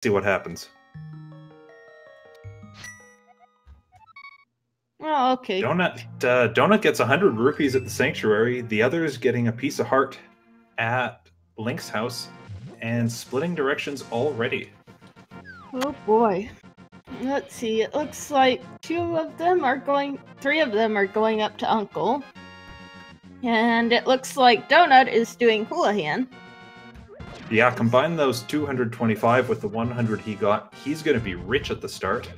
See what happens. Oh, okay. Dohnut gets 100 rupees at the sanctuary. The others getting a piece of heart at Link's house, and splitting directions already. Oh boy. Let's see. It looks like 3 of them are going up to Uncle. And it looks like Dohnut is doing Houlihan. Yeah, combine those 225 with the 100 he got. He's going to be rich at the start,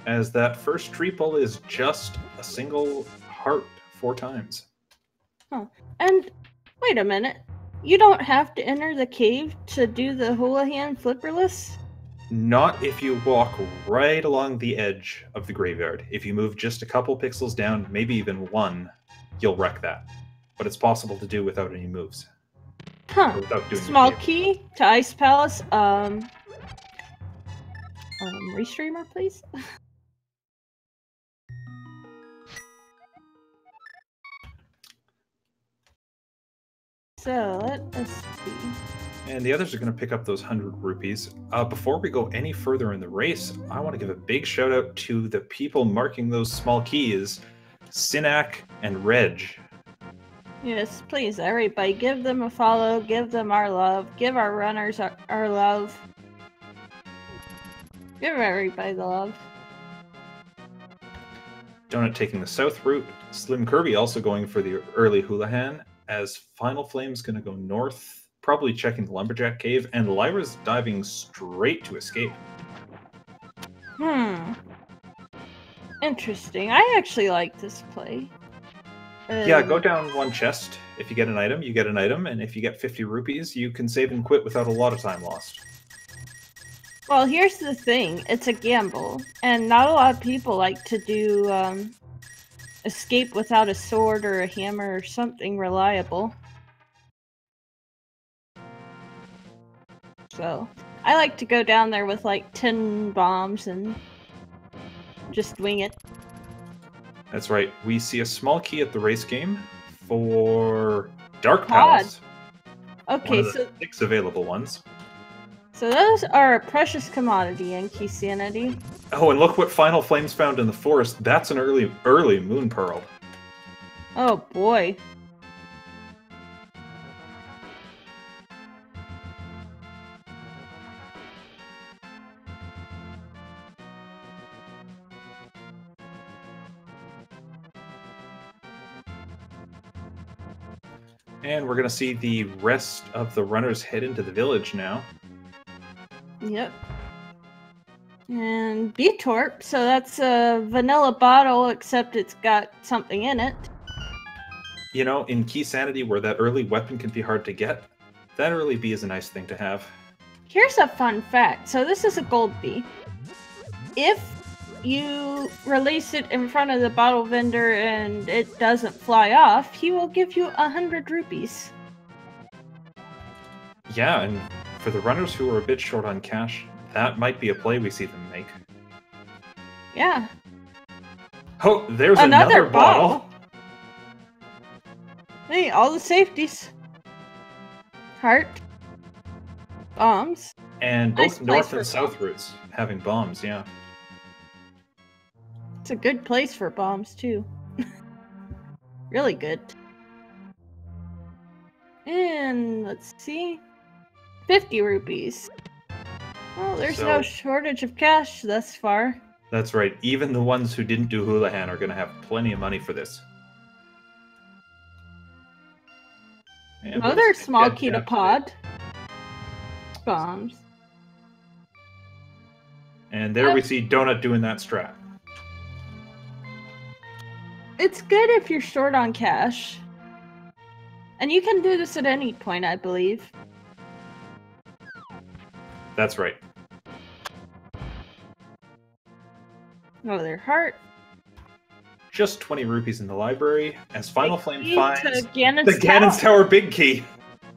as that first tree pull is just a single heart 4 times. Huh. And wait a minute. You don't have to enter the cave to do the Houlihan flipperless? Not if you walk right along the edge of the graveyard. If you move just a couple pixels down, maybe even 1, you'll wreck that. But it's possible to do without any moves. Huh. Without doing Small key to Ice Palace. Restreamer, please. So let us see. And the others are going to pick up those 100 rupees. Before we go any further in the race, I want to give a big shout out to the people marking those small keys, Sinak and Reg. Yes, please, everybody, give them a follow, give them our love, give our runners our love. Give everybody the love. Dohnut taking the south route, SlimKirby also going for the early Houlihan, as Finalflame's going to go north, probably checking the Lumberjack Cave, and Lyra's diving straight to escape. Interesting. I actually like this play. Yeah, go down 1 chest. If you get an item, you get an item, and if you get 50 rupees, you can save and quit without a lot of time lost. Well, here's the thing. It's a gamble, and not a lot of people like to do escape without a sword or a hammer or something reliable. So, I like to go down there with like 10 bombs and just wing it. That's right. We see a small key at the race game for Dark Palace. Okay, one of the 6 available ones. So those are a precious commodity in Keysanity. Oh, and look what Finalflame's found in the forest. That's an early Moon Pearl. Oh boy. And we're going to see the rest of the runners head into the village now. Yep. And B-Torp, so that's a vanilla bottle, except it's got something in it. You know, in Keysanity, where that early weapon can be hard to get, that early bee is a nice thing to have. Here's a fun fact. So this is a gold bee. If you release it in front of the bottle vendor and it doesn't fly off, he will give you 100 rupees. Yeah, and for the runners who are a bit short on cash, that might be a play we see them make. Yeah. Oh, there's another bottle. Hey, all the safeties. Heart. Bombs. And both north and south routes having bombs, yeah. It's a good place for bombs, too. Really good. And let's see. 50 rupees. Well, there's no shortage of cash thus far. That's right. Even the ones who didn't do Houlihan are going to have plenty of money for this. Another small key to pod. Bombs. And there we see Dohnut doing that strat. It's good if you're short on cash. And you can do this at any point, I believe. That's right. Another heart. Just 20 rupees in the library, as Finalflame finds the Ganon's Tower big key.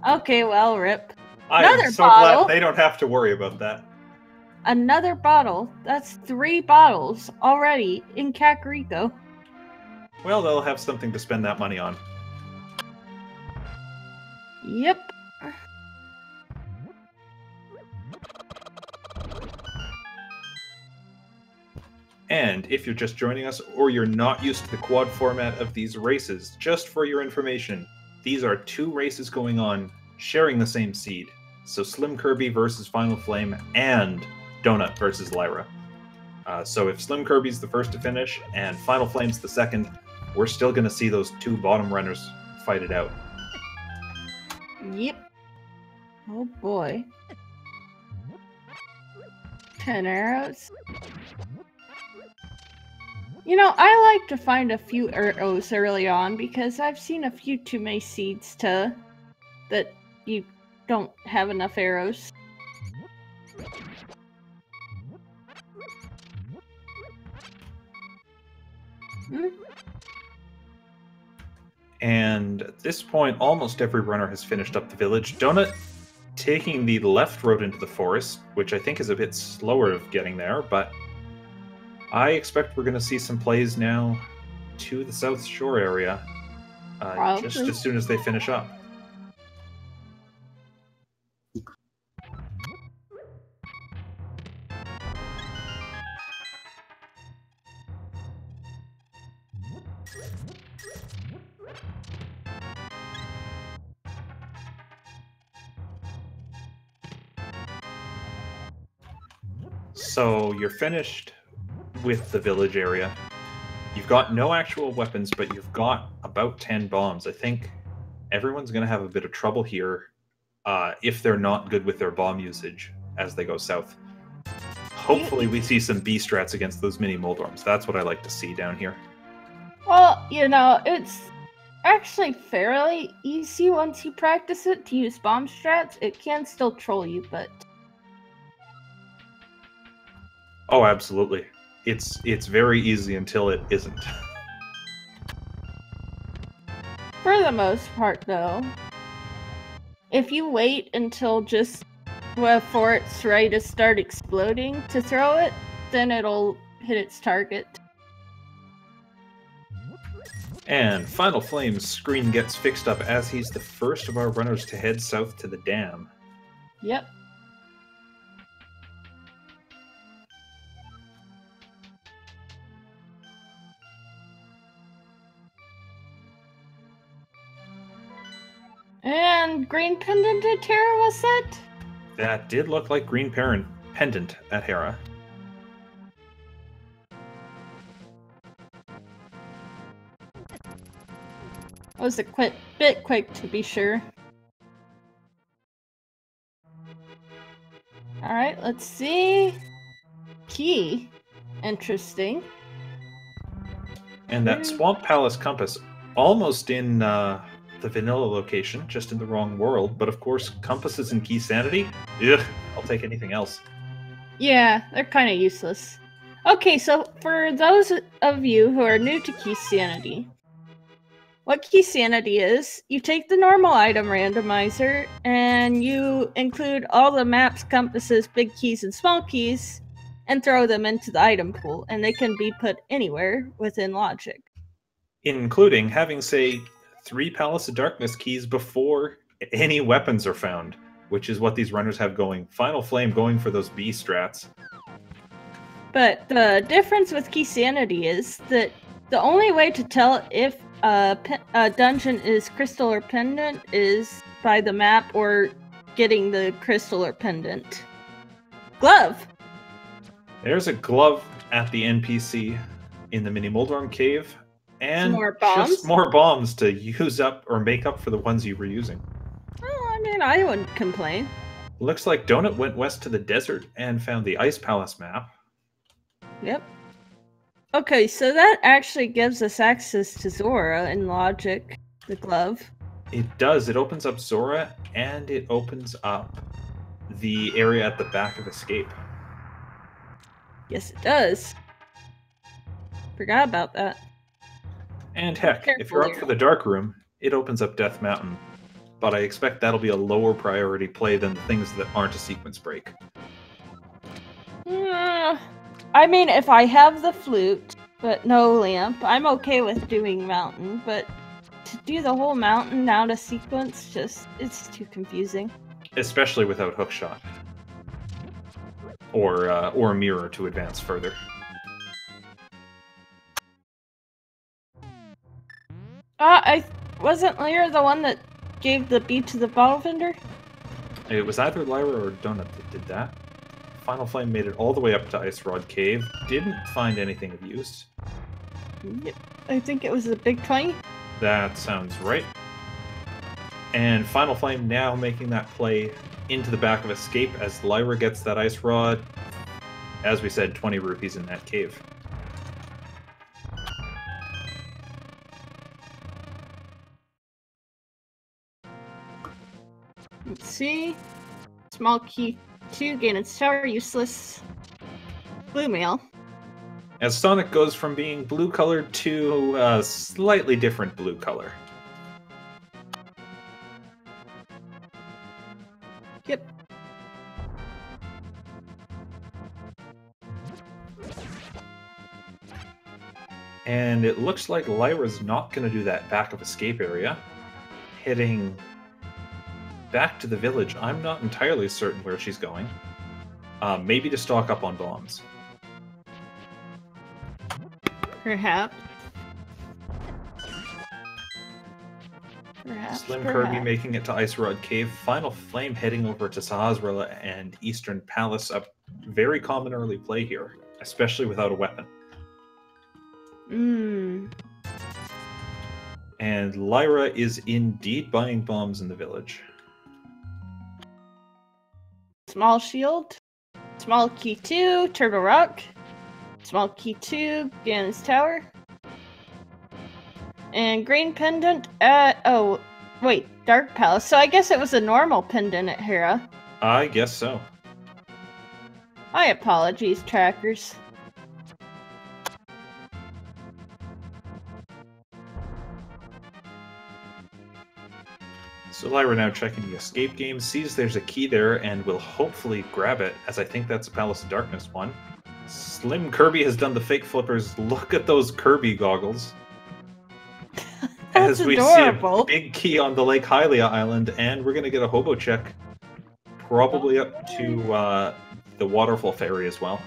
Okay, well, rip. I am so glad they don't have to worry about that. Another bottle. That's 3 bottles already in Kakariko. Well, they'll have something to spend that money on. Yep. And if you're just joining us or you're not used to the quad format of these races, just for your information, these are 2 races going on sharing the same seed. So SlimKirby versus Finalflame and Dohnut versus Lyra. So if SlimKirby's the first to finish and Finalflame's the second, we're still going to see those 2 bottom runners fight it out. Yep. Oh boy. 10 arrows. You know, I like to find a few arrows early on because I've seen a few too many seeds that you don't have enough arrows. And at this point, almost every runner has finished up the village. Dohnut taking the left road into the forest, which I think is a bit slower of getting there, but I expect we're going to see some plays now to the South Shore area just as soon as they finish up. So you're finished with the village area. You've got no actual weapons, but you've got about 10 bombs. I think everyone's going to have a bit of trouble here if they're not good with their bomb usage as they go south. Hopefully we see some B strats against those mini Moldorms. That's what I like to see down here. Well, you know, it's actually fairly easy once you practice it to use bomb strats. It can still troll you, but... Oh, absolutely. It's very easy until it isn't. For the most part, though, if you wait until just before it's ready to start exploding to throw it, then it'll hit its target. And Finalflame's screen gets fixed up as he's the first of our runners to head south to the dam. Yep. And green pendant at Terra was set? That did look like green pendant at Hera. Was a bit quick to be sure. Alright, let's see. Key. Interesting. And that Swamp Palace compass, almost in the vanilla location, just in the wrong world. But of course, compasses in Keysanity? Ugh, I'll take anything else. Yeah, they're kind of useless. Okay, so for those of you who are new to Keysanity, what Keysanity is, you take the normal item randomizer and you include all the maps, compasses, big keys, and small keys and throw them into the item pool, and they can be put anywhere within logic. Including having, say, 3 Palace of Darkness keys before any weapons are found, which is what these runners have going. Finalflame going for those B strats. But the difference with Keysanity is that the only way to tell if a dungeon is crystal or pendant is by the map or getting the crystal or pendant. Glove! There's a glove at the NPC in the Mini Moldorm Cave. And more bombs? Just more bombs to use up or make up for the ones you were using. Well, I mean, I wouldn't complain. Looks like Dohnut went west to the desert and found the Ice Palace map. Yep. Okay, so that actually gives us access to Zora in logic, the glove. It does. It opens up Zora, and it opens up the area at the back of Escape. Yes, it does. Forgot about that. And heck, if you're up for the Dark Room, it opens up Death Mountain. But I expect that'll be a lower priority play than the things that aren't a sequence break. I mean, if I have the flute, but no lamp, I'm okay with doing mountain, but to do the whole mountain now to sequence, it's too confusing. Especially without hookshot. Or a mirror to advance further. I wasn't Lyra the one that gave the bee to the bottle vendor? It was either Lyra or Dohnut that did that. Finalflame made it all the way up to Ice Rod Cave. Didn't find anything of use. Yep. I think it was a big 20. That sounds right. And Finalflame now making that play into the back of Escape as Lyra gets that Ice Rod. As we said, 20 rupees in that cave. Let's see. Small key 2, gain its tower, useless. Blue mail. As Sonic goes from being blue colored to a slightly different blue color. Yep. And it looks like Lyra's not going to do that back of Escape area. Heading back to the village. I'm not entirely certain where she's going. Maybe to stock up on bombs. Perhaps. SlimKirby making it to Ice Rod Cave. Finalflame heading over to Sahasrahla and Eastern Palace. A very common early play here, especially without a weapon. And Lyra is indeed buying bombs in the village. Small shield. Small key 2, Turtle Rock. Small key 2, Ganon's Tower. And green pendant at... Oh, wait, Dark Palace. So I guess it was a normal pendant at Hera. I guess so. My apologies, trackers. So Lyra now checking the escape game, sees there's a key there, and will hopefully grab it, as I think that's a Palace of Darkness one. SlimKirby has done the fake flippers. Look at those Kirby goggles. That's as we adorable. see a big key on the Lake Hylia Island, and we're going to get a hobo check. Probably up to the Waterfall Ferry as well.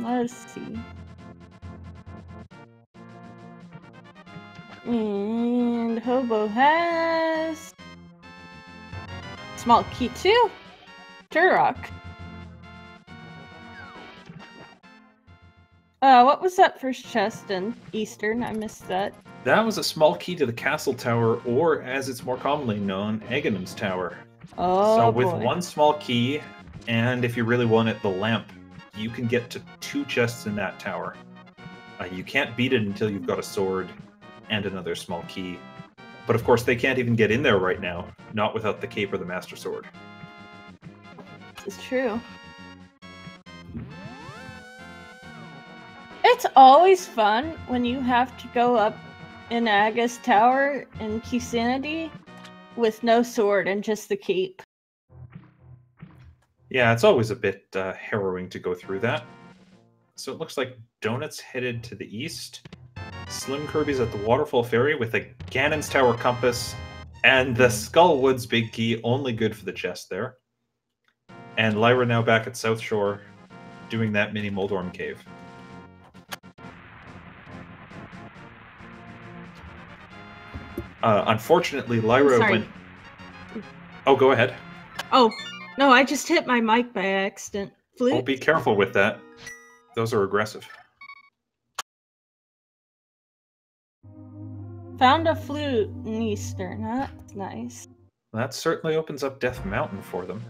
Let's see. And Hobo has... Small key 2, Turok. What was that first chest in Eastern? I missed that. That was a small key to the Castle Tower, or as it's more commonly known, Aghanim's Tower. Oh, so with boy. one small key, and if you really want it, the lamp, you can get to 2 chests in that tower. You can't beat it until you've got a sword and another small key. But of course, they can't even get in there right now, not without the cape or the Master Sword. This is true. It's always fun when you have to go up in Aga's Tower in Keysanity with no sword and just the cape. Yeah, it's always a bit harrowing to go through that. So it looks like Dohnut's headed to the east. SlimKirby's at the Waterfall Ferry with a Ganon's Tower compass and the Skullwoods big key, only good for the chest there. And Lyra now back at South Shore doing that mini Moldorm cave. Unfortunately, Lyra went... Oh, go ahead. Oh, no, I just hit my mic by accident. Flute? Oh, be careful with that. Those are aggressive. Found a flute in Eastern. That's nice. That certainly opens up Death Mountain for them.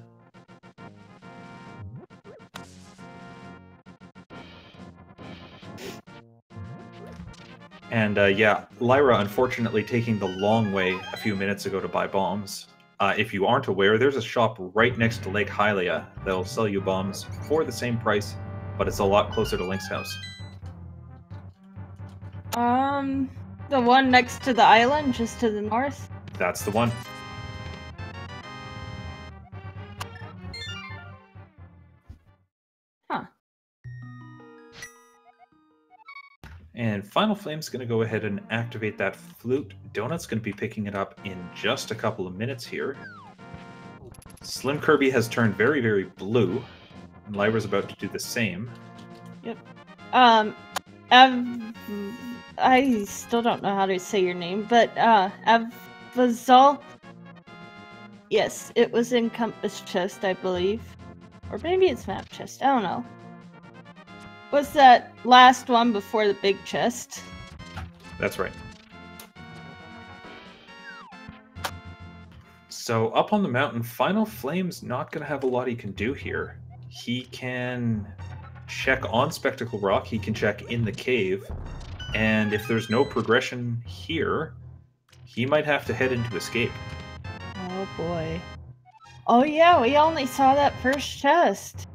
And yeah, Lyra unfortunately taking the long way a few minutes ago to buy bombs. If you aren't aware, there's a shop right next to Lake Hylia that'll sell you bombs for the same price, but it's a lot closer to Link's house. The one next to the island, just to the north? That's the one. Huh. And Finalflame's going to go ahead and activate that flute. Dohnut's going to be picking it up in just a couple of minutes here. SlimKirby has turned very, very blue. And Lyra's about to do the same. Yep. I still don't know how to say your name, but Avazal. Yes, it was in Compass Chest, I believe. Or maybe it's Map Chest, I don't know. Was that last one before the big chest? That's right. So up on the mountain, Finalflame's not going to have a lot he can do here. He can check on Spectacle Rock, he can check in the cave, and if there's no progression here, he might have to head into escape. Oh boy. Oh yeah, we only saw that first chest.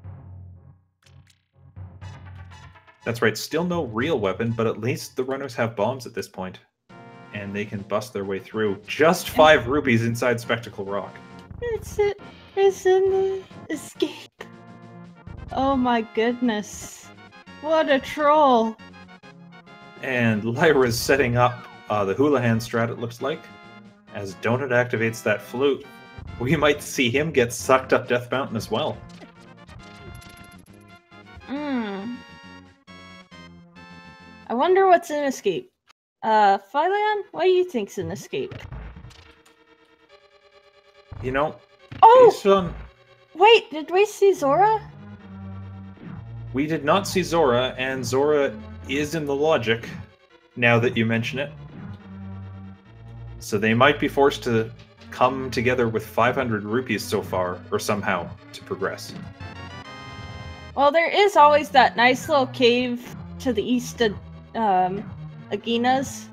That's right, still no real weapon, but at least the runners have bombs at this point. And they can bust their way through. Just 5 rupees inside Spectacle Rock. It's in the escape. Oh my goodness. What a troll. And Lyra's setting up the Houlihan strat, it looks like. As Dohnut activates that flute, we might see him get sucked up Death Mountain as well. I wonder what's in escape. Phylion, what do you think's in escape? You know, oh! Wait, did we see Zora? We did not see Zora, and Zora is in the logic, now that you mention it. So they might be forced to come together with 500 rupees so far, or somehow, to progress. Well, there is always that nice little cave to the east of Agina's.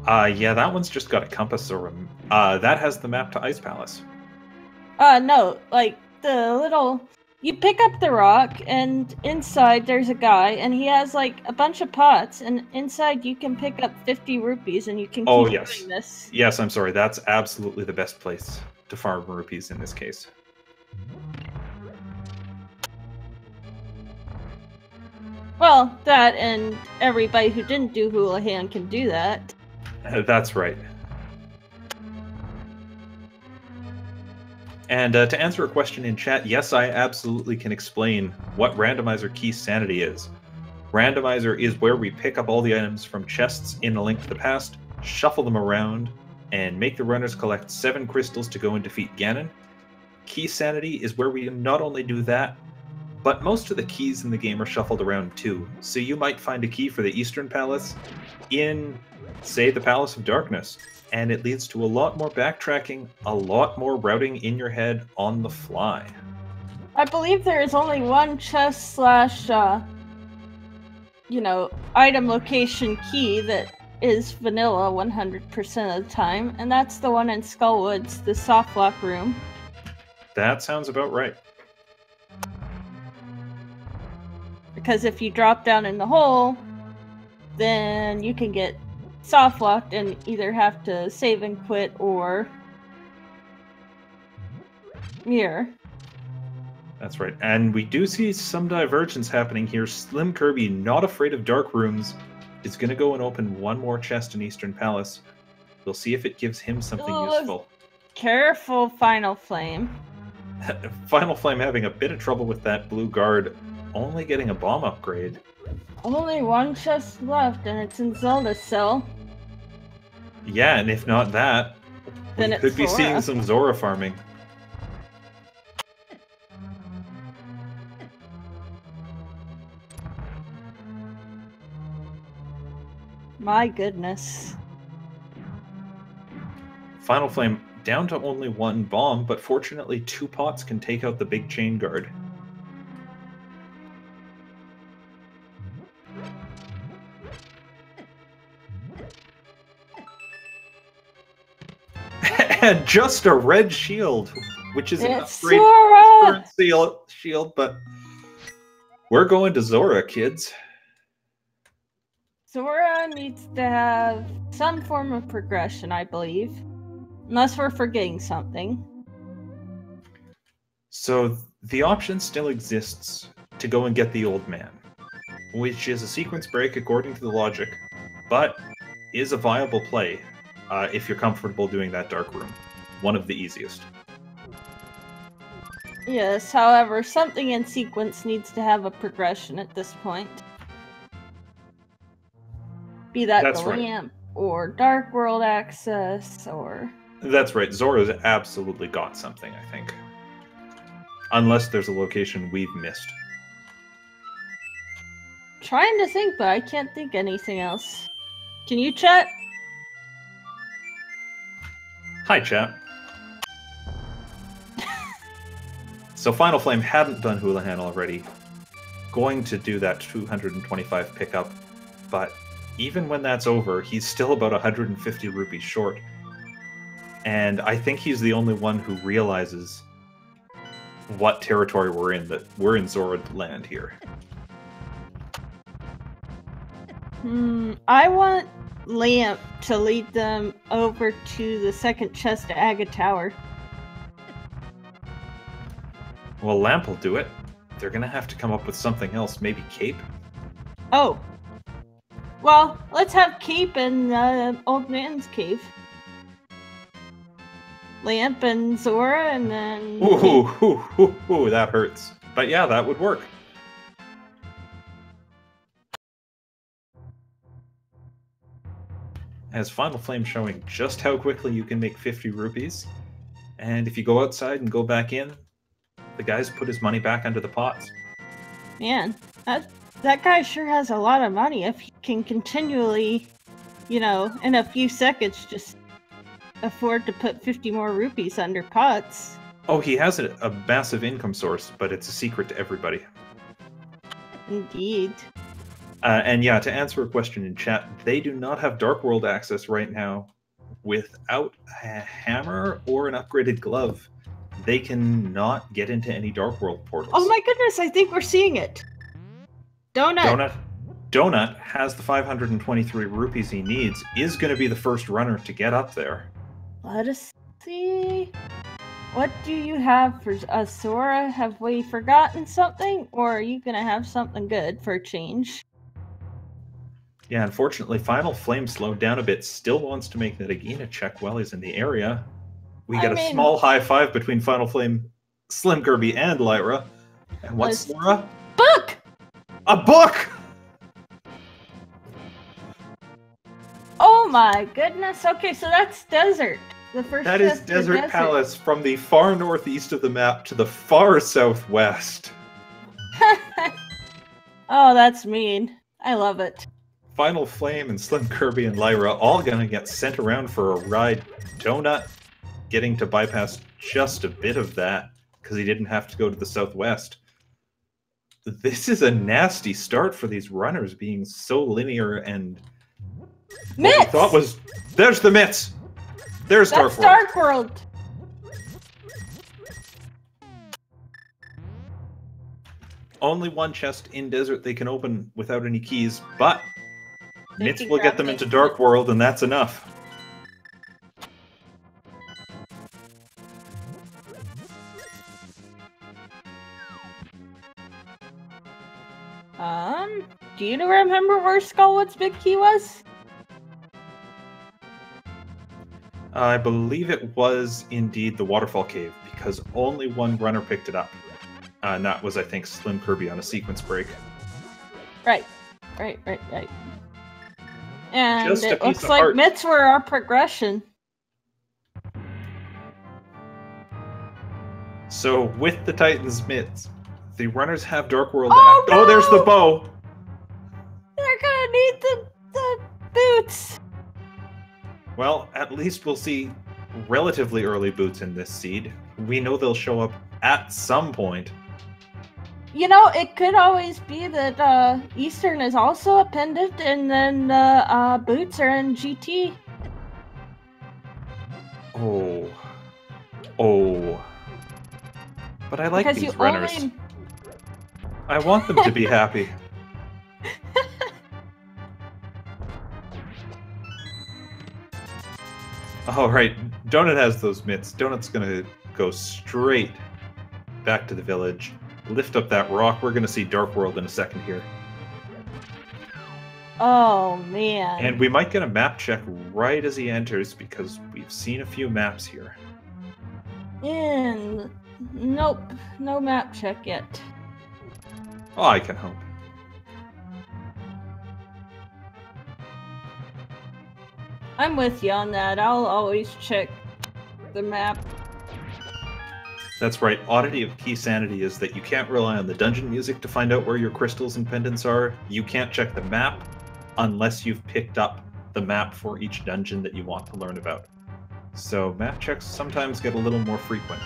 Yeah, that one's just got a compass, or that has the map to Ice Palace. No, like the little... You pick up the rock, and inside there's a guy, and he has like a bunch of pots, and inside you can pick up 50 rupees, and you can keep doing this. Yes, I'm sorry. That's absolutely the best place to farm rupees in this case. Well, that and everybody who didn't do Houlihan can do that. That's right. And to answer a question in chat, yes, I absolutely can explain what Randomizer Keysanity is. Randomizer is where we pick up all the items from chests in A Link to the Past, shuffle them around, and make the runners collect 7 crystals to go and defeat Ganon. Keysanity is where we not only do that, but most of the keys in the game are shuffled around too. So you might find a key for the Eastern Palace in, say, the Palace of Darkness. And it leads to a lot more backtracking, a lot more routing in your head on the fly. I believe there is only one chest slash, item location key that is vanilla 100% of the time, and that's the one in Skullwoods, the soft lock room. That sounds about right. Because if you drop down in the hole, then you can get soft locked and either have to save and quit or mirror. That's right. And we do see some divergence happening here. SlimKirby, not afraid of dark rooms, is going to go and open one more chest in Eastern Palace. We'll see if it gives him something useful. Careful, Finalflame. Finalflame having a bit of trouble with that blue guard, only getting a bomb upgrade. Only one chest left, and it's in Zelda's cell. Yeah, and if not that, then we could be seeing some Zora farming. My goodness. Finalflame down to only 1 bomb, but fortunately 2 pots can take out the big chain guard. And just a red shield, which is an upgrade for current shield, but we're going to Zora, kids. Zora needs to have some form of progression, I believe. Unless we're forgetting something. So the option still exists to go and get the old man, which is a sequence break according to the logic, but is a viable play. If you're comfortable doing that dark room. One of the easiest. Yes, however, something in sequence needs to have a progression at this point. Be that That's the right. lamp, or Dark World access, or... That's right. Zora's absolutely got something, I think. Unless there's a location we've missed. Trying to think, but I can't think anything else. Can you, chat? Hi, chat. So Finalflame hadn't done Houlihan already. Going to do that 225 pickup, but even when that's over, he's still about 150 rupees short. And I think he's the only one who realizes what territory we're in, that we're in Zora land here. I want Lamp to lead them over to the second chest at Aga Tower. Well, Lamp will do it. They're gonna have to come up with something else, maybe Cape? Oh. Well, let's have Cape in the Old Man's Cave. Lamp and Zora, and then... Ooh, that hurts. But yeah, that would work. As Finalflame showing just how quickly you can make 50 rupees. And if you go outside and go back in, the guy's put his money back under the pots. Man, that guy sure has a lot of money if he can continually, you know, in a few seconds just afford to put 50 more rupees under pots. Oh, he has a massive income source, but it's a secret to everybody. Indeed. And yeah, to answer a question in chat, they do not have Dark World access right now. Without a hammer or an upgraded glove, they cannot get into any Dark World portals. Oh my goodness, I think we're seeing it. Dohnut has the 523 rupees he needs, is going to be the first runner to get up there. Let us see. What do you have for Zora? Have we forgotten something? Or are you going to have something good for a change? Yeah, unfortunately, Finalflame slowed down a bit, still wants to make the Nagina check while he's in the area. We get a small high five between Finalflame, SlimKirby, and Lyra. And what's Zora? Book! A book! Oh my goodness. Okay, so that's desert. The first that is Desert Palace from the far northeast of the map to the far southwest. Oh, that's mean. I love it. Finalflame and SlimKirby and Lyra all gonna get sent around for a ride. Dohnut getting to bypass just a bit of that because he didn't have to go to the southwest. This is a nasty start for these runners being so linear and Mitts! what we thought was there's the Mitts. There's That's Dark World. Dark World. Only one chest in desert they can open without any keys, but Mitts will get them into Dark World, and that's enough. Do you remember where Skullwood's big key was? I believe it was indeed the Waterfall Cave, because only one runner picked it up. And that was, I think, SlimKirby on a sequence break. Right. And Just it looks like Mitts were our progression. So, with the Titans Mitts, the runners have Dark World. Oh, no! Oh, there's the bow! They're gonna need the boots! Well, at least we'll see relatively early boots in this seed. We know they'll show up at some point. You know, it could always be that Eastern is also a pendant, and then boots are in GT. Oh. But I like these runners. I want them to be happy. All right, Dohnut has those mitts. Dohnut's gonna go straight back to the village, lift up that rock. We're gonna see Dark World in a second here. Oh, man. And we might get a map check right as he enters, because we've seen a few maps here. In Nope, no map check yet. Oh, I can hope. I'm with you on that. I'll always check the map. That's right. Oddity of Keysanity is that you can't rely on the dungeon music to find out where your crystals and pendants are. You can't check the map unless you've picked up the map for each dungeon that you want to learn about. So map checks sometimes get a little more frequent.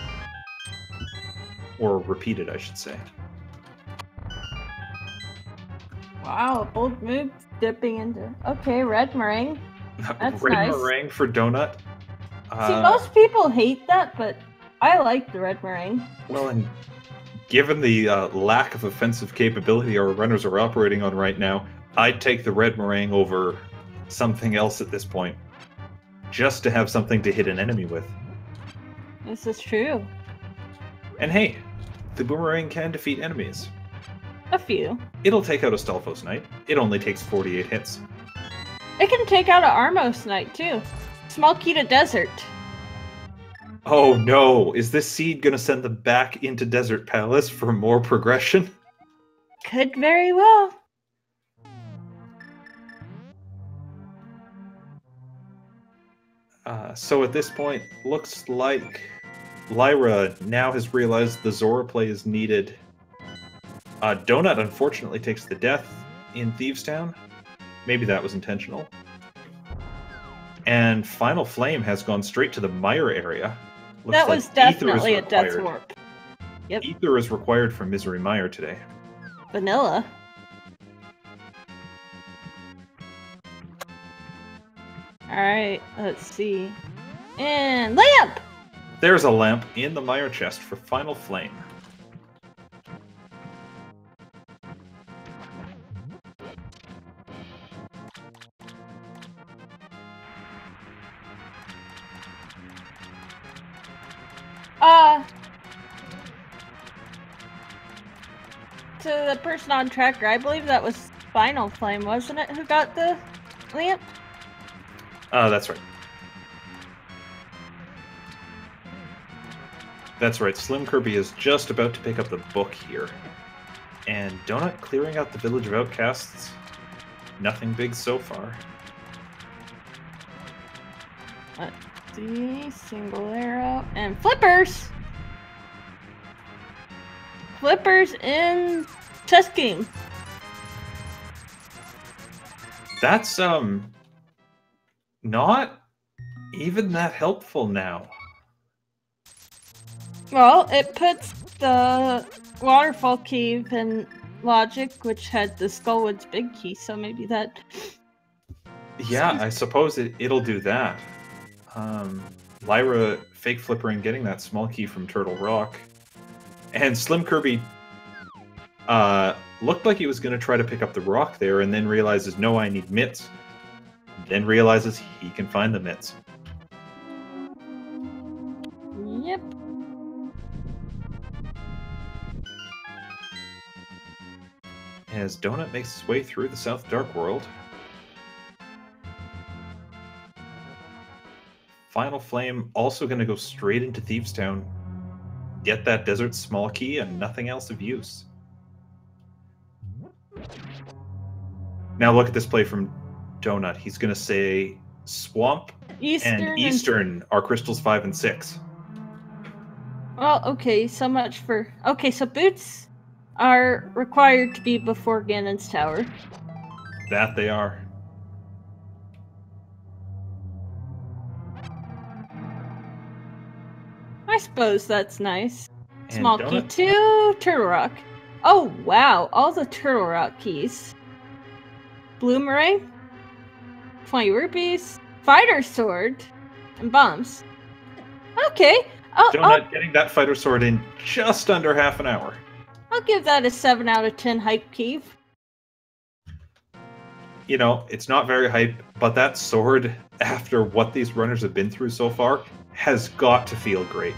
Or repeated, I should say. Wow, a bold move dipping into... Okay, red meringue. That's Red nice. meringue for Dohnut. See, most people hate that, but I like the red meringue. Well, and given the lack of offensive capability our runners are operating on right now, I'd take the red meringue over something else at this point. Just to have something to hit an enemy with. This is true. And hey, the boomerang can defeat enemies. A few. It'll take out a Stalfos Knight. It only takes 48 hits. It can take out an Armos Knight, too. Small key to desert. Oh no, is this seed gonna send them back into Desert Palace for more progression? Could very well. So at this point, looks like Lyra now has realized the Zora play is needed. Dohnut unfortunately takes the death in Thievestown. Maybe that was intentional. And Finalflame has gone straight to the Mire area. Looks That like was definitely a death required. warp. Yep. Ether is required for Misery Mire today. Vanilla. Alright, let's see. And lamp! There's a lamp in the Mire chest for Finalflame. To the person on tracker, I believe that was Finalflame, wasn't it, who got the lamp? That's right. That's right, SlimKirby is just about to pick up the book here. And Dohnut clearing out the Village of Outcasts. Nothing big so far. Let's see, single arrow, and flippers! Flippers in chess game. That's, not even that helpful now. Well, it puts the Waterfall Cave in Logic, which had the Skullwood's big key, so maybe that... Yeah, I suppose it'll do that. Lyra fake flippering getting that small key from Turtle Rock. And SlimKirby looked like he was going to try to pick up the rock there, and then realizes, no, I need mitts. Then realizes he can find the mitts. Yep. As Dohnut makes his way through the South Dark World, Finalflame also going to go straight into Thievestown, get that desert small key, and nothing else of use. Now look at this play from Dohnut. He's going to say Swamp and Eastern are crystals 5 and 6. Well, okay, so much for... Okay, so boots are required to be before Ganon's tower. That they are. I suppose that's nice. And Small key to Turtle Rock. Oh, wow, all the Turtle Rock keys. Bloomerang, 20 rupees, fighter sword, and bombs. Okay. Dohnut getting that fighter sword in just under half an hour. I'll give that a 7 out of 10 hype key. You know, it's not very hype, but that sword, after what these runners have been through so far, has got to feel great.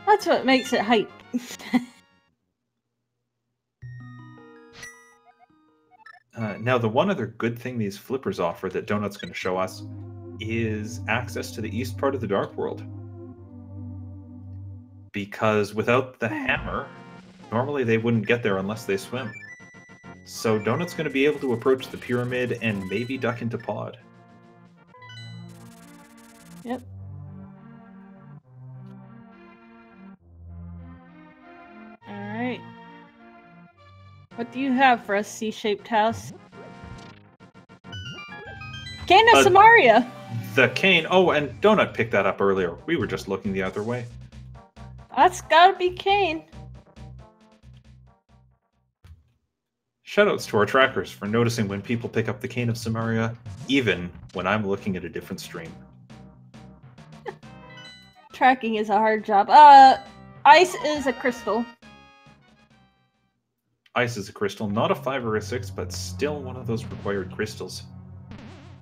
That's what makes it hype. Now, the one other good thing these flippers offer that Dohnut's going to show us is access to the east part of the Dark World. because without the hammer, normally they wouldn't get there unless they swim. So Dohnut's going to be able to approach the pyramid and maybe duck into pod. Yep. Alright. What do you have for a C-shaped house? Cane of Samaria! The cane. Oh, and Dohnut picked that up earlier. We were just looking the other way. That's gotta be Cane. Shoutouts to our trackers for noticing when people pick up the cane of Samaria, even when I'm looking at a different stream. Tracking is a hard job. Ice is a crystal. Ice is a crystal, not a 5 or a 6, but still one of those required crystals.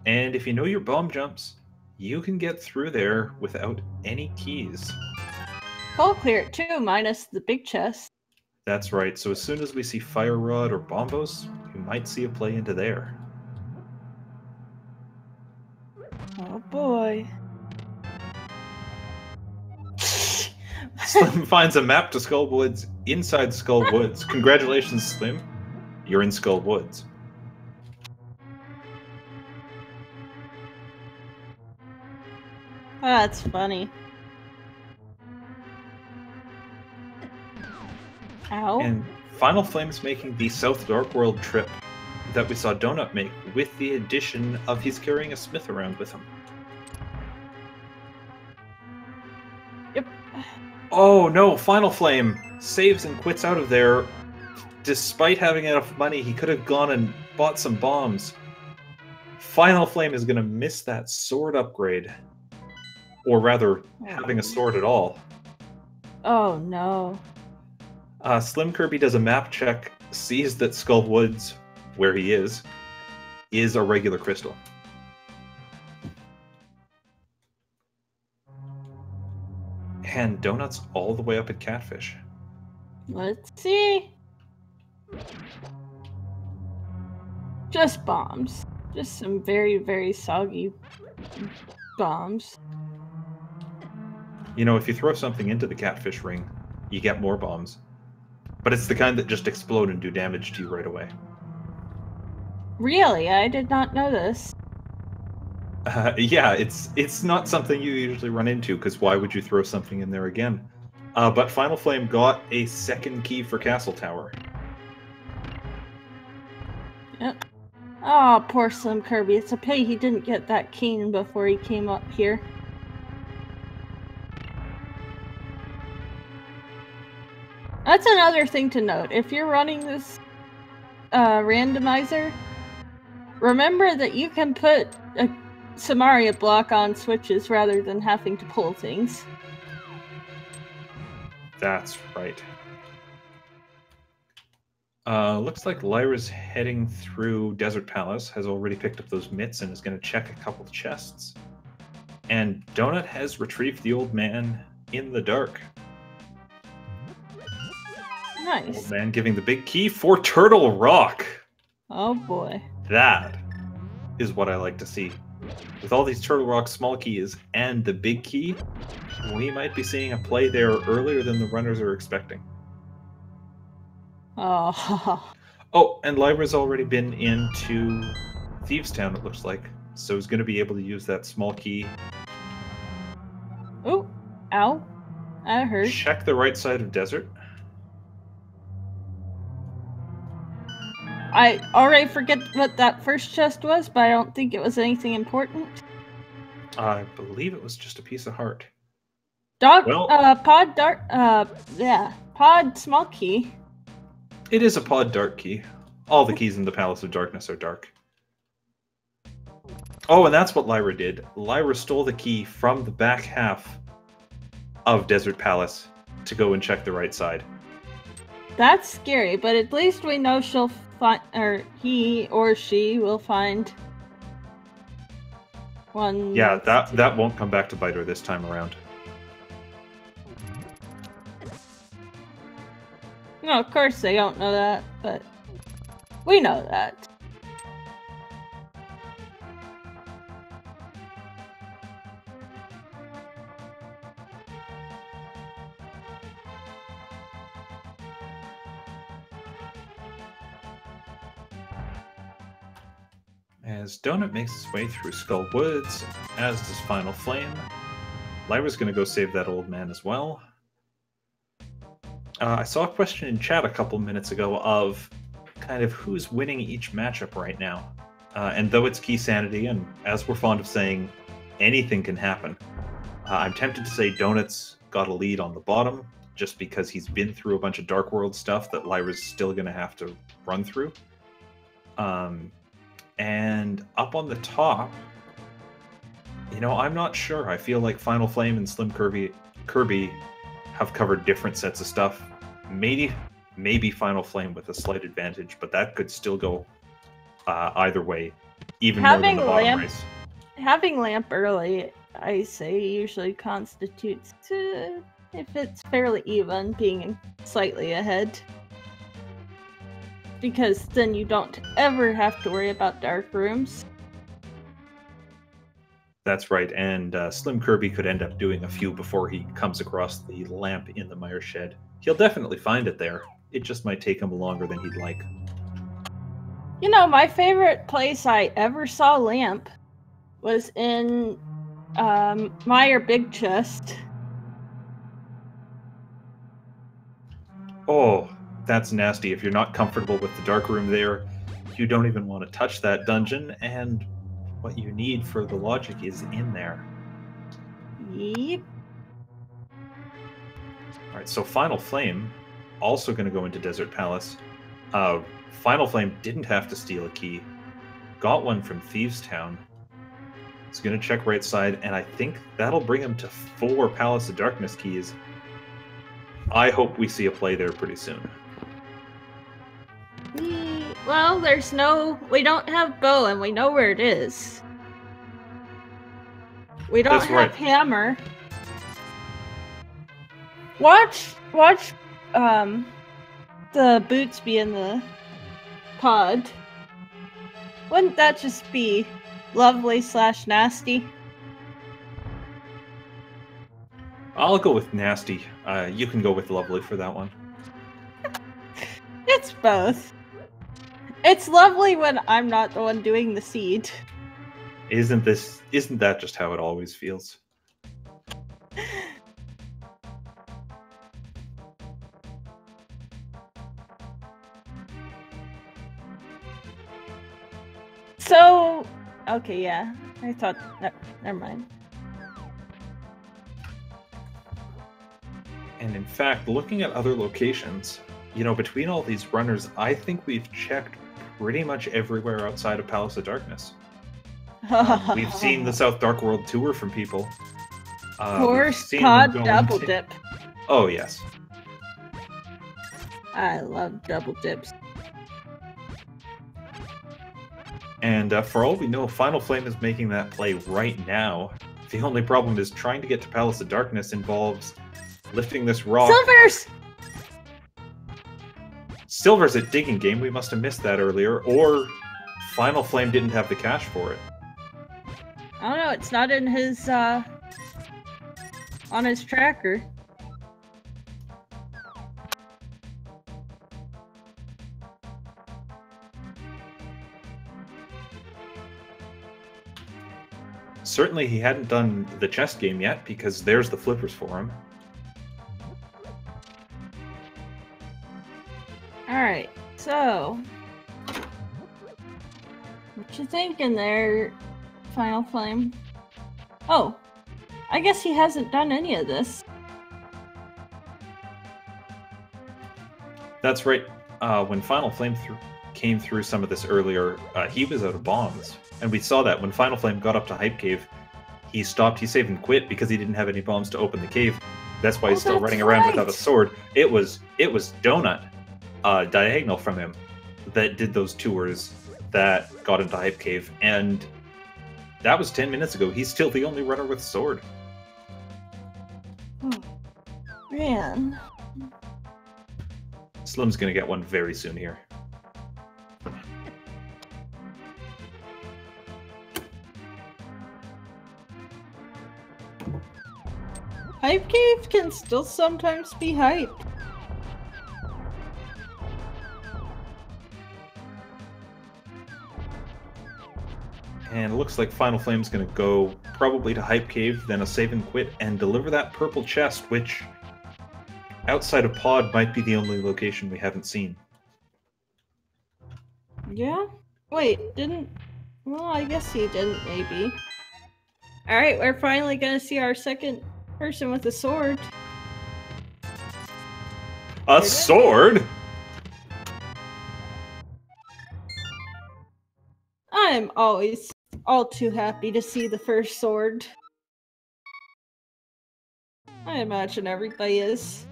And if you know your bomb jumps, you can get through there without any keys. Full clear it too, minus the big chest. That's right, so as soon as we see Fire Rod or Bombos, you might see a play into there. Oh boy. Slim finds a map to Skull Woods inside Skull Woods. Congratulations, Slim. You're in Skull Woods. That's funny. Ow. And Finalflame's making the South Dark World trip that we saw Dohnut make, with the addition of he's carrying a smith around with him. Yep. Oh no, Finalflame saves and quits out of there. Despite having enough money, he could have gone and bought some bombs. Finalflame is going to miss that sword upgrade. Or rather, having a sword at all. Oh no. SlimKirby does a map check, sees that Skull Woods, where he is a regular crystal. And Dohnut's all the way up at Catfish. Let's see. Just bombs. Just some very, very soggy bombs. You know, if you throw something into the Catfish ring, you get more bombs. But it's the kind that just explode and do damage to you right away. Really? I did not know this. Yeah, it's not something you usually run into, because why would you throw something in there again? But Finalflame got a second key for Castle Tower. Yep. Oh, poor SlimKirby. It's a pity he didn't get that cane before he came up here. That's another thing to note. If you're running this randomizer, remember that you can put a Samaria block on switches rather than having to pull things. That's right. Looks like Lyra's heading through Desert Palace, has already picked up those mitts and is going to check a couple of chests. And Dohnut has retrieved the old man in the dark. Nice. Old man giving the big key for Turtle Rock. Oh boy. That is what I like to see. With all these Turtle Rock small keys and the big key, we might be seeing a play there earlier than the runners are expecting. Oh. Oh, and Lyra's already been into Thieves Town, it looks like. So he's going to be able to use that small key. Oh, ow. I heard. Check the right side of Desert. I already forget what that first chest was, but I don't think it was anything important. I believe it was just a piece of heart. Pod dark, yeah. Pod small key. It is a pod dark key. All the keys in the Palace of Darkness are dark. Oh, and that's what Lyra did. Lyra stole the key from the back half of Desert Palace to go and check the right side. That's scary, but at least we know she'll find, or he or she will find one. Yeah, that won't come back to bite her this time around. No, of course they don't know that, but we know that. As Dohnut makes his way through Skull Woods, as does Finalflame. Lyra's going to go save that old man as well. I saw a question in chat a couple minutes ago of kind of who's winning each matchup right now. And though it's Keysanity, and as we're fond of saying, anything can happen, I'm tempted to say Dohnut's got a lead on the bottom, just because he's been through a bunch of Dark World stuff that Lyra's still going to have to run through. And up on the top, you know, I'm not sure. I feel like Finalflame and SlimKirby have covered different sets of stuff. Maybe Finalflame with a slight advantage, but that could still go either way, even more than the bottom race. Having Lamp early, I say, usually constitutes, if it's fairly even, being slightly ahead. Because then you don't ever have to worry about dark rooms. That's right, and SlimKirby could end up doing a few before he comes across the lamp in the mire shed. He'll definitely find it there. It just might take him longer than he'd like. You know, my favorite place I ever saw Lamp was in Mire Big Chest. Oh, that's nasty. If you're not comfortable with the dark room there, you don't even want to touch that dungeon, and what you need for the logic is in there. Yep. Alright, so Finalflame, also going to go into Desert Palace. Finalflame didn't have to steal a key. Got one from Thieves Town. He's going to check right side, and I think that'll bring him to 4 Palace of Darkness keys. I hope we see a play there pretty soon. Well, we don't have Bow, and we know where it is. We don't have Hammer. Watch, the boots be in the pod. Wouldn't that just be lovely / nasty? I'll go with nasty. You can go with lovely for that one. It's both. It's lovely when I'm not the one doing the seed. Isn't that just how it always feels? So, okay, yeah. I thought, never mind. And in fact, looking at other locations, you know, between all these runners, I think we've checked pretty much everywhere outside of Palace of Darkness. We've seen the South Dark World tour from people. Of course, Pod Double Dip. Oh, yes. I love double dips. And for all we know, Finalflame is making that play right now. The only problem is trying to get to Palace of Darkness involves lifting this rock. Silver's at Digging Game. We must have missed that earlier. Or Finalflame didn't have the cash for it. I don't know. It's not in his, on his tracker. Certainly he hadn't done the chess game yet, because there's the flippers for him. Alright, so... what you thinking there, Finalflame? Oh, I guess he hasn't done any of this. That's right. When Finalflame came through some of this earlier, he was out of bombs. And we saw that when Finalflame got up to Hype Cave, he stopped, he saved and quit because he didn't have any bombs to open the cave. That's why he's still running around without a sword. It was Dohnut, diagonal from him, that did those tours that got into Hype Cave, and that was 10 minutes ago. He's still the only runner with a sword. Oh, man. Slim's gonna get one very soon here. Hype Cave can still sometimes be hype. And it looks like Finalflame's going to go probably to Hype Cave, then a save and quit, and deliver that purple chest, which, outside of Pod, might be the only location we haven't seen. Yeah? Wait, didn't... Well, I guess he didn't, maybe. Alright, we're finally gonna see our second person with a sword. A sword?! I'm always all too happy to see the first sword. I imagine everybody is.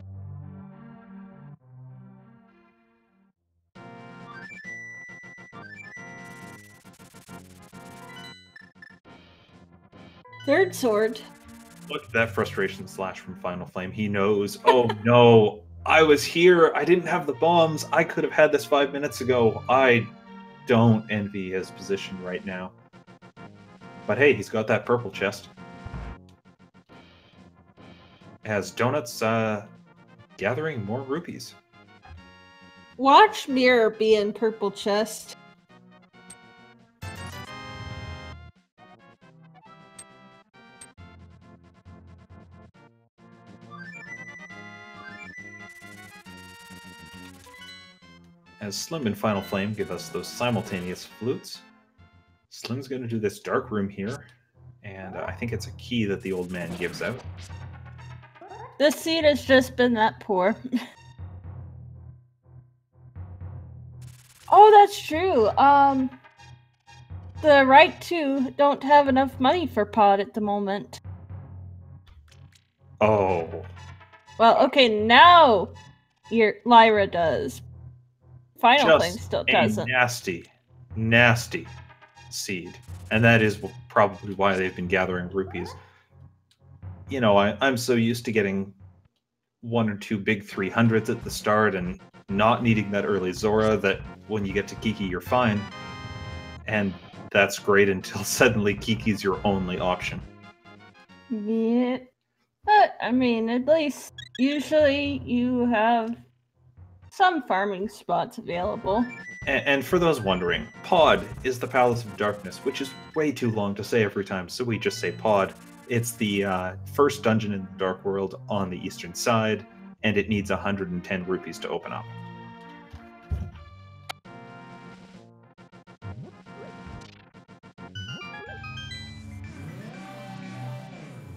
Third sword. Look at that frustration slash from Finalflame. He knows, oh no, I was here, I didn't have the bombs, I could have had this 5 minutes ago. I don't envy his position right now. But hey, he's got that purple chest. As Donuts gathering more rupees. Watch Mirror be in purple chest. As Slim and Finalflame give us those simultaneous flutes, Slim's going to do this dark room here, and I think it's a key that the old man gives out. This seed has just been that poor. Oh, that's true. The right two don't have enough money for Pod at the moment. Oh. Well, okay, now your Lyra does. Finalflame still doesn't. Nasty, nasty seed. And that is probably why they've been gathering rupees. You know, I'm so used to getting 1 or 2 big 300s at the start and not needing that early Zora that when you get to Kiki, you're fine. And that's great until suddenly Kiki's your only option. Yeah. But, I mean, at least usually you have some farming spots available. And for those wondering, Pod is the Palace of Darkness, which is way too long to say every time, so we just say Pod. It's the first dungeon in the Dark World on the eastern side, and it needs 110 rupees to open up.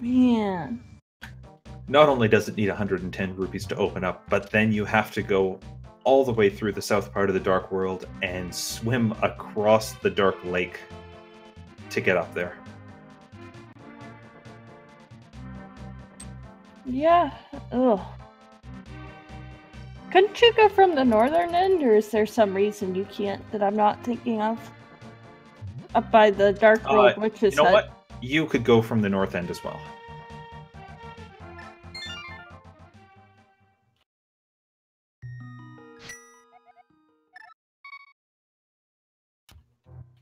Man. Not only does it need 110 rupees to open up, but then you have to go all the way through the south part of the Dark World and swim across the Dark Lake to get up there. Yeah. Ugh. Couldn't you go from the northern end, or is there some reason you can't that I'm not thinking of? Up by the Dark World Witch's You know Hut. what? You could go from the north end as well.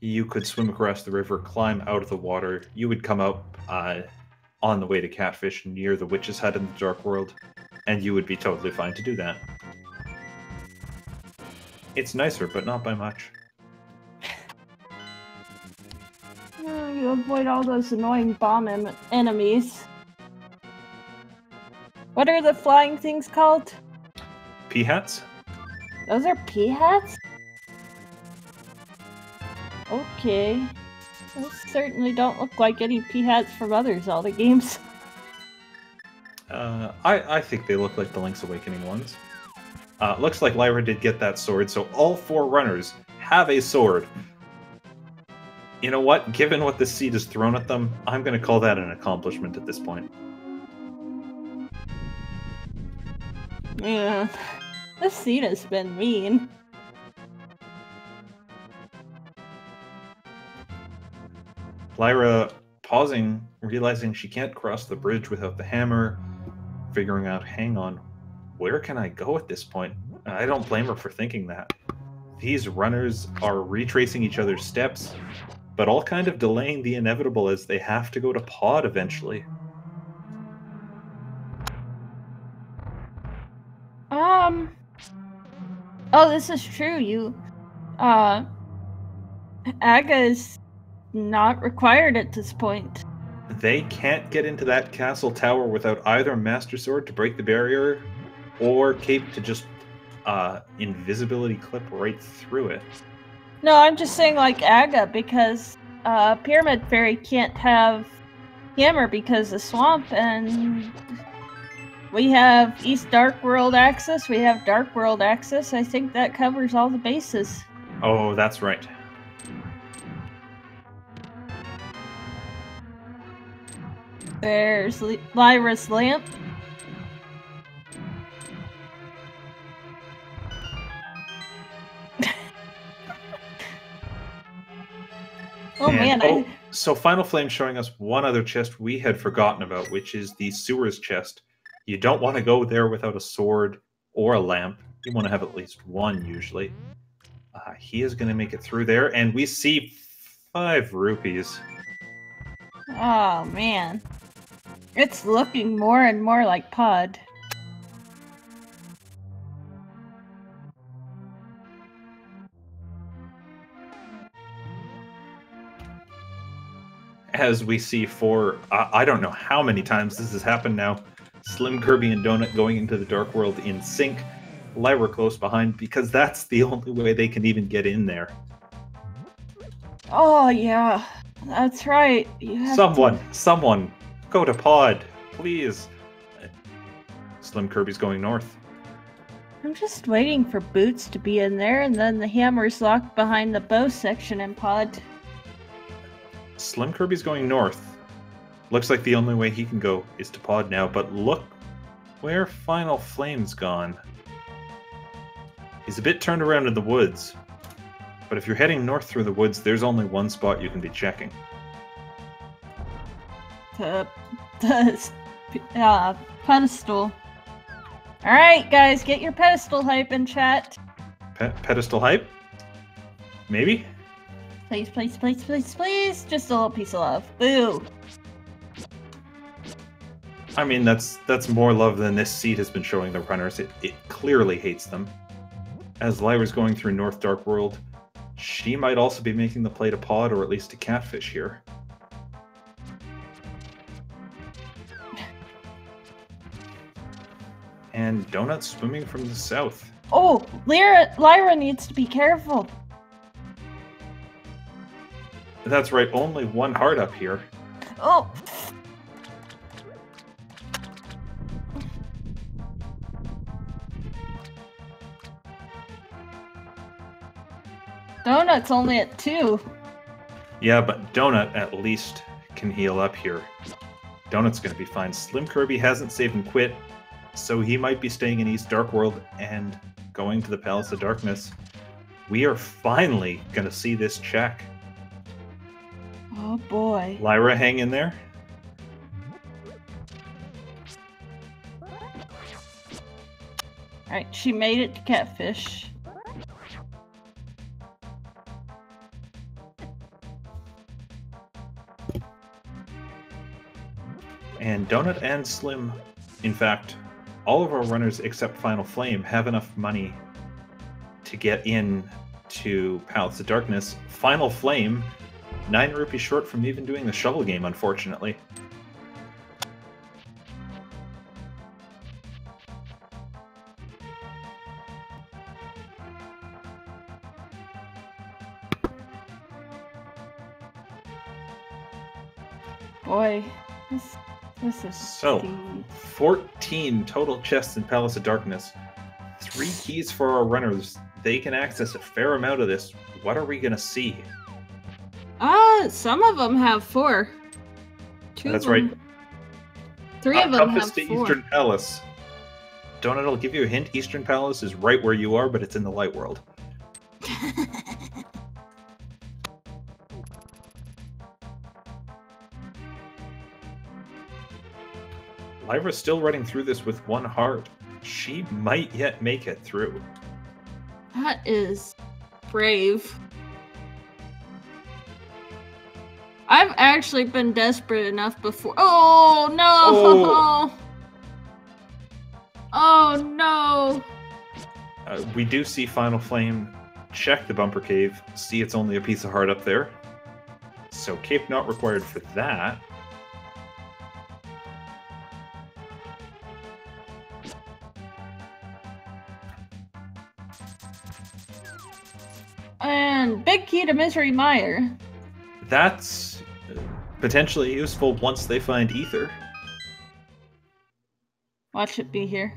You could swim across the river, climb out of the water. You would come up on the way to Catfish near the Witch's Hut in the Dark World, and you would be totally fine to do that. It's nicer, but not by much. You avoid all those annoying bomb enemies. What are the flying things called? P-hats? Those are P-hats? Okay. Those certainly don't look like any P-hats from other Zelda games. I think they look like the Link's Awakening ones. Looks like Lyra did get that sword, so all 4 runners have a sword. You know what? Given what this seed has thrown at them, I'm going to call that an accomplishment at this point. Yeah. This seed has been mean. Lyra pausing, realizing she can't cross the bridge without the hammer, figuring out, hang on, where can I go at this point? I don't blame her for thinking that. These runners are retracing each other's steps, but all kind of delaying the inevitable as they have to go to Pod eventually. Oh, this is true. Aga's not required at this point. They can't get into that castle tower without either Master Sword to break the barrier or Cape to just invisibility clip right through it. No, I'm just saying like Aga, because Pyramid Fairy can't have Hammer because of Swamp, and we have East Dark World access, we have Dark World access. I think that covers all the bases. Oh, that's right. There's Lyra's lamp. Oh man! So Finalflame showing us one other chest we had forgotten about, which is the sewers chest. You don't want to go there without a sword or a lamp. You want to have at least one, usually. He is going to make it through there, and we see 5 rupees. Oh man. It's looking more and more like Pod. As we see for, I don't know how many times this has happened now, SlimKirby and Dohnut going into the Dark World in sync, Lyra close behind, because that's the only way they can even get in there. Oh yeah, that's right. Someone, go to Pod, please. SlimKirby's going north. I'm just waiting for Boots to be in there, and then the hammer's locked behind the bow section in Pod. SlimKirby's going north. Looks like the only way he can go is to Pod now, but look where Finalflame's gone. He's a bit turned around in the woods, but if you're heading north through the woods, there's only one spot you can be checking. The pedestal. Alright guys, get your pedestal hype in chat. Pedestal hype? Maybe? Please, please, please, please, please. Just a little piece of love. Boo. I mean, that's more love than this seed has been showing the runners. It clearly hates them. As Lyra's going through North Dark World, she might also be making the play to Pod, or at least to Catfish here. And Dohnut swimming from the south. Oh, Lyra needs to be careful. That's right, only one heart up here. Oh. Dohnut's only at 2. Yeah, but Dohnut at least can heal up here. Dohnut's going to be fine. SlimKirby hasn't saved and quit, so he might be staying in East Dark World and going to the Palace of Darkness. We are finally going to see this check. Oh boy. Lyra, hang in there. Alright, she made it to Catfish. And Dohnut and Slim, in fact, all of our runners except Finalflame have enough money to get in to Palace of Darkness. Finalflame, 9 rupees short from even doing the shovel game, unfortunately. Boy, this is so 14 total chests in Palace of Darkness. 3 keys for our runners. They can access a fair amount of this. What are we gonna see? Some of them have 4. 2 That's of them. right. 3 of them Compass have to 4. Eastern Palace. Dohnut, I'll give you a hint. Eastern Palace is right where you are, but it's in the light world. Lyra's still running through this with 1 heart. She might yet make it through. That is brave. I've actually been desperate enough before. Oh no! Oh no! We do see Finalflame check the bumper cave, see it's only a piece of heart up there. So cape not required for that. And big key to Misery Mire. That's potentially useful once they find ether. Watch it be here.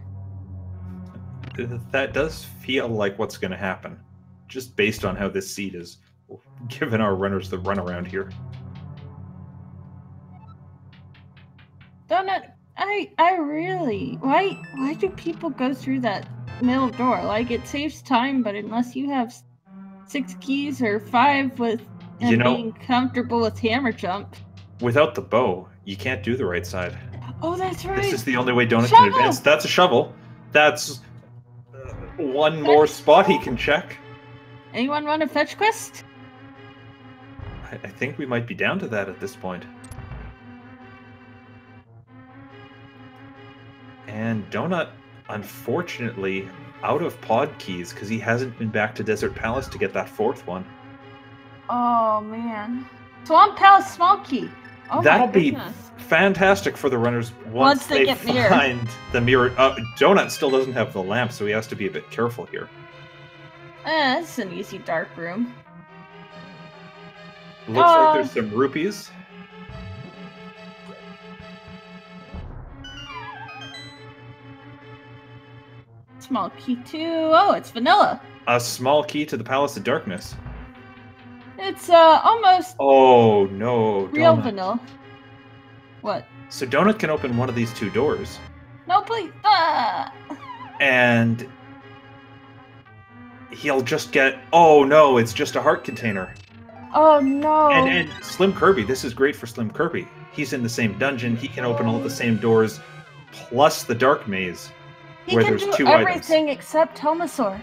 That does feel like what's going to happen, just based on how this seed is giving our runners the runaround here. Dohnut, I really, why do people go through that middle door? Like, it saves time, but unless you have 6 keys or 5 with being comfortable with hammer jump. Without the bow, you can't do the right side. Oh, that's right. This is the only way Dohnut can advance. That's a shovel. That's one more spot he can check. Anyone want a fetch quest? I think we might be down to that at this point. And Dohnut, unfortunately, out of pod keys because he hasn't been back to Desert Palace to get that 4th one. Oh, man. Swamp Palace small key. Oh, that'll be fantastic for the runners once they find the mirror. Dohnut still doesn't have the lamp, so he has to be a bit careful here. It's an easy dark room. Looks like there's some rupees. Small key too. Oh, it's vanilla. A small key to the Palace of Darkness. It's almost. Oh no! Real vanilla. What? So Dohnut can open one of these 2 doors. No, please. And he'll just get. Oh no! It's just a heart container. Oh no! And SlimKirby, this is great for SlimKirby. He's in the same dungeon. He can open all the same doors, plus the dark maze, where there's 2 items. He can do everything except Homosaur.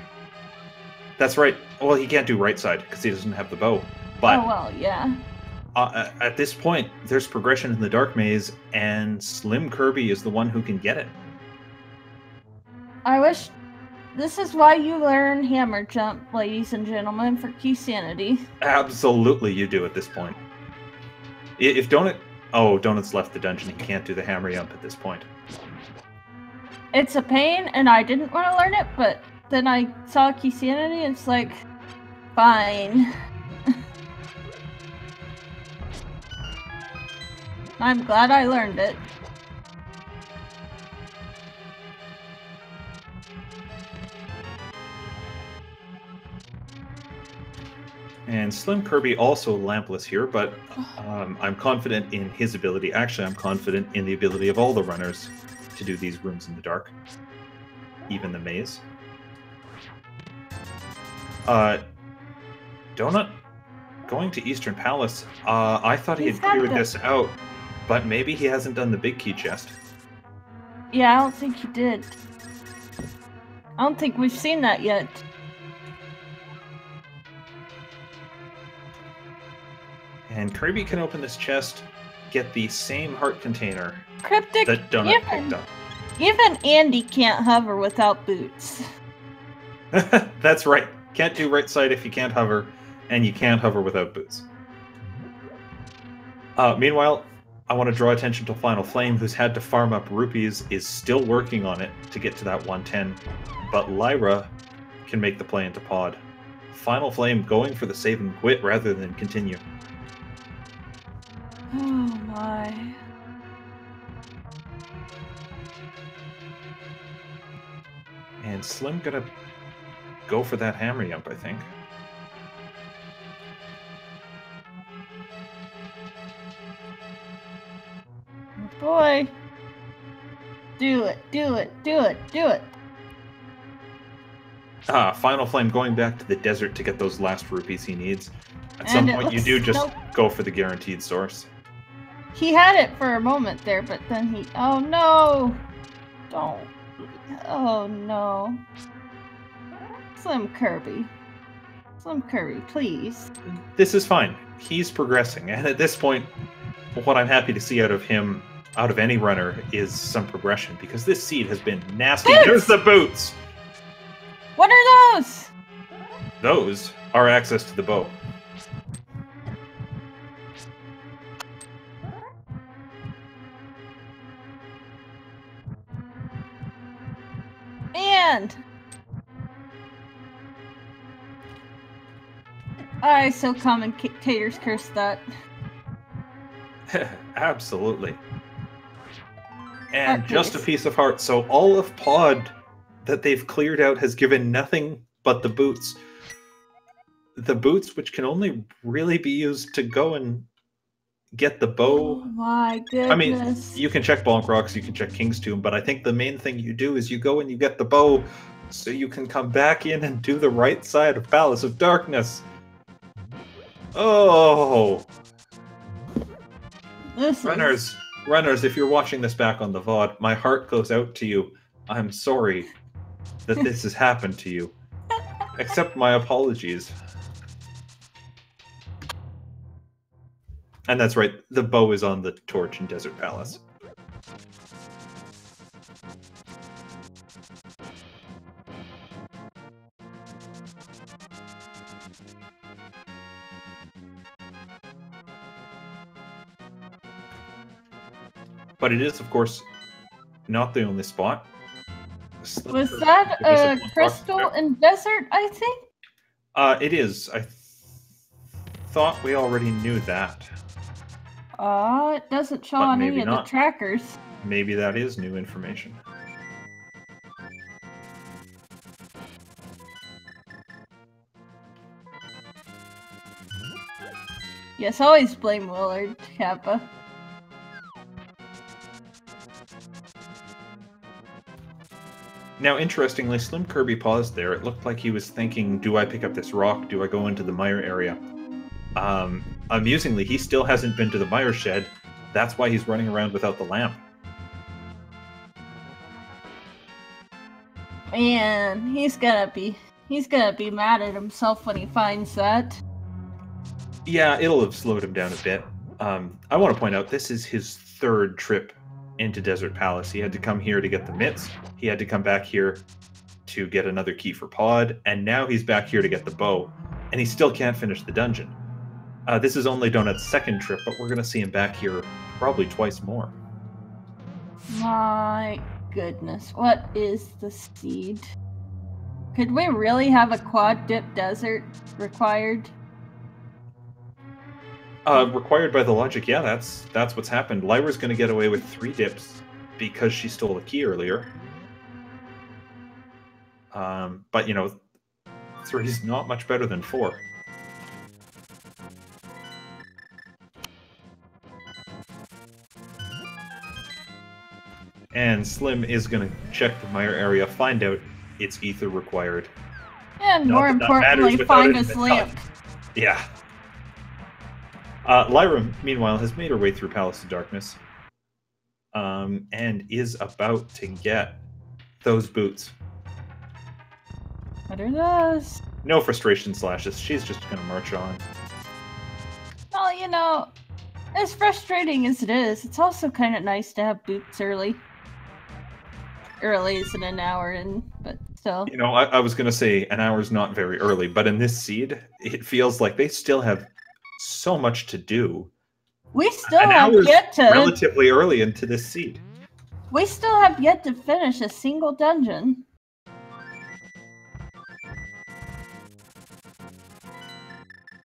That's right. Well, he can't do right side because he doesn't have the bow. But oh well, yeah. At this point, there's progression in the dark maze, and SlimKirby is the one who can get it. I wish. This is why you learn hammer jump, ladies and gentlemen, for Keysanity. Absolutely, you do at this point. If Dohnut... Oh, Dohnut's left the dungeon. He can't do the hammer jump at this point. It's a pain, and I didn't want to learn it, but then I saw Keysanity, and it's like, fine. I'm glad I learned it. And SlimKirby also lampless here, but I'm confident in his ability. Actually, I'm confident in the ability of all the runners to do these rooms in the dark. Even the maze. Dohnut going to Eastern Palace. I thought he had cleared this out, but maybe he hasn't done the big key chest. Yeah, I don't think he did. I don't think we've seen that yet. And Kirby can open this chest, get the same heart container Cryptic, that Dohnut picked up. Even Andy can't hover without boots. That's right. Can't do right side if you can't hover, and you can't hover without boots. Meanwhile, I want to draw attention to Finalflame, who's had to farm up rupees, is still working on it to get to that 110, but Lyra can make the play into pod. Finalflame going for the save and quit rather than continue. Oh my. And Slim gonna go for that hammer jump, I think. Oh boy. Do it, do it, do it, do it. Finalflame going back to the desert to get those last rupees he needs. At some point you do just go for the guaranteed source. He had it for a moment there, but then he... Oh no! Don't. Oh no. SlimKirby. SlimKirby, please. This is fine. He's progressing, and at this point, what I'm happy to see out of him, out of any runner, is some progression, because this seed has been nasty. Boots! There's the boots! What are those? Those are access to the bow. again. I so commentators curse that. Absolutely. And Heart, just a please. piece of heart. So all of Pod that they've cleared out has given nothing but the boots. The boots, which can only really be used to go and get the bow. Oh my I mean, goodness. you can check Bonk Rocks, you can check King's Tomb, but I think the main thing you do is you go and you get the bow so you can come back in and do the right side of Palace of Darkness. Oh! Runners, if you're watching this back on the VOD, my heart goes out to you. I'm sorry that this has happened to you. Accept my apologies. And that's right, the bow is on the torch in Desert Palace. But it is, of course, not the only spot. Was that a crystal in desert, I think? It is. I thought we already knew that. It doesn't show on any of the trackers. Maybe that is new information. Yes, always blame Willard, Kappa. Now, interestingly, SlimKirby paused there. It looked like he was thinking, do I pick up this rock? Do I go into the mire area? Amusingly, he still hasn't been to the mire shed. That's why he's running around without the lamp. Man, he's gonna be mad at himself when he finds that. Yeah, it'll have slowed him down a bit. I want to point out, this is his third trip into Desert Palace. He had to come here to get the mitts. He had to come back here to get another key for Pod, and now he's back here to get the bow, and he still can't finish the dungeon. This is only Dohnut's second trip, but we're going to see him back here probably twice more. My goodness, what is the seed? Could we really have a quad dip desert required? Required by the logic, yeah, that's what's happened. Lyra's going to get away with 3 dips because she stole a key earlier. But, you know, 3 is not much better than 4. And Slim is going to check the mire area, find out it's ether required. And more importantly, find his lamp. Yeah. Lyra, meanwhile, has made her way through Palace of Darkness. And is about to get those boots. What are those? No frustration slashes. She's just going to march on. Well, you know, as frustrating as it is, it's also kind of nice to have boots early. Early isn't an hour in, but still. You know, I was going to say an hour's not very early, but in this seed, it feels like they still have so much to do. We still have yet to... relatively early into this seed. We still have yet to finish a single dungeon.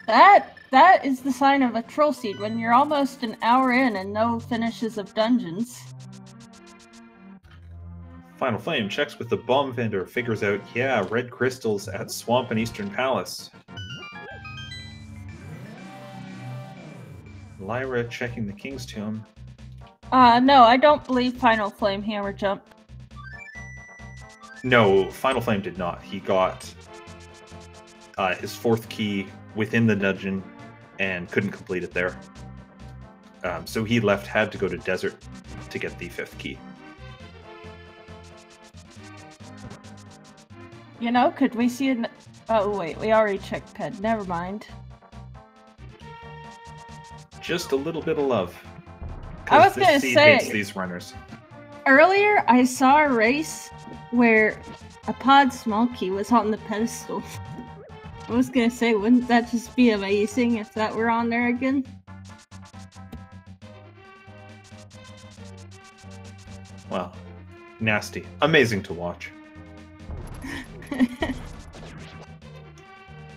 That is the sign of a troll seed, when you're almost an hour in and no finishes of dungeons. Finalflame checks with the bomb vendor, figures out, yeah, red crystals at Swamp and Eastern Palace. Lyra checking the King's Tomb. No, I don't believe Finalflame hammer jump. No, Finalflame did not. He got his 4th key within the dungeon and couldn't complete it there. So he had to go to Desert to get the 5th key. You know, could we see an... Oh, wait, we already checked Ped. Never mind. Just a little bit of love. I was going to say... hates these runners. Earlier, I saw a race where a pod small key was on the pedestal. I was going to say, wouldn't that just be amazing if that were on there again? Well, nasty. Amazing to watch.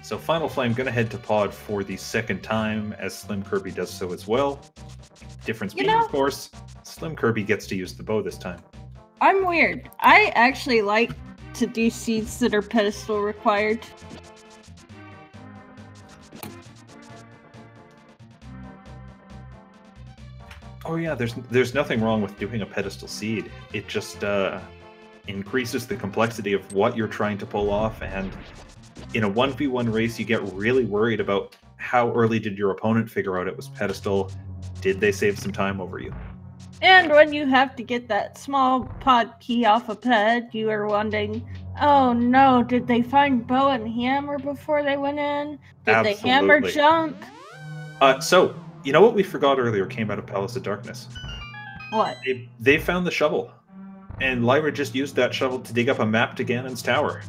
So Finalflame gonna head to pod for the second time, as SlimKirby does so as well. Difference being, of course, SlimKirby gets to use the bow this time. I'm weird. I actually like to do seeds that are pedestal required. Oh yeah, there's nothing wrong with doing a pedestal seed. It just increases the complexity of what you're trying to pull off, and in a 1v1 race, you get really worried about how early did your opponent figure out it was pedestal? Did they save some time over you? And when you have to get that small pod key off a ped, you are wondering, oh no, did they find bow and hammer before they went in? Did they hammer jump? So, you know what we forgot earlier came out of Palace of Darkness? What? They found the shovel. And Lyra just used that shovel to dig up a map to Ganon's tower.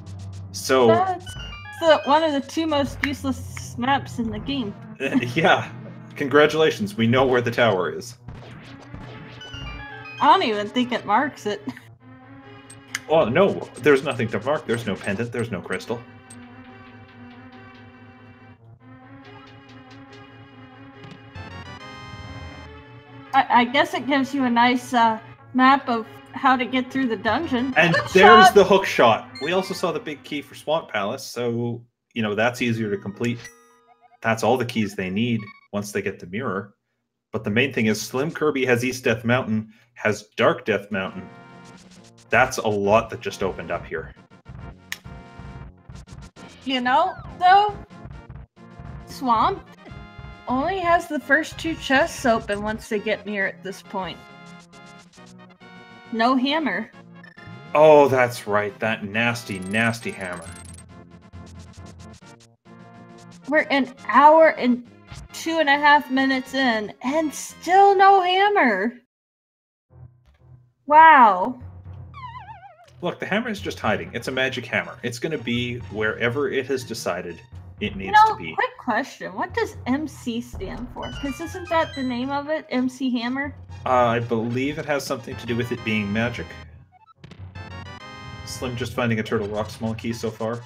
So... That's one of the two most useless maps in the game. Yeah. Congratulations, we know where the tower is. I don't even think it marks it. Oh, no, there's nothing to mark. There's no pendant, there's no crystal. I guess it gives you a nice map of how to get through the dungeon. And there's the hook shot. We also saw the big key for Swamp Palace, so, you know, that's easier to complete. That's all the keys they need once they get the mirror. But the main thing is SlimKirby has East Death Mountain, has Dark Death Mountain. That's a lot that just opened up here. You know, though, Swamp only has the first two chests open once they get near at this point. No hammer. Oh, that's right. That nasty, nasty hammer. We're an hour and 2.5 minutes in, and still no hammer. Wow. Look, the hammer is just hiding. It's a magic hammer. It's going to be wherever it has decided it needs to be. Quick question. What does MC stand for? Because isn't that the name of it? MC Hammer? I believe it has something to do with it being magic. Slim just finding a Turtle Rock small key so far.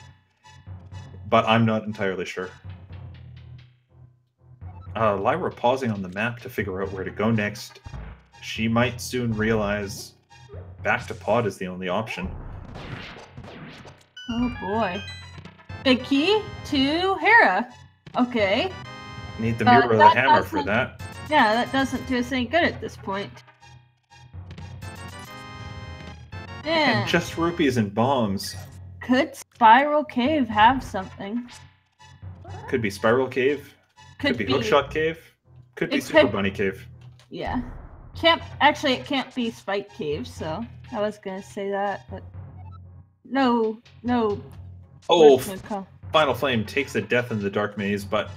But I'm not entirely sure. Lyra pausing on the map to figure out where to go next. She might soon realize back to pod is the only option. Oh boy. Big key to Hera. Okay. Need the mirror of the hammer for that. Yeah, that doesn't do us any good at this point. Yeah. And just rupees and bombs. Could Spiral Cave have something? Could be Spiral Cave. Could be Hookshot Cave. Could be Super Bunny Cave. Yeah. It can't be Spike Cave, so I was gonna say that, but no. Oh, Finalflame takes a death in the Dark Maze, but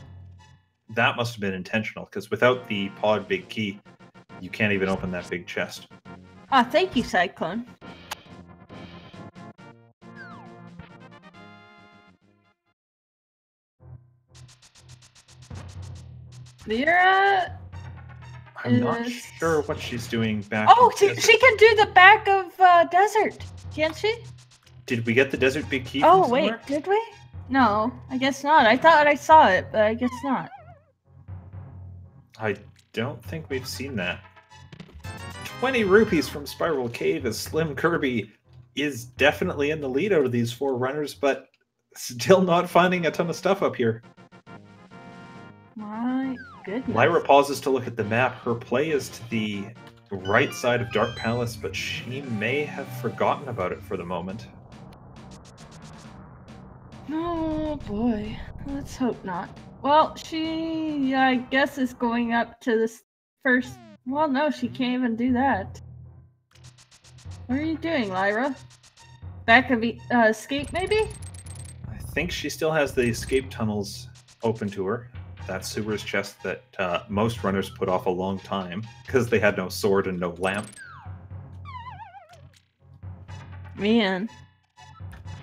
that must have been intentional, because without the pod big key, you can't even open that big chest. Ah, thank you, Cyclone. Lyra. I'm not sure what she's doing back. Oh, she can do the back of desert, can't she? Did we get the desert big key? Oh wait, did we? No, I guess not. I thought I saw it, but I guess not. I don't think we've seen that. 20 rupees from Spiral Cave as SlimKirby is definitely in the lead out of these four runners, but still not finding a ton of stuff up here. My goodness. Lyra pauses to look at the map. Her play is to the right side of Dark Palace, but she may have forgotten about it for the moment. Oh boy, let's hope not. Well, she, I guess, is going up to this first. Well, no, she can't even do that. What are you doing, Lyra? Back of the escape, maybe? I think she still has the escape tunnels open to her. That Sewer's chest that most runners put off a long time because they had no sword and no lamp. Man.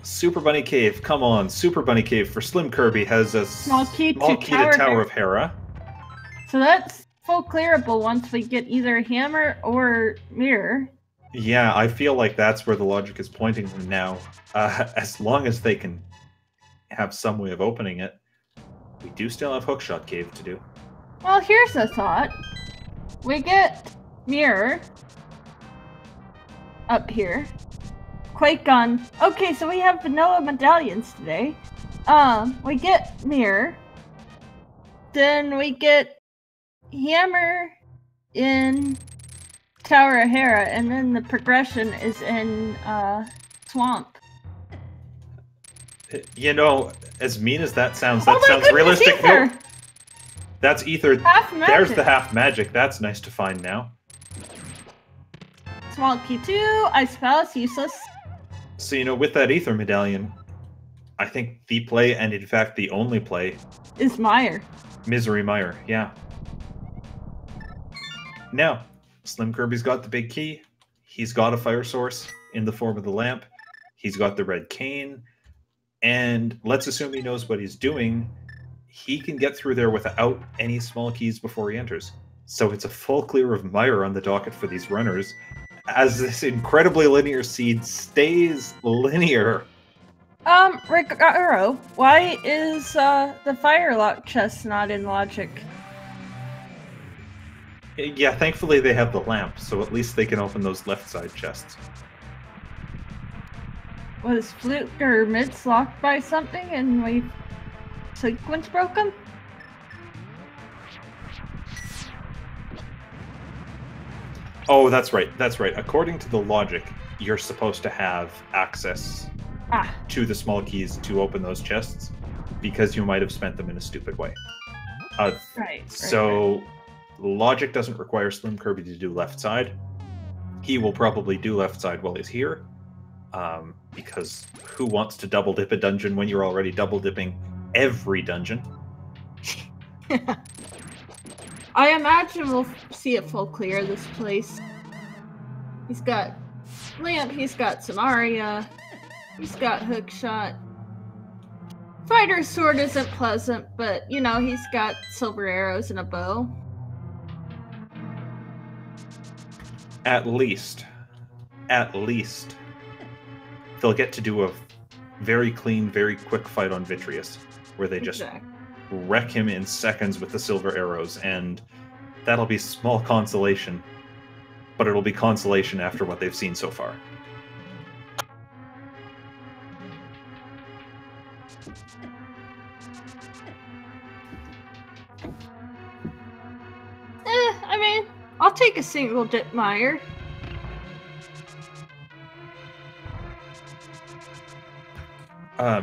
Super Bunny Cave, come on. Super Bunny Cave for SlimKirby has a small key to Tower of Hera. So that's full clearable once we get either a hammer or mirror. Yeah, I feel like that's where the logic is pointing them now. As long as they can have some way of opening it, we do still have Hookshot Cave to do. Well, here's a thought. We get Mirror up here. Quake Gun. Okay, so we have vanilla medallions today. We get Mirror. Then we get Hammer in Tower of Hera, and then the progression is in Swamp. You know, as mean as that sounds, Oh that my sounds goodness, realistic. Ether! Nope. That's Ether. Half magic. There's the half magic. That's nice to find now. Small key 2, Ice Palace, useless. So, you know, with that Ether medallion, I think the play, and in fact the only play, Is Meyer. Misery Mire, yeah. Now, SlimKirby's got the big key. He's got a fire source in the form of the lamp. He's got the red cane. And let's assume he knows what he's doing. He can get through there without any small keys before he enters. So it's a full clear of Mire on the docket for these runners, as this incredibly linear seed stays linear. Rigaro, why is the Firelock chest not in Logic? Yeah, thankfully they have the lamp, so at least they can open those left side chests. Was Flute or Mitz locked by something and we sequence broke them? Oh, that's right. That's right. According to the logic, you're supposed to have access to the small keys to open those chests because you might have spent them in a stupid way. Right. So logic doesn't require SlimKirby to do left side. He will probably do left side while he's here. Because who wants to double dip a dungeon when you're already double dipping every dungeon? I imagine we'll see it full clear this place. He's got lamp, he's got Samaria, he's got hookshot. Fighter's sword isn't pleasant, but you know, he's got silver arrows and a bow. At least, they'll get to do a very clean, very quick fight on Vitreous, where they just wreck him in seconds with the silver arrows, and that'll be small consolation, but it'll be consolation after what they've seen so far. I mean, I'll take a single dip Mire.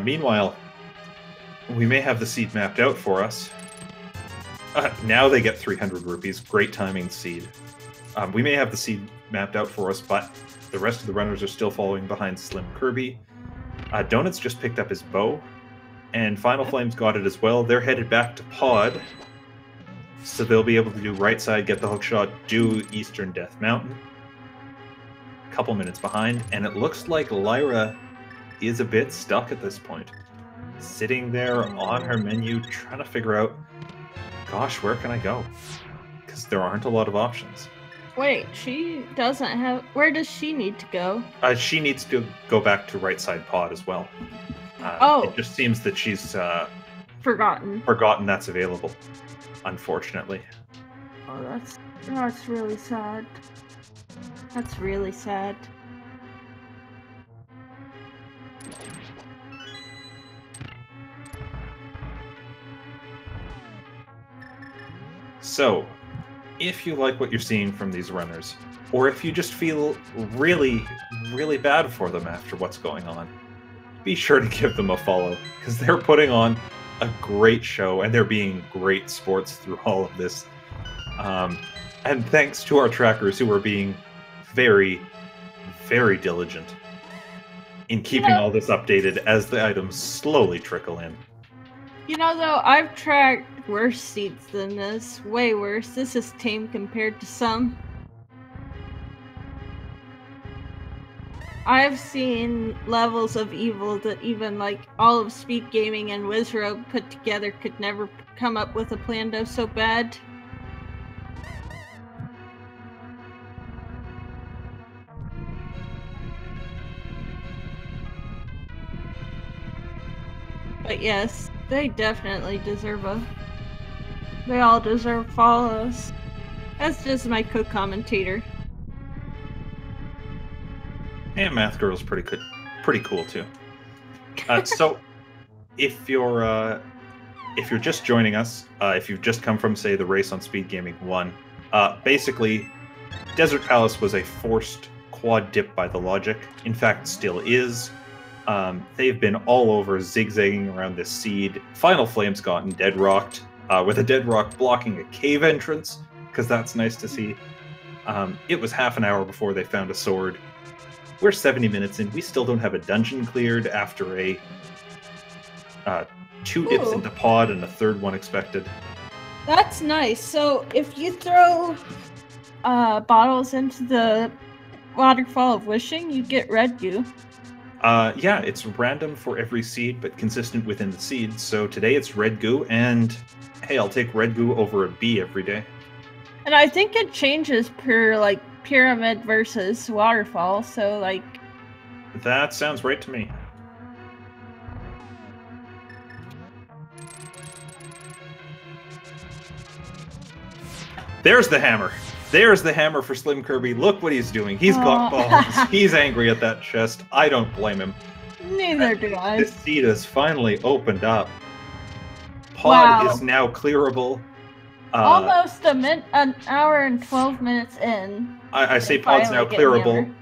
Meanwhile, we may have the seed mapped out for us. Now they get 300 rupees. Great timing, seed. We may have the seed mapped out for us, but the rest of the runners are still following behind SlimKirby. Donuts just picked up his bow, and Finalflame's got it as well. They're headed back to Pod, so they'll be able to do right side, get the hookshot, do Eastern Death Mountain. A couple minutes behind, and it looks like Lyra is a bit stuck at this point. Sitting there on her menu, trying to figure out, gosh, where can I go? Because there aren't a lot of options. Wait, she doesn't have... Where does she need to go? She needs to go back to right side Pod as well. It just seems that she's forgotten that's available, unfortunately. Oh, that's really sad. That's really sad. So, if you like what you're seeing from these runners, or if you just feel really, really bad for them after what's going on, be sure to give them a follow, because they're putting on a great show, and they're being great sports through all of this. And thanks to our trackers who are being very, very diligent in keeping all this updated as the items slowly trickle in. You know, though, I've tracked worse seeds than this. Way worse. This is tame compared to some. I've seen levels of evil that even, like, all of Speed Gaming and Wizrobe put together could never come up with a plan to so bad. But yes, they definitely deserve they all deserve follows. That's just my co-commentator. And Math Girl's pretty cool too. So if you're just joining us, if you've just come from, say, the Race on Speed Gaming 1, basically, Desert Palace was a forced quad dip by the logic. In fact, still is. They've been all over, zigzagging around this seed. Finalflame's gotten dead-rocked, with a dead rock blocking a cave entrance, because that's nice to see. It was half an hour before they found a sword. We're 70 minutes in. We still don't have a dungeon cleared after a 2 dips into pod and a third one expected. That's nice. So if you throw bottles into the Waterfall of Wishing, you get red goo. Yeah, it's random for every seed, but consistent within the seed. So today it's red goo, and hey, I'll take red goo over a bee every day. And I think it changes per, like, pyramid versus waterfall, so, like... That sounds right to me. There's the hammer. There's the hammer for SlimKirby. Look what he's doing. He's got balls. He's angry at that chest. I don't blame him. Neither do I. This seed has finally opened up. Pod is now clearable. Almost an hour and 12 minutes in. I say pod's now clearable.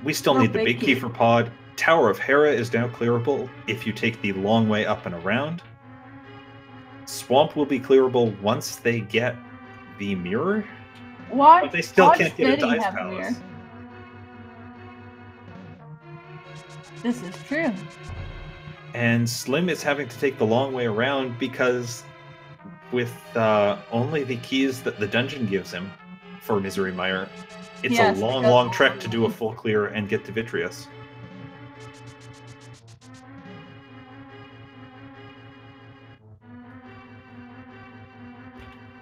We still need the big key for pod. Tower of Hera is now clearable if you take the long way up and around. Swamp will be clearable once they get the mirror. What? But they still can't get into Ice Palace. This is true. And Slim is having to take the long way around because with only the keys that the dungeon gives him for Misery Mire, it's a long trek to do a full clear and get to Vitreous.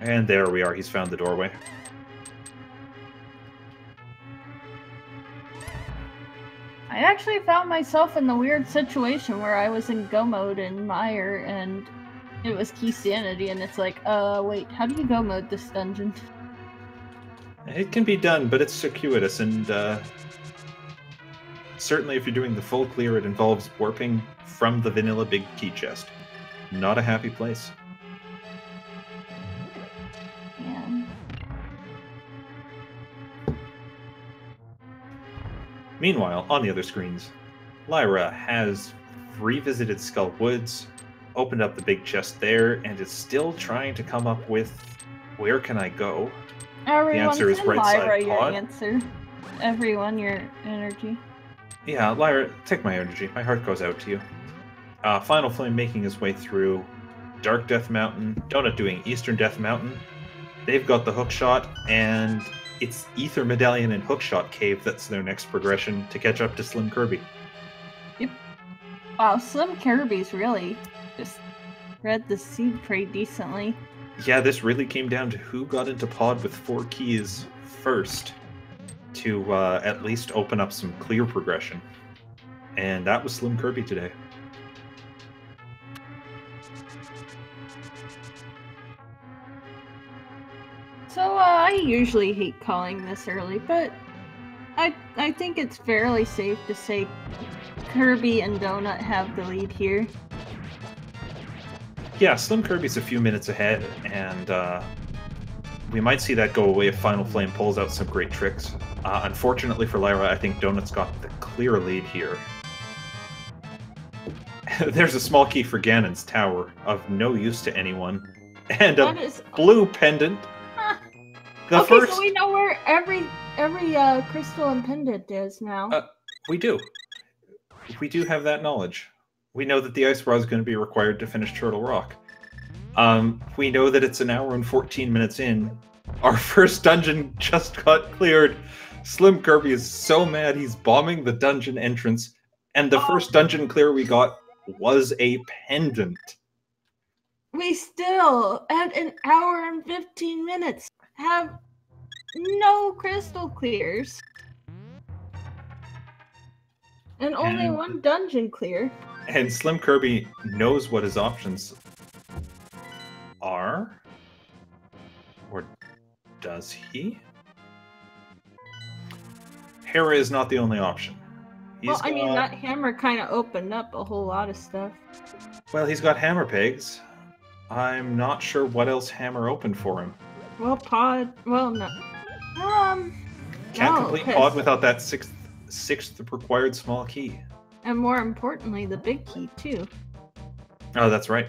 And there we are, he's found the doorway. I actually found myself in the weird situation where I was in go mode in Mire and it was Keysanity, and it's like, wait, how do you go mode this dungeon? It can be done, but it's circuitous, and certainly if you're doing the full clear, it involves warping from the vanilla big key chest. Not a happy place. Yeah. Meanwhile, on the other screens, Lyra has revisited Skull Woods, opened up the big chest there, and is still trying to come up with where can I go? Everyone, the answer is right Lyra, side pod. your answer. Everyone, your energy. Yeah, Lyra, take my energy. My heart goes out to you. Finalflame making his way through Dark Death Mountain, Dohnut doing Eastern Death Mountain. They've got the hookshot, and it's Ether Medallion and Hookshot Cave that's their next progression to catch up to SlimKirby. Yep. Wow, SlimKirby's really just read the seed pretty decently. Yeah, this really came down to who got into pod with 4 keys first to at least open up some clear progression. And that was SlimKirby today. So, I usually hate calling this early, but I think it's fairly safe to say Kirby and Dohnut have the lead here. Yeah, SlimKirby's a few minutes ahead, and we might see that go away if Finalflame pulls out some great tricks. Unfortunately for Lyra, I think Dohnut's got the clear lead here. There's a small key for Ganon's tower, of no use to anyone, and a blue pendant. So we know where every crystal and pendant is now. We do. We do have that knowledge. We know that the Ice Rod is going to be required to finish Turtle Rock. We know that it's an hour and 14 minutes in. Our first dungeon just got cleared. SlimKirby is so mad he's bombing the dungeon entrance, and the first dungeon clear we got was a pendant. We still, at an hour and 15 minutes, have no crystal clears. And only one dungeon clear. And SlimKirby knows what his options are. Or does he? Hera is not the only option. Well, I mean, that hammer kind of opened up a whole lot of stuff. Well, he's got hammer pegs. I'm not sure what else hammer opened for him. Well, pod. Well, no. Can't complete pod without that sixth required small key. And more importantly, the big key, too. Oh, that's right.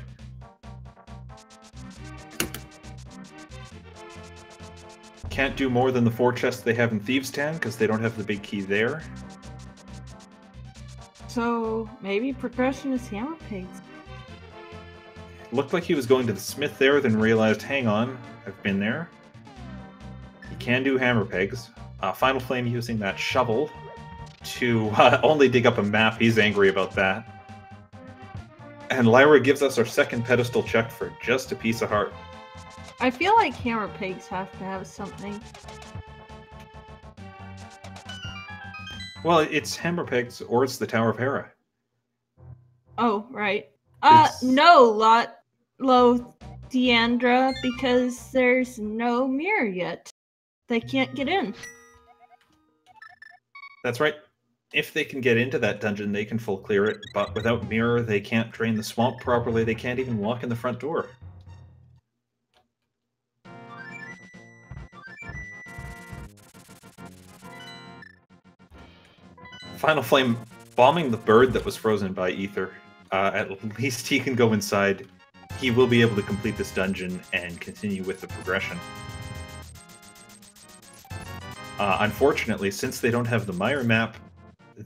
Can't do more than the 4 chests they have in Thieves' Town because they don't have the big key there. So, maybe progression is hammer pegs. Looked like he was going to the smith there, then realized, hang on, I've been there. He can do hammer pegs. Finalflame using that shovel to only dig up a map. He's angry about that. And Lyra gives us our second pedestal check for just a piece of heart. I feel like hammer pegs have to have something. Well, it's hammer pegs or it's the Tower of Hera. Oh, right. No, Lo Deandra, because there's no mirror yet. They can't get in. That's right. If they can get into that dungeon, they can full clear it, but without mirror, they can't drain the swamp properly, they can't even walk in the front door. Finalflame bombing the bird that was frozen by Ether. At least he can go inside. He will be able to complete this dungeon and continue with the progression. Unfortunately, since they don't have the Mire map,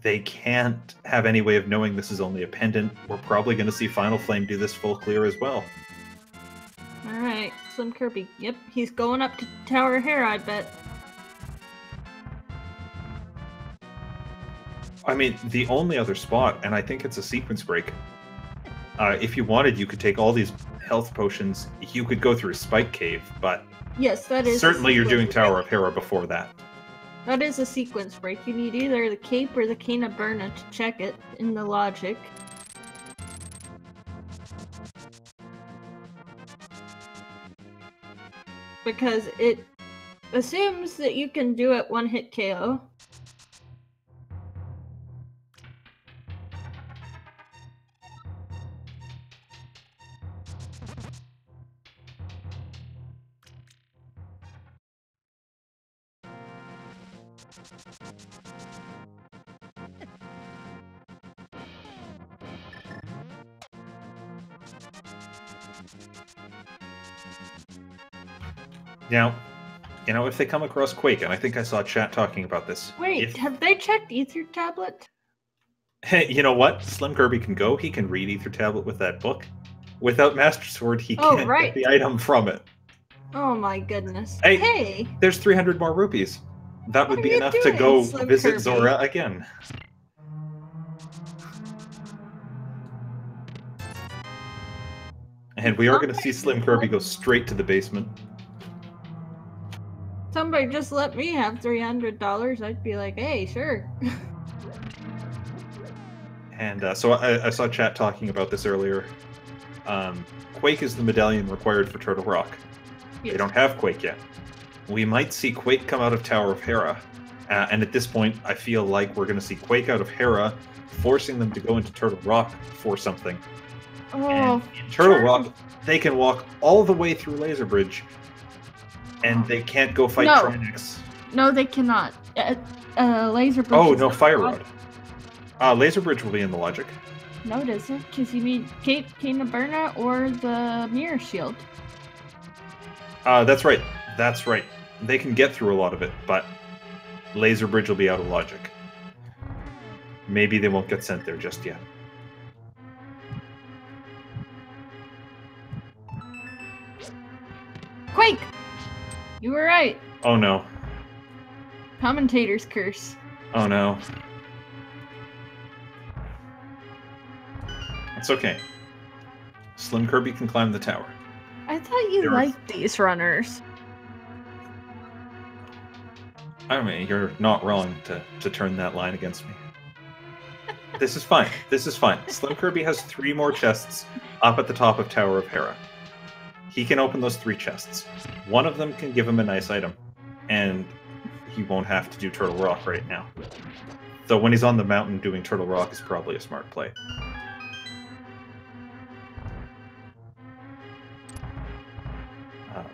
they can't have any way of knowing this is only a pendant. We're probably going to see Finalflame do this full clear as well. Alright, SlimKirby. Yep, he's going up to Tower of Hera, I bet. I mean, the only other spot, and I think it's a sequence break, if you wanted, you could take all these health potions, you could go through Spike Cave, but yes, that is certainly you're doing Tower of Hera before that. That is a sequence break. You need either the cape or the cane of Burna to check it in the logic. Because it assumes that you can do it one-hit KO. Now, you know, if they come across Quake, and I think I saw chat talking about this. Wait, have they checked Ether Tablet? You know what? SlimKirby can go. He can read Ether Tablet with that book. Without Master Sword, he can't get the item from it. Oh my goodness. Hey! There's 300 more rupees. That would be enough to go visit Zora again. And we are going to see SlimKirby go straight to the basement. Somebody just let me have $300. I'd be like, hey, sure. And so I saw chat talking about this earlier. Quake is the medallion required for Turtle Rock. Yes. They don't have Quake yet. We might see Quake come out of Tower of Hera. And at this point, I feel like we're going to see Quake out of Hera, forcing them to go into Turtle Rock for something. Oh, and in Turtle Rock, they can walk all the way through Laser Bridge, and they can't go fight Trinix. No, they cannot. Laser Bridge. Oh, no, Fire Rod. Laser Bridge will be in the logic. No, it isn't, because you need Cane of Burna or the Mirror Shield. That's right. That's right. They can get through a lot of it, but Laser Bridge will be out of logic. Maybe they won't get sent there just yet. Quake! You were right. Oh no. Commentator's curse. Oh no. It's okay. SlimKirby can climb the tower. I thought you liked these runners. I mean, you're not wrong to turn that line against me. This is fine. This is fine. SlimKirby has 3 more chests up at the top of Tower of Hera. He can open those 3 chests. One of them can give him a nice item, and he won't have to do Turtle Rock right now. Though when he's on the mountain, doing Turtle Rock is probably a smart play.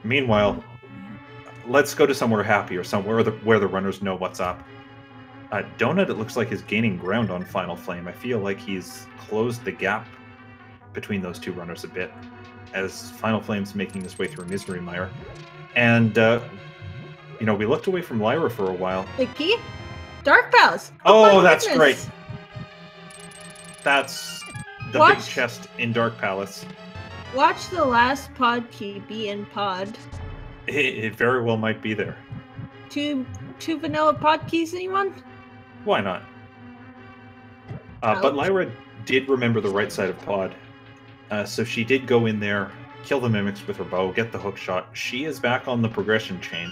Meanwhile, let's go to somewhere happier, somewhere where the runners know what's up. Dohnut, it looks like, is gaining ground on Finalflame. I feel like he's closed the gap between those 2 runners a bit, as Finalflame's making his way through Misery Mire. And, you know, we looked away from Lyra for a while. Vicky? Dark Pals! Oh, that's great! That's the big chest in Dark Palace. Watch the last pod key be in pod. It very well might be there. Two vanilla pod keys, anyone? Why not? But Lyra did remember the right side of pod. So she did go in there, kill the mimics with her bow, get the hook shot. She is back on the progression chain.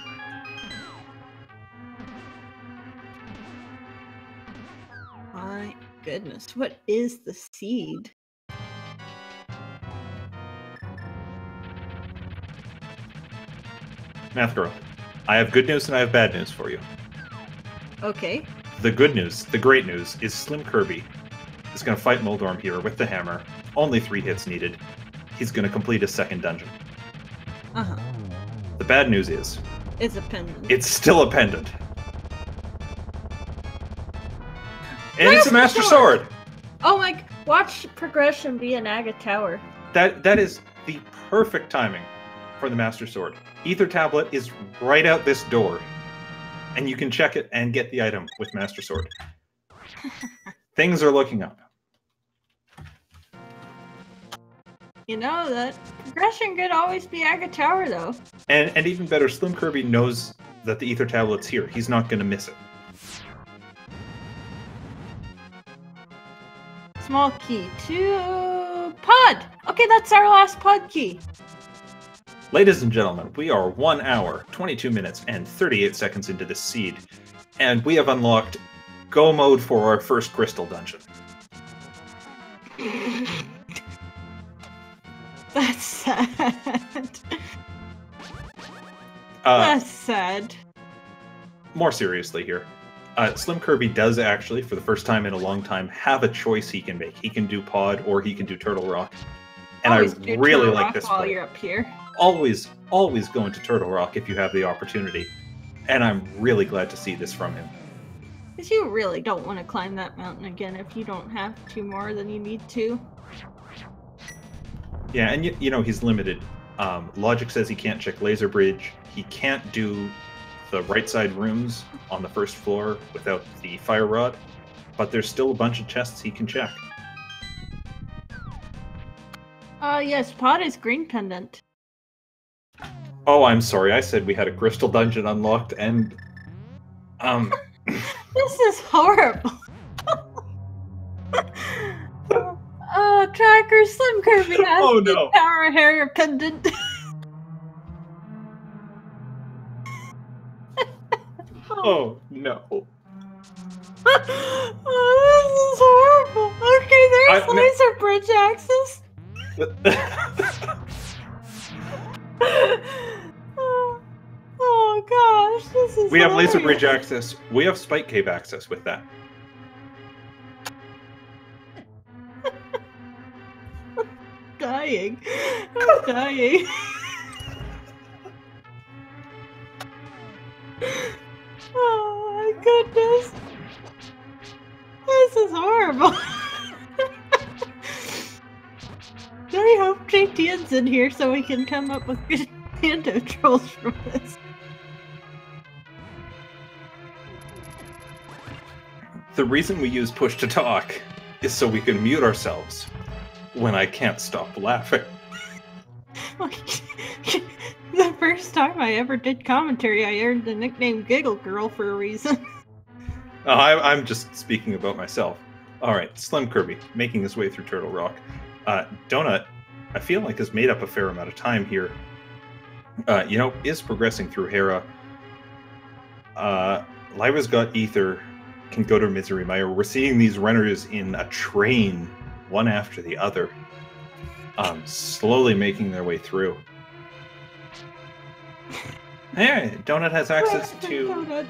My goodness, what is the seed? Math Girl, I have good news and I have bad news for you. Okay. The good news, the great news, is SlimKirby is going to fight Moldorm here with the hammer. Only 3 hits needed. He's going to complete his 2nd dungeon. Uh-huh. The bad news is... It's a pendant. It's still a pendant. And it's a Master Sword! Oh my... Watch progression be an Agate Tower. That is the perfect timing for the Master Sword. Ether Tablet is right out this door. And you can check it and get the item with Master Sword. Things are looking up. You know, that progression could always be Agate Tower, though. And even better, SlimKirby knows that the Ether Tablet's here. He's not going to miss it. Small key to pod. Okay, that's our last pod key. Ladies and gentlemen, we are 1 hour, 22 minutes, and 38 seconds into this seed, and we have unlocked Go Mode for our first Crystal Dungeon. That's sad. That's sad. More seriously here, SlimKirby does actually, for the first time in a long time, have a choice he can make. He can do Pod or he can do Turtle Rock. And I really like this while you're up here. Always go into Turtle Rock if you have the opportunity. And I'm really glad to see this from him. Because you really don't want to climb that mountain again if you don't have to more than you need to. Yeah, and you know, he's limited. Logic says he can't check Laser Bridge. He can't do the right side rooms on the first floor without the Fire Rod. But there's still a bunch of chests he can check. Yes, Pod is green pendant. Oh, I'm sorry. I said we had a crystal dungeon unlocked, and This is horrible. Tracker SlimKirby has the Tower Harrier pendant. Oh no. Oh, this is horrible. Okay, there's laser bridge access. Oh gosh, this is. We have laser bridge access. We have spike cave access with that. Dying. I'm dying. Oh my goodness. This is horrible. I hope JTN's in here so we can come up with good Phantom trolls from this. The reason we use push to talk is so we can mute ourselves when I can't stop laughing. The first time I ever did commentary, I earned the nickname Giggle Girl for a reason. Oh, I'm just speaking about myself. Alright, SlimKirby, making his way through Turtle Rock. Dohnut, I feel like, has made up a fair amount of time here. You know, is progressing through Hera. Lyra's got Ether. can go to Misery Mire. We're seeing these runners in a train, one after the other, slowly making their way through. Hey, Donut has access to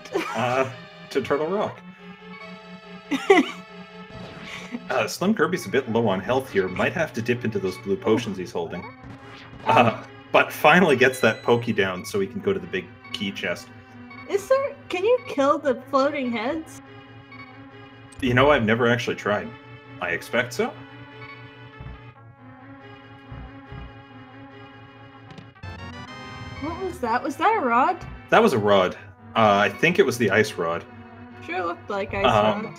Turtle Rock. SlimKirby's a bit low on health here. Might have to dip into those blue potions he's holding. But finally gets that pokey down so he can go to the big key chest. Can you kill the floating heads? You know, I've never actually tried. I expect so. What was that? Was that a rod? That was a rod. I think it was the ice rod. Sure looked like ice rod.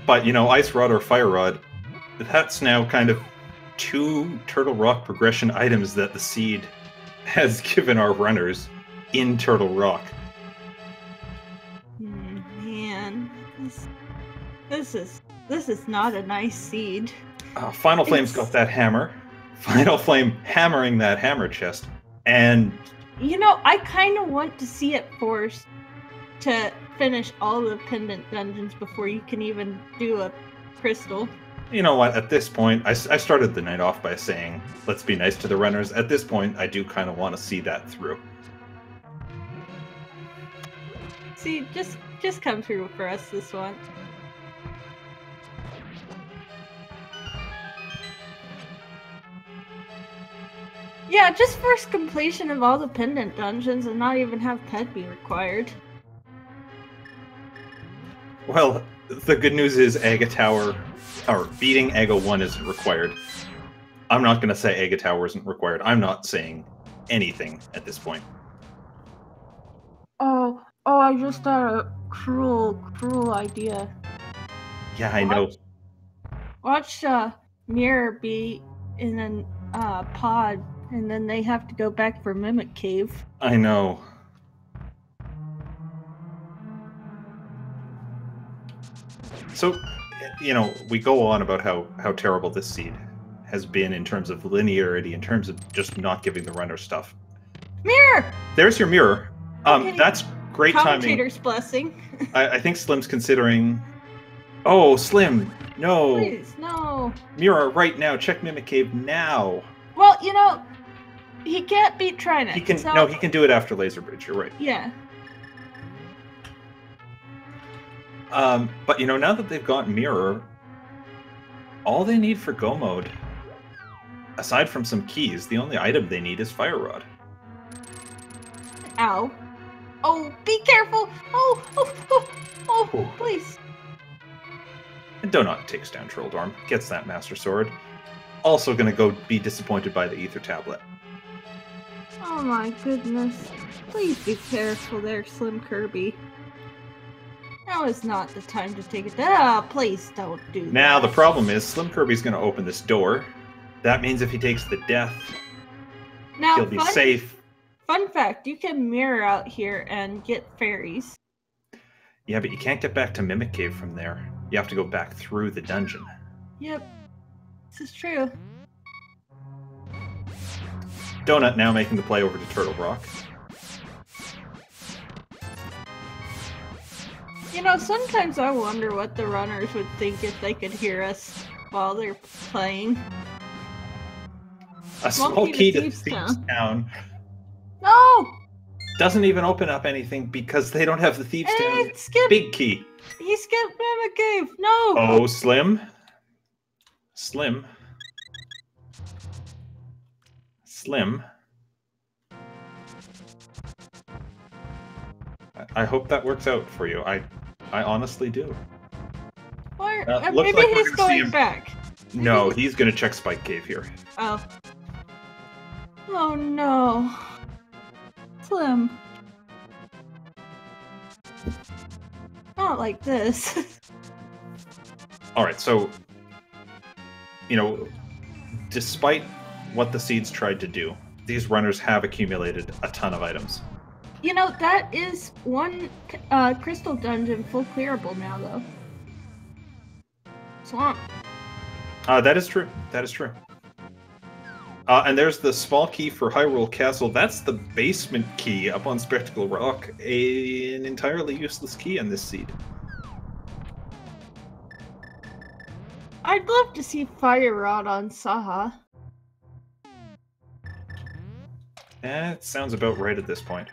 But, you know, ice rod or fire rod, that's now kind of 2 Turtle Rock progression items that the seed has given our runners in Turtle Rock. Man, this is not a nice seed. Finalflame's got that hammer. Finalflame hammering that hammer chest. And you know, I kind of want to see it forced to finish all the pendant dungeons before you can even do a crystal. You know what? At this point, I started the night off by saying, let's be nice to the runners. At this point, I do kind of want to see that through. See, just come through for us this one. Yeah, just first completion of all the pendant dungeons and not even have Pet be required. Well, the good news is Aga Tower, or beating Aga 1 isn't required. I'm not going to say Aga Tower isn't required. I'm not saying anything at this point. Oh, I just had a cruel idea. Yeah, I know. Watch Mirror be in a pod, and then they have to go back for Mimic Cave. I know. So, you know, we go on about how terrible this seed has been in terms of linearity, in terms of just not giving the runner stuff. Mirror! There's your mirror. Okay. That's great timing. Commentator's blessing. I think Slim's considering... Oh, Slim! No! Please, no. Mirror, right now. Check Mimic Cave now. Well, you know, he can't beat Trinit. He can. So... No, he can do it after Laser Bridge. You're right. Yeah. But, you know, now that they've got Mirror, all they need for Go Mode, aside from some keys, the only item they need is Fire Rod. Ow. Oh, be careful! Oh, please. And Dohnut takes down Trolldorm, gets that Master Sword. Also gonna go be disappointed by the Ether Tablet. Oh my goodness. Please be careful there, SlimKirby. Now is not the time to take it down. Please don't do that. Now, the problem is, SlimKirby's gonna open this door. That means if he takes the death, now, he'll be safe. Fun fact, you can mirror out here and get fairies. Yeah, but you can't get back to Mimic Cave from there. You have to go back through the dungeon. Yep. This is true. Dohnut now making the play over to Turtle Rock. You know, sometimes I wonder what the runners would think if they could hear us while they're playing. A small key to Thieves' Town. No! Doesn't even open up anything because they don't have the Thieves' Town big key. He skipped Mimic Cave. No! Oh, Slim. Slim. I hope that works out for you. I honestly do. Or, looks maybe like he's going back. No, he's going to check Spike Cave here. Oh. Oh no. Slim. Not like this. Alright, so, you know, despite what the seeds tried to do, these runners have accumulated a ton of items. You know, that is one crystal dungeon full clearable now, though. Swamp. That is true. That is true. And there's the small key for Hyrule Castle. That's the basement key up on Spectacle Rock. An entirely useless key in this seed. I'd love to see Fire Rod on Saha. That sounds about right at this point.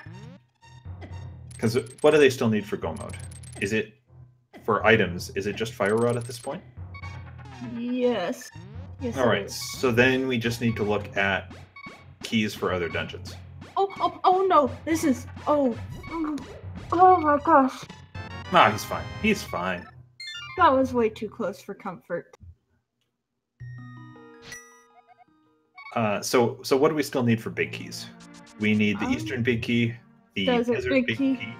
Because what do they still need for Go Mode? Is it, for items, is it just Fire Rod at this point? Yes. Yes. Alright, so then we just need to look at keys for other dungeons. Oh no, this is, oh my gosh. Nah, he's fine. He's fine. That was way too close for comfort. So what do we still need for big keys? We need the Eastern Big Key, the Desert Big Key,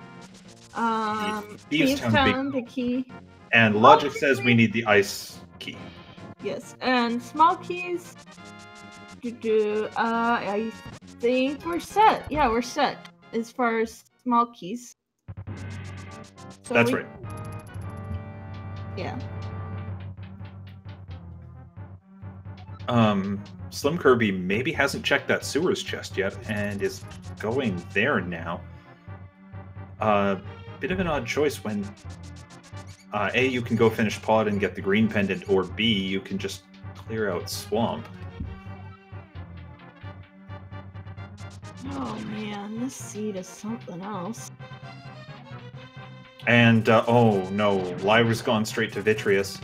Thieves Town Big Key, and Logic says we need the Ice Key. Yes, and small keys. I think we're set. Yeah, we're set as far as small keys. So That's right. Yeah. SlimKirby maybe hasn't checked that sewers chest yet and is going there now. Bit of an odd choice when A, you can go finish pod and get the green pendant, or B, you can just clear out swamp. Oh man, this seed is something else. And oh no, Lyra's gone straight to Vitreous.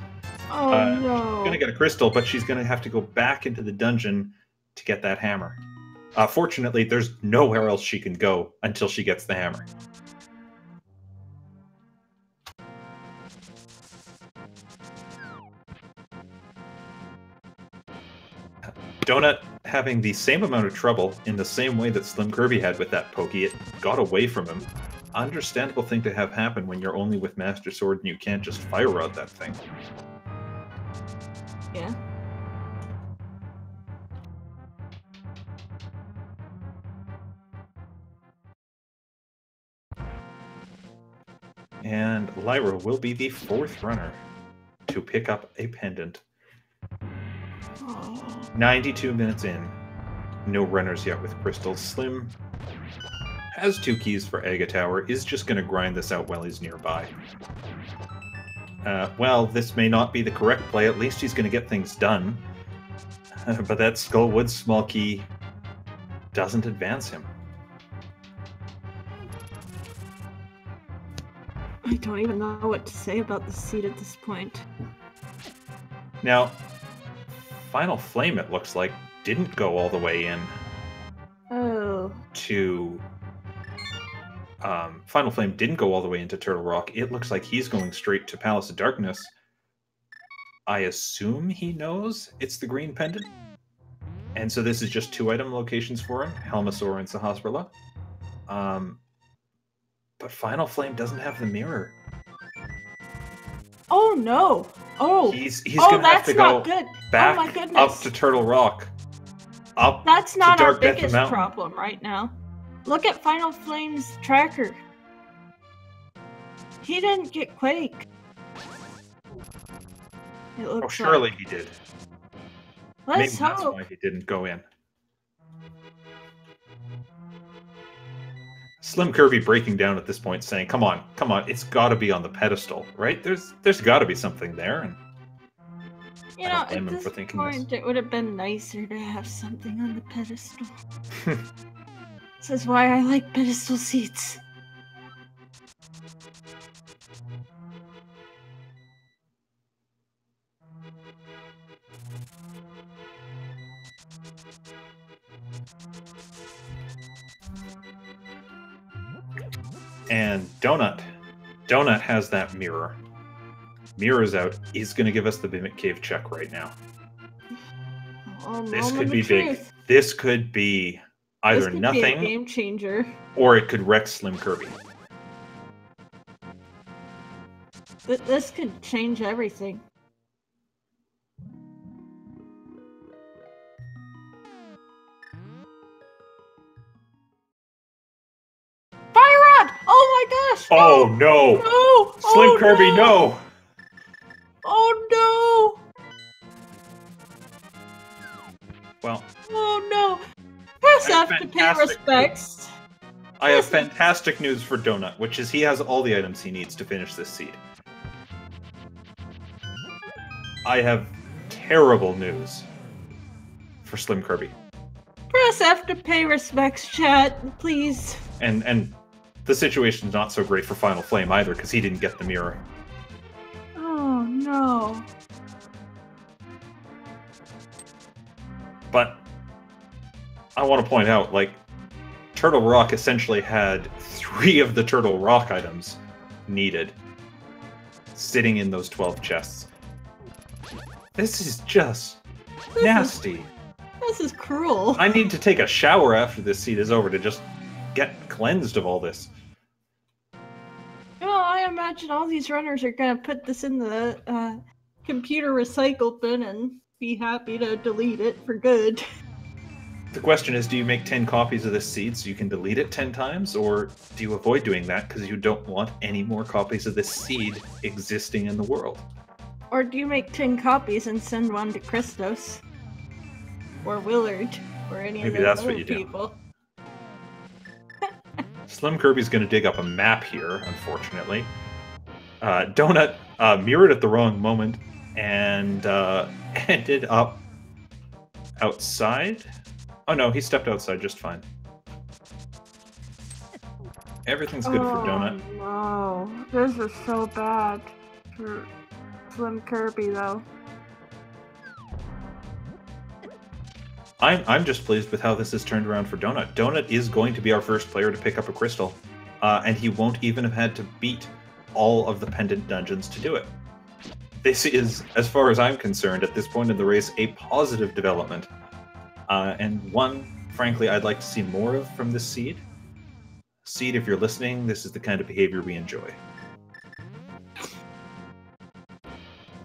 Oh no. She's gonna get a crystal, but she's gonna have to go back into the dungeon to get that hammer. Fortunately, there's nowhere else she can go until she gets the hammer. Dohnut having the same amount of trouble in the same way that SlimKirby had with that pokey. It got away from him. Understandable thing to have happen when you're only with Master Sword and you can't just Fire Rod that thing. Yeah. And Lyra will be the 4th runner to pick up a pendant. 92 minutes in. No runners yet with crystals. Slim has 2 keys for Aga Tower, is just going to grind this out while he's nearby. Well, this may not be the correct play, at least he's going to get things done. But that Skullwood small key doesn't advance him. I don't even know what to say about the seed at this point. Now, Finalflame, it looks like, didn't go all the way in. Oh. To... Finalflame didn't go all the way into Turtle Rock. It looks like he's going straight to Palace of Darkness. I assume he knows it's the green pendant. And so this is just 2 item locations for him, Helmasaur and Sahasrahla. But Finalflame doesn't have the mirror. Oh no! Oh, he's gonna have to go back oh, my goodness. up to Turtle Rock. Up That's not to our Dark Death biggest Mountain. problem right now. Look at Finalflame's tracker. He didn't get Quake. It looks surely he did. Let's Maybe that's hope. why he didn't go in. SlimKirby breaking down at this point, saying, "Come on, come on! It's got to be on the pedestal, right? There's got to be something there." And you know, at this point, it would have been nicer to have something on the pedestal. This is why I like pedestal seats. And Dohnut has that mirror. Mirror's out. He's going to give us the Mimic Cave check right now. This could be big. This could be either nothing, be a game changer, or it could wreck SlimKirby. But this could change everything. Oh my gosh! No! Oh no! No! SlimKirby, no! Oh no! Well. Oh no! Press F to pay respects. I have fantastic news for Dohnut, which is he has all the items he needs to finish this seed. I have terrible news for SlimKirby. Press F to pay respects, chat, please. And the situation's not so great for Finalflame either, because he didn't get the mirror. Oh, no. But I want to point out, like, Turtle Rock essentially had 3 of the Turtle Rock items needed sitting in those 12 chests. This is just nasty. This is cruel. I need to take a shower after this seed is over to just get cleansed of all this. Well, I imagine all these runners are gonna put this in the computer recycle bin and be happy to delete it for good. The question is, do you make 10 copies of this seed so you can delete it 10 times, or do you avoid doing that because you don't want any more copies of this seed existing in the world? Or do you make 10 copies and send one to Christos? Or Willard? Or any Maybe of those that's other what you do. people? SlimKirby's going to dig up a map here, unfortunately. Dohnut mirrored at the wrong moment and ended up outside. Oh no, he stepped outside just fine. Everything's good for Dohnut. No, this is so bad for SlimKirby though. I'm just pleased with how this has turned around for Dohnut. Dohnut is going to be our first player to pick up a crystal, and he won't even have had to beat all of the pendant dungeons to do it. This is, as far as I'm concerned, at this point in the race, a positive development. And one, frankly, I'd like to see more of from this seed. Seed, if you're listening, this is the kind of behavior we enjoy.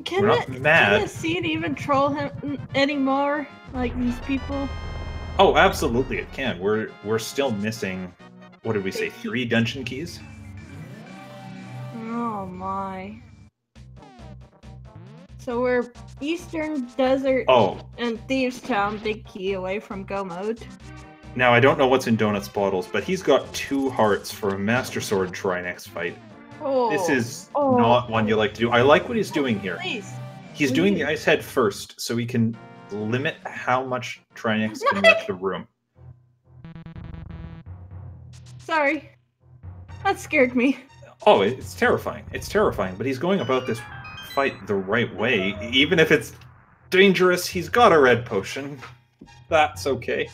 Can the seed even troll him anymore? Like these people? Oh, absolutely it can. We're still missing, what did we say, 3 dungeon keys? Oh my. So we're Eastern Desert and Thieves Town, big key away from Go Mode. Now, I don't know what's in Dohnut's bottles, but he's got 2 hearts for a Master Sword Trinex fight. Oh, this is not one you like to do. I like what he's doing here. He's doing the Ice Head first, so he can limit how much Trinex can reach the room. Sorry. That scared me. Oh, it's terrifying. It's terrifying, but he's going about this fight the right way. Even if it's dangerous, he's got a red potion. That's okay.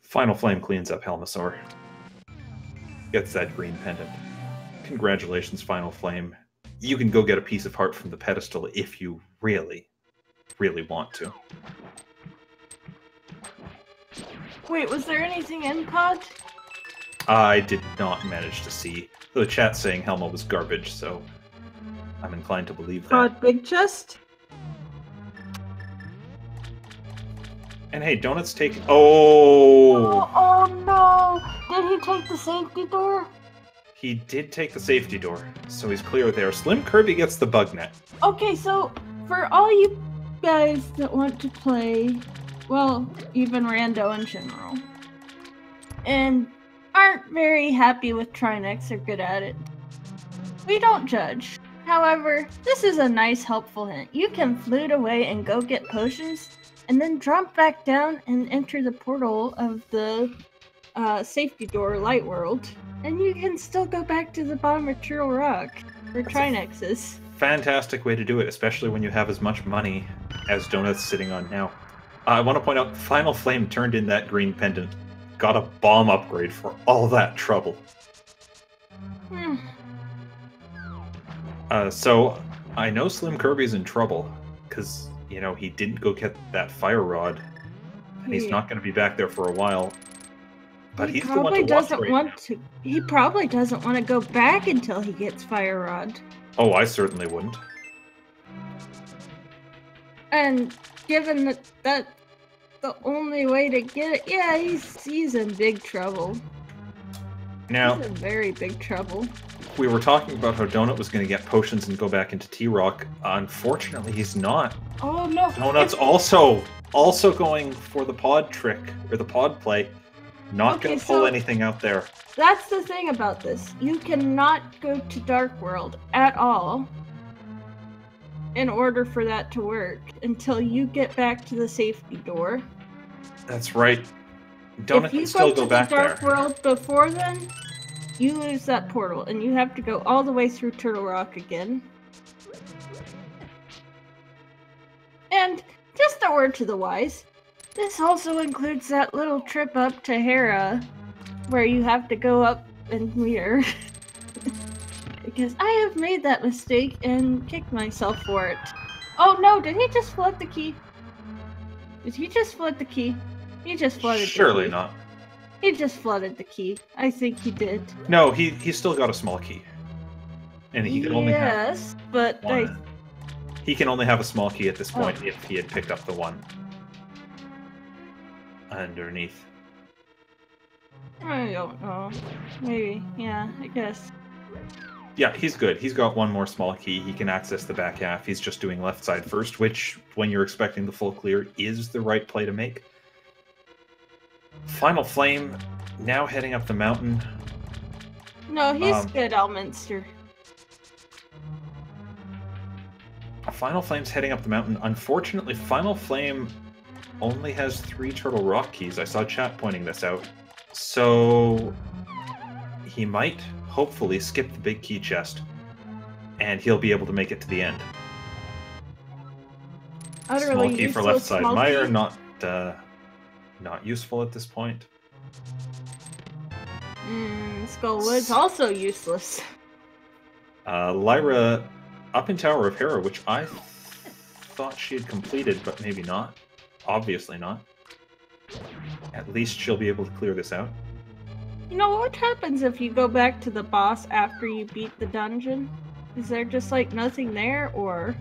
Finalflame cleans up Helmasaur. Gets that green pendant. Congratulations, Finalflame. You can go get a piece of heart from the pedestal if you really, really want to. Wait, was there anything in Pod? I did not manage to see. The chat's saying Helma was garbage, so I'm inclined to believe that. Pod big chest? And hey, Dohnut's taking... Oh! Oh no! Did he take the safety door? He did take the safety door, so he's clear there. SlimKirby gets the bug net. Okay, so for all you guys that want to play, well, even Rando in general, and aren't very happy with Trinex or good at it, we don't judge. However, this is a nice helpful hint. You can flute away and go get potions, and then drop back down and enter the portal of the safety door light world, and you can still go back to the bottom of Turtle Rock for Trinexes. Fantastic way to do it, especially when you have as much money as Dohnut's sitting on now. I want to point out, Finalflame turned in that green pendant, got a bomb upgrade for all that trouble. So I know SlimKirby's in trouble because, you know, he didn't go get that fire rod, and he's not going to be back there for a while. But he's the one to watch. He probably doesn't want to go back until he gets fire rod. Oh, I certainly wouldn't. And given that that's the only way to get it, yeah, he's in big trouble. Now, he's in very big trouble. We were talking about how Dohnut was going to get potions and go back into T-Rock. Unfortunately, he's not. Oh no! Dohnut's also going for the pod trick or the pod play. Not going to pull anything out there. That's the thing about this. You cannot go to Dark World at all in order for that to work until you get back to the safety door. That's right. Dohnut can still go back there. If you go to the Dark World before then, you lose that portal, and you have to go all the way through Turtle Rock again. And just a word to the wise, this also includes that little trip up to Hera, where you have to go up and meet her. Because I have made that mistake and kicked myself for it. Oh no, did he just flood the key? Did he just flood the key? He just flooded the key. Surely not. He just flooded the key. I think he did. No, he's still got a small key. And he can only have but one. He can only have a small key at this point if he had picked up the one underneath. I don't know. Maybe. Yeah, I guess. Yeah, he's good. He's got one more small key. He can access the back half. He's just doing left side first, which, when you're expecting the full clear, is the right play to make. Finalflame now heading up the mountain. No, he's good, Elminster. Finalflame's heading up the mountain. Unfortunately, Finalflame only has 3 Turtle Rock keys. I saw chat pointing this out. So he might, hopefully, skip the big key chest, and he'll be able to make it to the end. Utterly small key for left side. Meyer, not useful at this point. Skullwood's also useless. Lyra up in Tower of Hera, which I thought she had completed, but maybe not. Obviously not. At least she'll be able to clear this out. You know, what happens if you go back to the boss after you beat the dungeon? Is there just, like, nothing there, or...?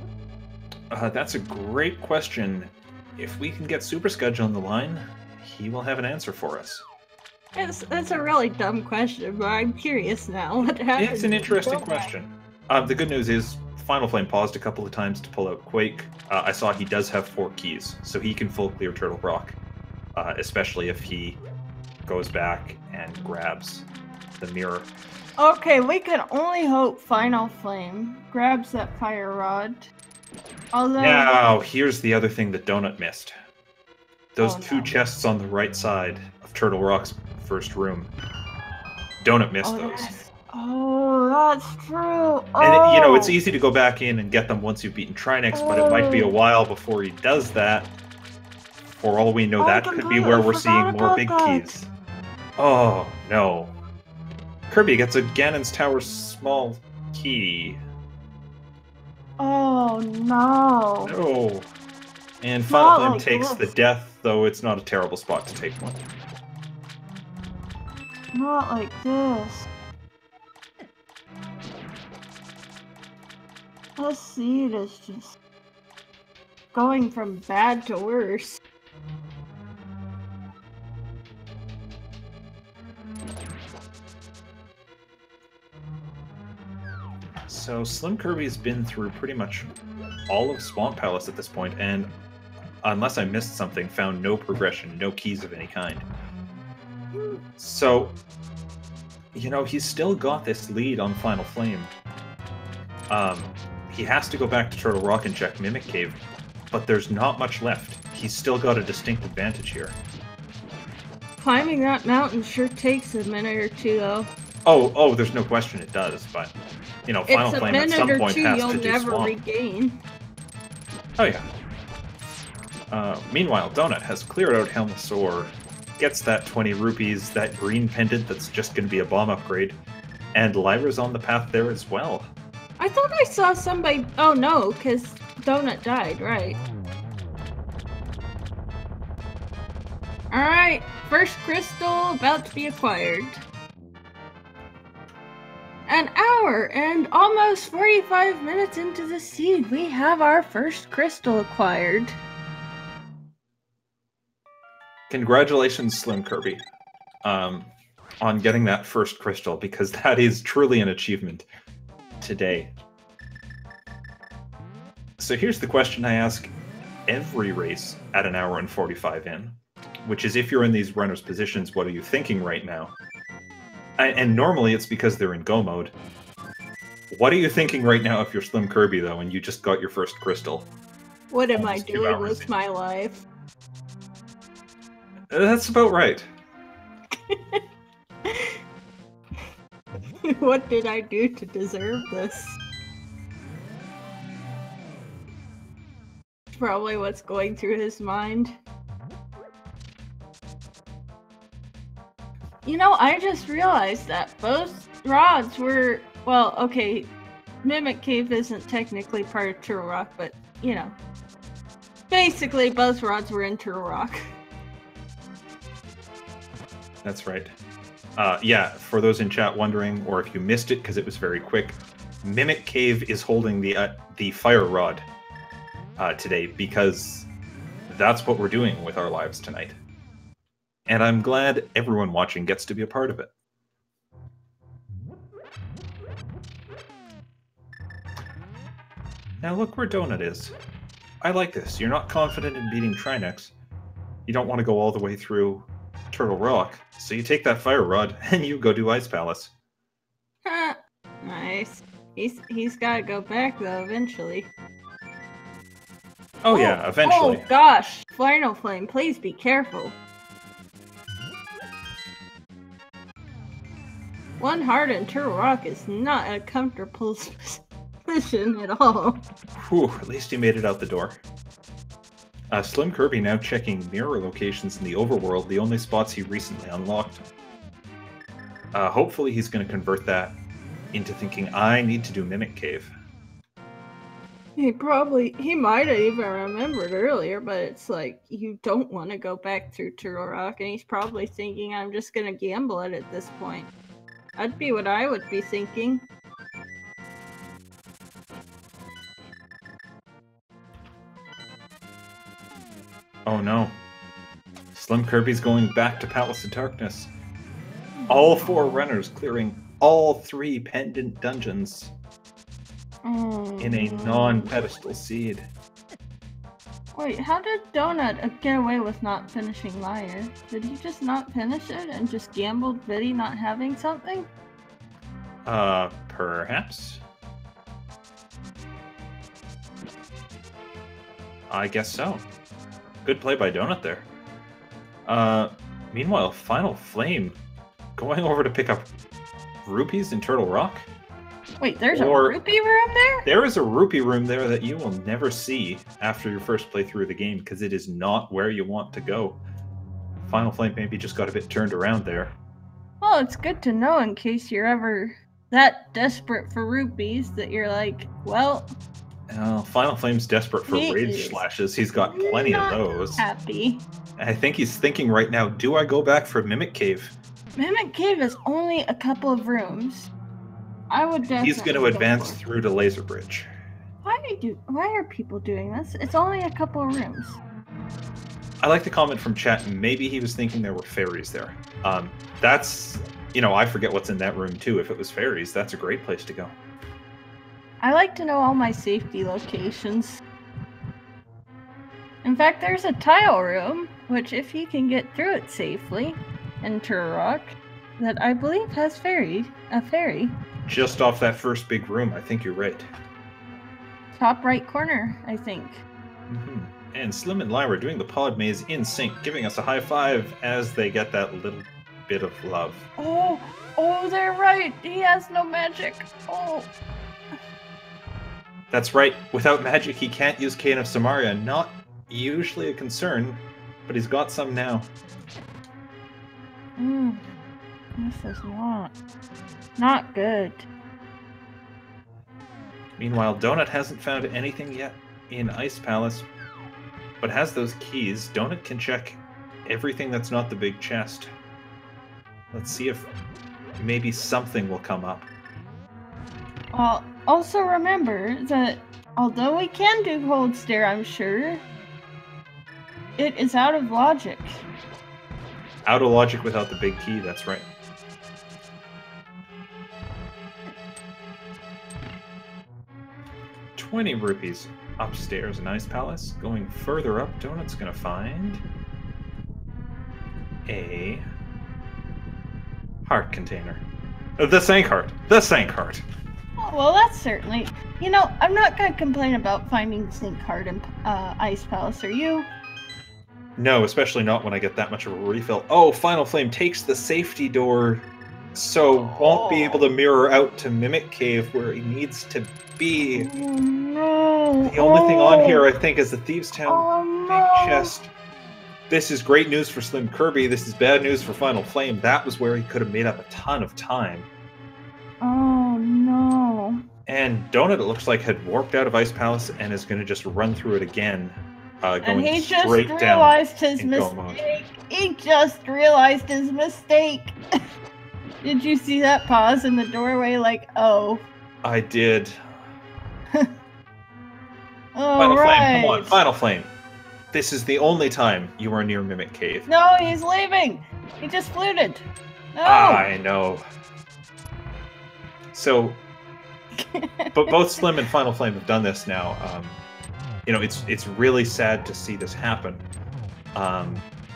That's a great question. If we can get Super Skudge on the line, he will have an answer for us. That's a really dumb question, but I'm curious now. What happens? It's an interesting question. The good news is, Finalflame paused a couple of times to pull out Quake. I saw he does have 4 keys, so he can full clear Turtle Rock, especially if he goes back and grabs the mirror. Okay, we can only hope Finalflame grabs that fire rod. Although... Now, here's the other thing that Dohnut missed. Those 2 chests on the right side of Turtle Rock's first room. Dohnut missed those. That's true. And, you know, it's easy to go back in and get them once you've beaten Trinix, but it might be a while before he does that. For all we know, that could be where we're seeing more big keys. Oh, no. Kirby gets a Ganon's Tower small key. Oh, no. No. And Finalflame takes the death, though it's not a terrible spot to take one. Not like this. Let's see, it is just going from bad to worse. So SlimKirby's been through pretty much all of Swamp Palace at this point, and unless I missed something, found no progression, no keys of any kind. So, you know, he's still got this lead on Finalflame. He has to go back to Turtle Rock and check Mimic Cave, but there's not much left. He's still got a distinct advantage here. Climbing that mountain sure takes a minute or two, though. Oh, there's no question it does, but, you know, Finalflame at some point has to do never Swamp. Regain. Oh, yeah. Meanwhile, Dohnut has cleared out Helmasaur, gets that 20 rupees, that green pendant that's just going to be a bomb upgrade, and Lyra's on the path there as well. I thought I saw somebody... Oh, no, because Dohnut died, right. Alright, first crystal about to be acquired. An hour and almost 45 minutes into the seed, we have our first crystal acquired. Congratulations, SlimKirby, on getting that first crystal, because that is truly an achievement today. So here's the question I ask every race at an hour and 45 in, which is, if you're in these runners' positions, what are you thinking right now? And normally it's because they're in go mode. What are you thinking right now if you're SlimKirby, though, and you just got your first crystal? What am I Almost 2 doing hours with in. my life? That's about right. What did I do to deserve this? Probably what's going through his mind. You know, I just realized that both rods were, well, okay, Mimic Cave isn't technically part of Turtle Rock, but, you know, basically both rods were in Turtle Rock. That's right. Yeah, for those in chat wondering, or if you missed it because it was very quick, Mimic Cave is holding the fire rod today because that's what we're doing with our lives tonight. And I'm glad everyone watching gets to be a part of it. Now look where Dohnut is. I like this. You're not confident in beating Trinex. You don't want to go all the way through Turtle Rock, so you take that fire rod and you go do Ice Palace. Nice. He's got to go back though eventually. Oh yeah, eventually. Oh gosh, Finalflame, please be careful. One heart in Turtle Rock is not a comfortable position at all. Whew, at least he made it out the door. SlimKirby now checking mirror locations in the overworld, the only spots he recently unlocked. Hopefully he's going to convert that into thinking, I need to do Mimic Cave. He might have even remembered earlier, but it's like, you don't want to go back through Turtle Rock, and he's probably thinking, I'm just going to gamble it at this point. That'd be what I would be thinking. Oh no. SlimKirby's going back to Palace of Darkness. All 4 runners clearing all 3 pendant dungeons in a non-pedestal seed. Wait, how did Dohnut get away with not finishing Lyra? Did he just not finish it and just gambled Biddy not having something? Perhaps. I guess so. Good play by Dohnut there. Meanwhile, Finalflame going over to pick up rupees in Turtle Rock. Wait, there's a rupee room there? There is a rupee room there that you will never see after your first playthrough of the game because it is not where you want to go. Finalflame maybe just got a bit turned around there. Well, it's good to know in case you're ever that desperate for rupees that you're like, well... Finalflame's desperate for rage slashes. He's got plenty of those. Happy. I think he's thinking right now, do I go back for Mimic Cave? Mimic Cave is only a couple of rooms. I would definitely... He's going to advance through to Laser Bridge. Why are people doing this? It's only a couple of rooms. I like the comment from chat. Maybe he was thinking there were fairies there. That's, you know, I forget what's in that room too. If it was fairies, that's a great place to go. I like to know all my safety locations. In fact, there's a tile room, which if you can get through it safely in Turtle Rock, that I believe has a fairy. Just off that first big room, I think you're right. Top right corner, I think. Mm-hmm. And Slim and Lyra doing the pod maze in sync, giving us a high five as they get that little bit of love. Oh, they're right. He has no magic. Oh. That's right. Without magic, he can't use Cane of Samaria. Not usually a concern, but he's got some now. This is not good. Meanwhile, Dohnut hasn't found anything yet in Ice Palace, but has those keys. Dohnut can check everything that's not the big chest. Let's see if maybe something will come up. Also remember that although we can do Hold Stare, I'm sure, it is out of logic. Out of logic without the big key, that's right. $20 rupees upstairs in Ice Palace. Going further up, Dohnut's gonna find a heart container. The Sank Heart! The Sank Heart! Oh, well, that's certainly... You know, I'm not going to complain about finding Zinc Heart in Ice Palace, are you? No, especially not when I get that much of a refill. Oh, Finalflame takes the safety door, so won't be able to mirror out to Mimic Cave where he needs to be. Oh, no. The only thing on here, I think, is the Thieves' Town big no. chest. This is great news for SlimKirby. This is bad news for Finalflame. That was where he could have made up a ton of time. Oh, no. And Dohnut, it looks like, had warped out of Ice Palace and is going to just run through it again. And he just straight realized his down mistake. He just realized his mistake. Did you see that pause in the doorway? Like, oh. I did. Finalflame, come on, Finalflame. This is the only time you are near Mimic Cave. No, he's leaving. He just fluted. No. I know. So, but both Slim and Finalflame have done this now. You know, it's really sad to see this happen.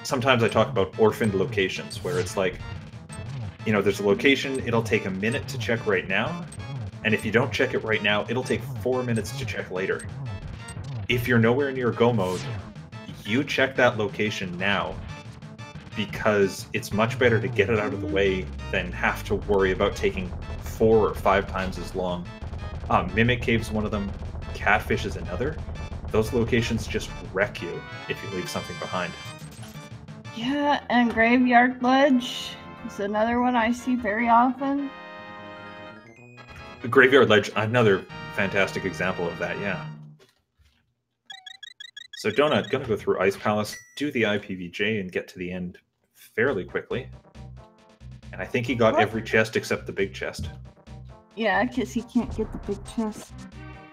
Sometimes I talk about orphaned locations where it's like, you know, there's a location, it'll take a minute to check right now, and if you don't check it right now, it'll take 4 minutes to check later. If you're nowhere near go mode, you check that location now, because it's much better to get it out of the way than have to worry about taking 4 or 5 times as long. Mimic Cave's one of them, Catfish is another. Those locations just wreck you if you leave something behind. Yeah, and Graveyard Ledge is another one I see very often. The Graveyard Ledge, another fantastic example of that, yeah. So Dohnut, gonna go through Ice Palace, do the IPVJ, and get to the end fairly quickly. And I think he got every chest except the big chest. Yeah, because he can't get the big chest.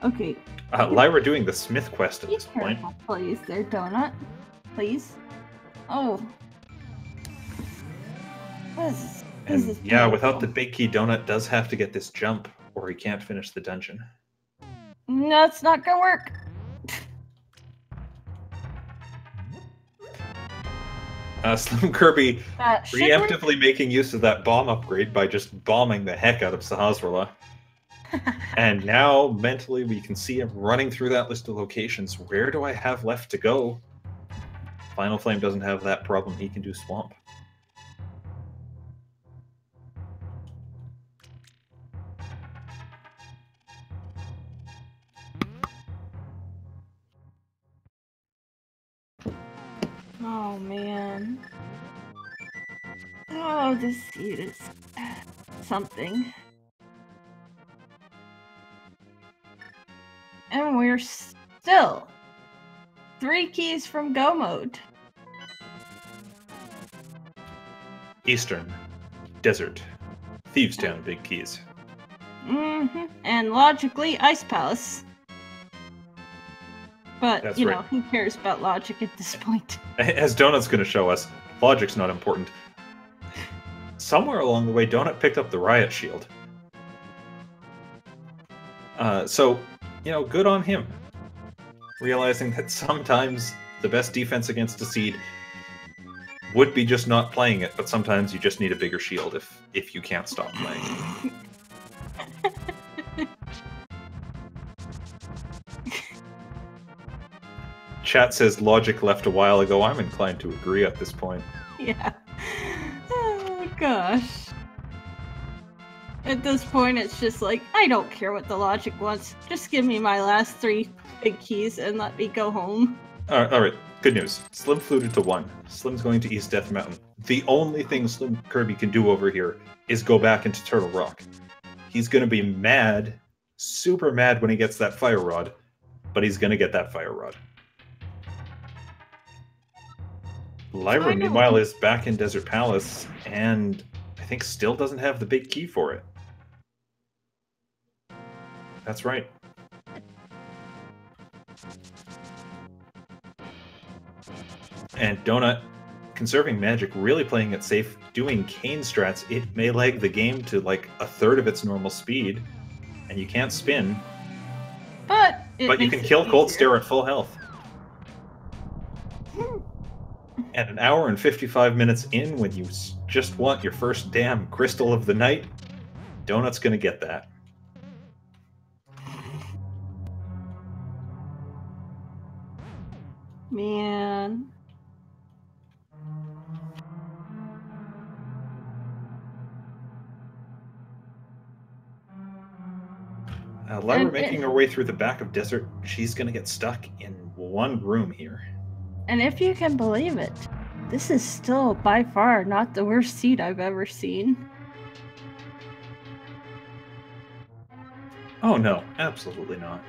Okay. Lyra doing the Smith quest at this point. Please, there, Dohnut. Please. Oh. This is yeah, without the big key, Dohnut does have to get this jump, or he can't finish the dungeon. No, it's not gonna work. SlimKirby preemptively making use of that bomb upgrade by just bombing the heck out of Sahasrahla. And now, mentally, we can see him running through that list of locations. Where do I have left to go? Finalflame doesn't have that problem. He can do Swamp. Oh, man. Oh, this seed is something. And we're still 3 keys from go mode. Eastern, Desert, Thieves' Town, big keys. And logically, Ice Palace. But, That's you right. know, who cares about logic at this point? As Dohnut's going to show us, logic's not important. Somewhere along the way, Dohnut picked up the Riot Shield. So, you know, good on him. Realizing that sometimes the best defense against a seed would be just not playing it, but sometimes you just need a bigger shield if you can't stop playing. Chat says logic left a while ago. I'm inclined to agree at this point. Yeah. Oh, gosh. At this point, it's just like, I don't care what the logic wants. Just give me my last 3 big keys and let me go home. Alright, good news. Slim fluted to 1. Slim's going to East Death Mountain. The only thing SlimKirby can do over here is go back into Turtle Rock. He's going to be mad, super mad when he gets that Fire Rod, but he's going to get that Fire Rod. Lyra, meanwhile, is back in Desert Palace, and I think still doesn't have the big key for it. That's right. And Dohnut, conserving magic, really playing it safe, doing cane strats. It may lag the game to like 1/3 of its normal speed, and you can't spin. But you can kill Cold Stare at full health. And 1 hour and 55 minutes in, when you just want your first damn Crystal of the Night, Dohnut's gonna get that. Man. Lyra making her way through the back of desert. She's going to get stuck in one room here. And if you can believe it, this is still by far not the worst seed I've ever seen. Oh no, absolutely not.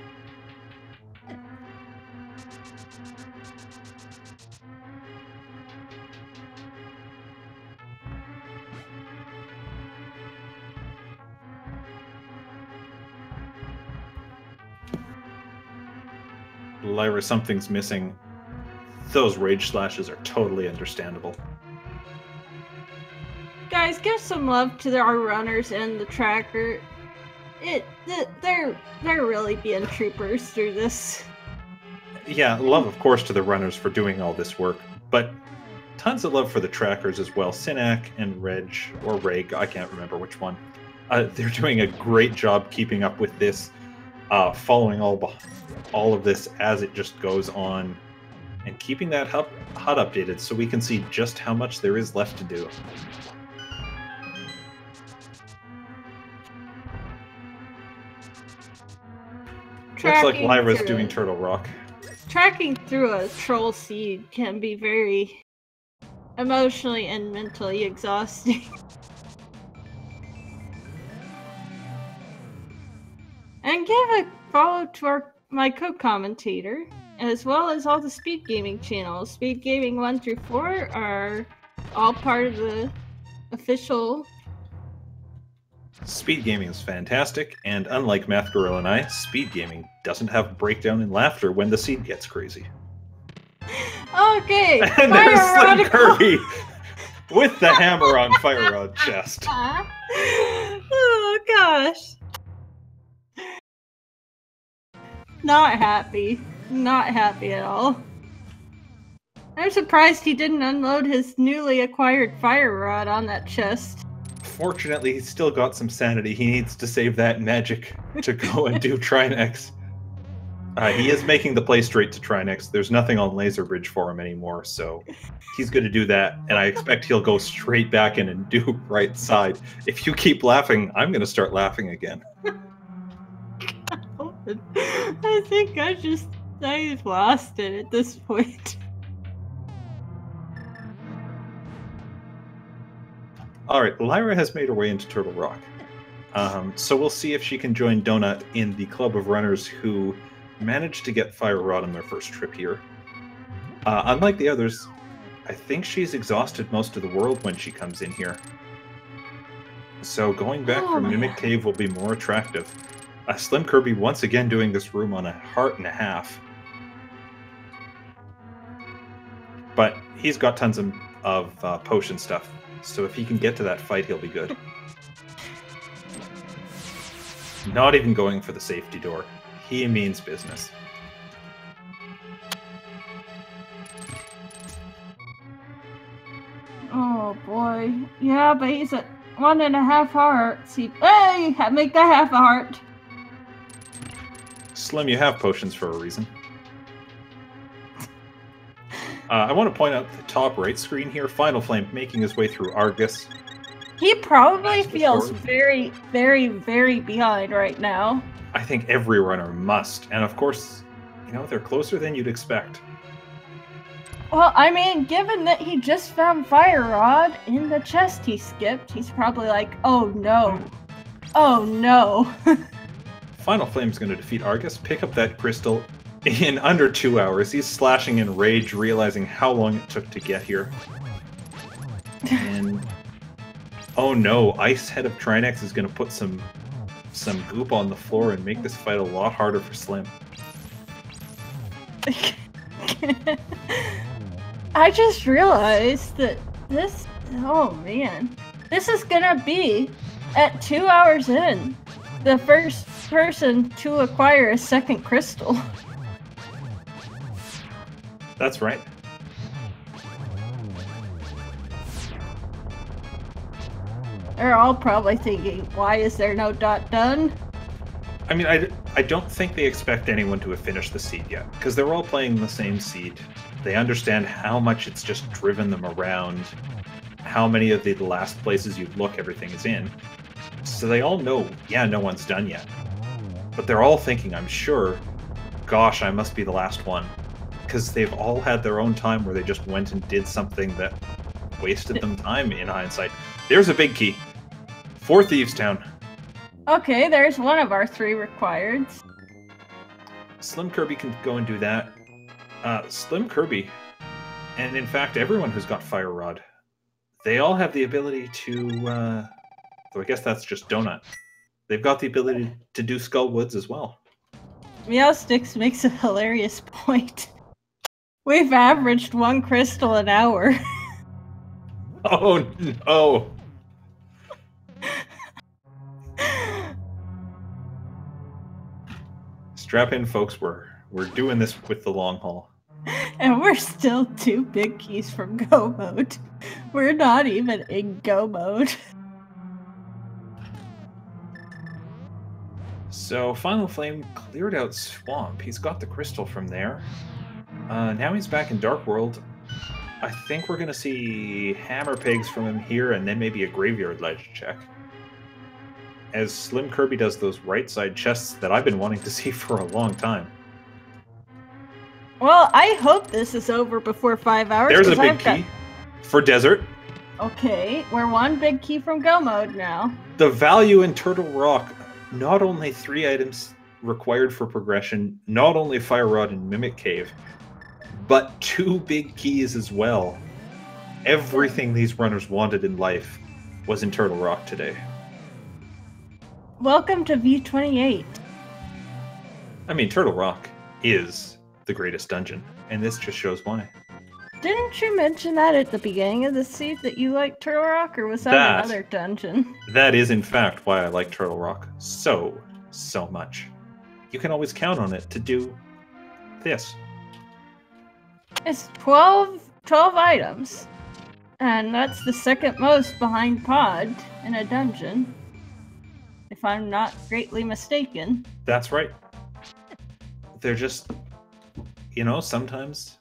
Lyra, something's missing. Those rage slashes are totally understandable. Guys, give some love to our runners and the tracker. They're really being troopers through this. Yeah, love, of course, to the runners for doing all this work, but tons of love for the trackers as well. Sinak and Reg, or Reg, I can't remember which one. They're doing a great job keeping up with this, following all of this as it just goes on, and keeping that HUD updated so we can see just how much there is left to do. Looks like Lyra's doing Turtle Rock. Tracking through a troll seed can be very emotionally and mentally exhausting. And give a follow to my co-commentator, as well as all the Speed Gaming channels. Speed Gaming 1 through 4 are all part of the official. Speed Gaming is fantastic, and unlike Math Gorilla and I, Speed Gaming doesn't have breakdown in laughter when the seed gets crazy. Okay, and there's SlimKirby with the hammer on Fire Rod chest. Oh gosh. Not happy. Not happy at all. I'm surprised he didn't unload his newly acquired fire rod on that chest. Fortunately, he's still got some sanity. He needs to save that magic to go and do Trinex. He is making the play straight to Trinex. There's nothing on Laser Bridge for him anymore, so he's going to do that, and I expect he'll go straight back in and do right side. If you keep laughing, I'm going to start laughing again. I think I've lost it at this point. Alright, Lyra has made her way into Turtle Rock. So we'll see if she can join Dohnut in the club of runners who managed to get Fire Rod on their first trip here. Unlike the others, I think she's exhausted most of the world when she comes in here. So going back from Mimic Cave will be more attractive. SlimKirby once again doing this room on a heart and a half. But he's got tons of potion stuff, so if he can get to that fight, he'll be good. Not even going for the safety door. He means business. Oh boy. Yeah, but he's at 1.5 hearts. Hey! Make that half a heart. Slim, you have potions for a reason. I want to point out the top right screen here. Finalflame making his way through Argus. He probably feels very, very, very behind right now. I think every runner must. And of course, you know, they're closer than you'd expect. Well, I mean, given that he just found Fire Rod in the chest he skipped, he's probably like, oh no. Oh no. Finalflame's going to defeat Argus, pick up that crystal in under 2 hours. He's slashing in rage, realizing how long it took to get here. And oh no, Ice Head of Trinex is going to put some goop on the floor and make this fight a lot harder for Slim. I just realized that this, oh man, this is gonna be, at 2 hours in, the first person to acquire a second crystal. That's right. They're all probably thinking, why is there no dot done? I mean, I I don't think they expect anyone to have finished the seed yet, because they're all playing the same seed. They understand how much it's just driven them around, how many of the last places you look, everything is in. So they all know, yeah, no one's done yet. But they're all thinking, I'm sure, gosh, I must be the last one. Because they've all had their own time where they just went and did something that wasted them time in hindsight. There's a big key. For Thieves Town. Okay, there's one of our 3 requireds. SlimKirby can go and do that. SlimKirby, and in fact everyone who's got Fire Rod, they all have the ability to, though I guess that's just Dohnut. They've got the ability to do Skull Woods as well. Meowsticks makes a hilarious point. We've averaged 1 crystal an hour. Oh no! Strap in, folks. We're doing this with the long haul. And we're still 2 big keys from go mode. We're not even in go mode. So Finalflame cleared out Swamp. He's got the crystal from there. Now he's back in Dark World. I think we're going to see Hammer Pigs from him here, and then maybe a Graveyard Ledge check. As SlimKirby does those right side chests that I've been wanting to see for a long time. Well, I hope this is over before 5 hours. There's a big key for Desert. Okay, we're 1 big key from go mode now. The value in Turtle Rock, not only 3 items required for progression, not only Fire Rod and Mimic Cave, but 2 big keys as well. Everything these runners wanted in life was in Turtle Rock today. Welcome to V28. I mean, Turtle Rock is the greatest dungeon, and this just shows why. Didn't you mention that at the beginning of the seed that you like Turtle Rock, or was that another dungeon? That is, in fact, why I like Turtle Rock so much. You can always count on it to do this. It's 12 items, and that's the 2nd most behind Pod in a dungeon, if I'm not greatly mistaken. That's right. They're just, you know, sometimes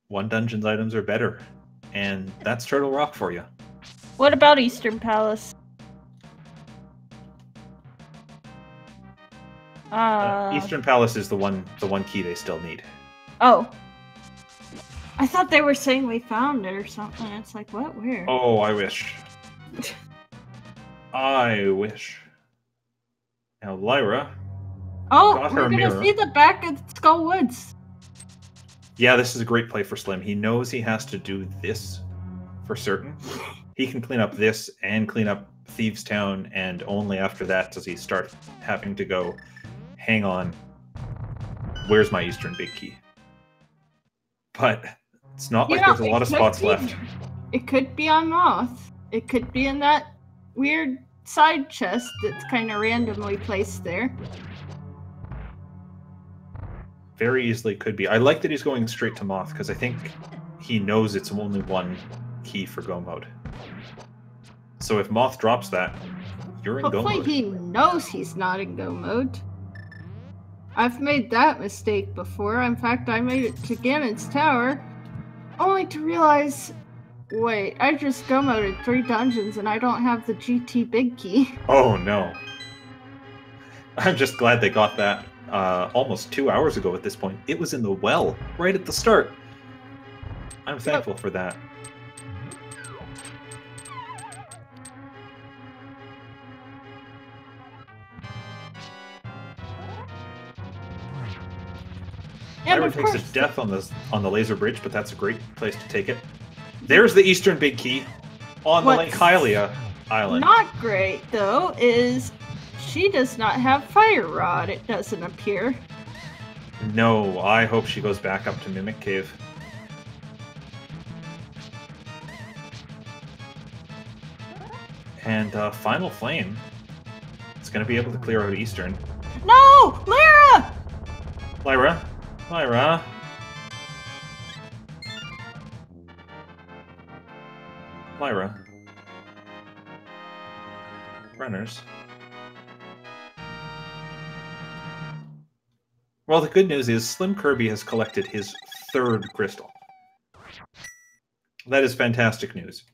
one dungeon's items are better, and that's Turtle Rock for you. What about Eastern Palace? Eastern Palace is the one key they still need. Oh. I thought they were saying we found it or something. It's like, what? Where? Oh, I wish. I wish. Now, Lyra. Oh, got we're her gonna mirror. see the back of Skull Woods. Yeah, this is a great play for Slim. He knows he has to do this for certain. He can clean up this and clean up Thieves Town, and only after that does he start having to go, hang on, where's my Eastern Big Key? But it's not like there's a lot of spots left. It could be on Moth. It could be in that weird side chest that's kind of randomly placed there. Very easily could be. I like that he's going straight to Moth, because I think he knows it's only 1 key for go mode. So if Moth drops that, you're in go mode. Hopefully he knows he's not in go mode. I've made that mistake before. In fact, I made it to Ganon's Tower, only to realize, wait, I just go moded 3 dungeons and I don't have the GT big key. Oh no. I'm just glad they got that almost 2 hours ago at this point. It was in the well, right at the start. I'm thankful for that. Lyra takes a death on the laser bridge, but that's a great place to take it. There's the Eastern Big Key on the Lake Hylia Island. Not great, though, is she does not have Fire Rod, it doesn't appear. No, I hope she goes back up to Mimic Cave. And Finalflame is going to be able to clear out Eastern. No! Lyra! Lyra? Lyra? Lyra? Runners? Well, the good news is SlimKirby has collected his 3rd crystal. That is fantastic news.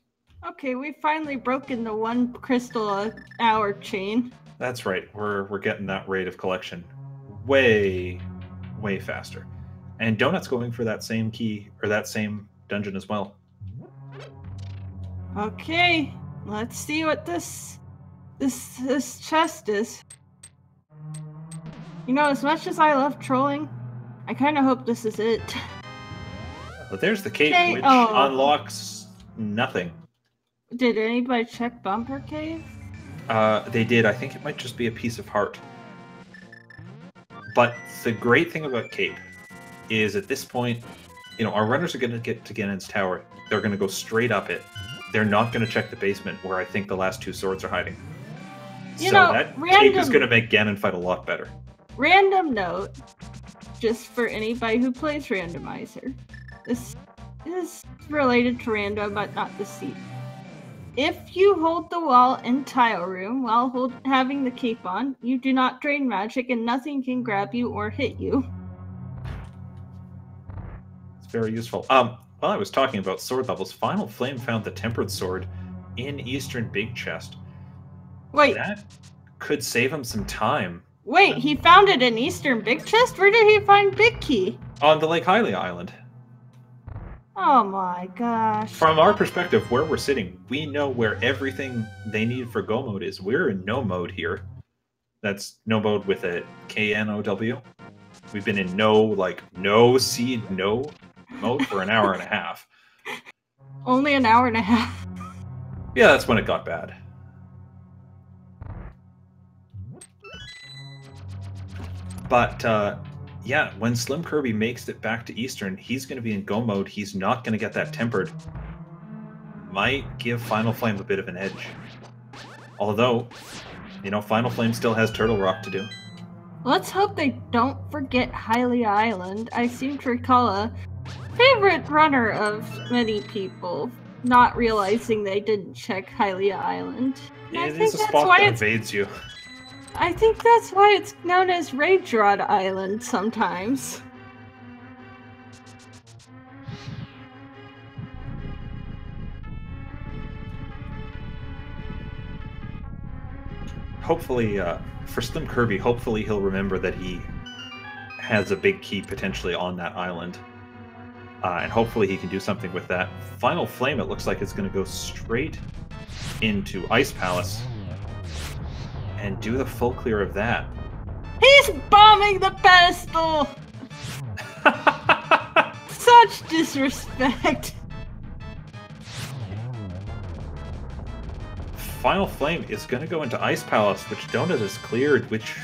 Okay, we've finally broken the 1 crystal an hour chain. That's right. We're getting that rate of collection way faster. And Dohnut's going for that same key, or that same dungeon as well. Okay, let's see what this chest is. You know, as much as I love trolling, I kind of hope this is it. But there's the cave, Okay, which unlocks nothing. Did anybody check Bumper Cave? They did. I think it might just be a piece of heart. But the great thing about Cape is at this point, you know, our runners are going to get to Ganon's tower. They're going to go straight up it. They're not going to check the basement where I think the last 2 swords are hiding. So that Cape is going to make Ganon fight a lot better. Random note, just for anybody who plays Randomizer. This is related to random, but not the seat. If you hold the wall in Tile Room while having the cape on, you do not drain magic and nothing can grab you or hit you. It's very useful. While I was talking about sword levels, Finalflame found the Tempered Sword in Eastern Big Chest. Wait. That could save him some time. Wait, he found it in Eastern Big Chest? Where did he find Big Key? On the Lake Hylia Island. Oh my gosh. From our perspective, where we're sitting, we know where everything they need for go mode is. We're in no mode here. That's no mode with a K-N-O-W. We've been in no seed, no mode for an hour and a half. Only an hour and a half. Yeah, that's when it got bad. But, yeah, when SlimKirby makes it back to Eastern, he's going to be in go mode. He's not going to get that tempered. Might give Finalflame a bit of an edge. Although, you know, Finalflame still has Turtle Rock to do. Let's hope they don't forget Hylia Island. I seem to recall a favorite runner of many people not realizing they didn't check Hylia Island. It is a spot that evades you. I think that's why it's known as Rage Rod Island sometimes. Hopefully, for SlimKirby, hopefully he'll remember that he has a big key potentially on that island. And hopefully he can do something with that. Finalflame, it looks like it's going to go straight into Ice Palace and do the full clear of that. He's bombing the pedestal! Such disrespect. Finalflame is going to go into Ice Palace, which Dohnut has cleared, which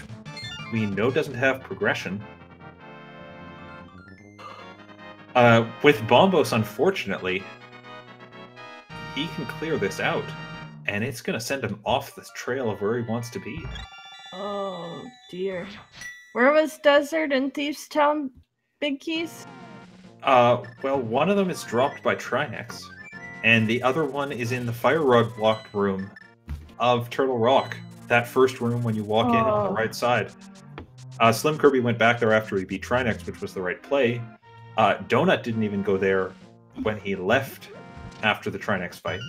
we know doesn't have progression. With Bombos, unfortunately, he can clear this out. And it's going to send him off the trail of where he wants to be. Oh, dear. Where was Desert and Thieves Town Big Keys? Well, one of them is dropped by Trinex, and the other one is in the Fire Rug locked room of Turtle Rock. That first room when you walk in on the right side. SlimKirby went back there after he beat Trinex, which was the right play. Dohnut didn't even go there when he left after the Trinex fight.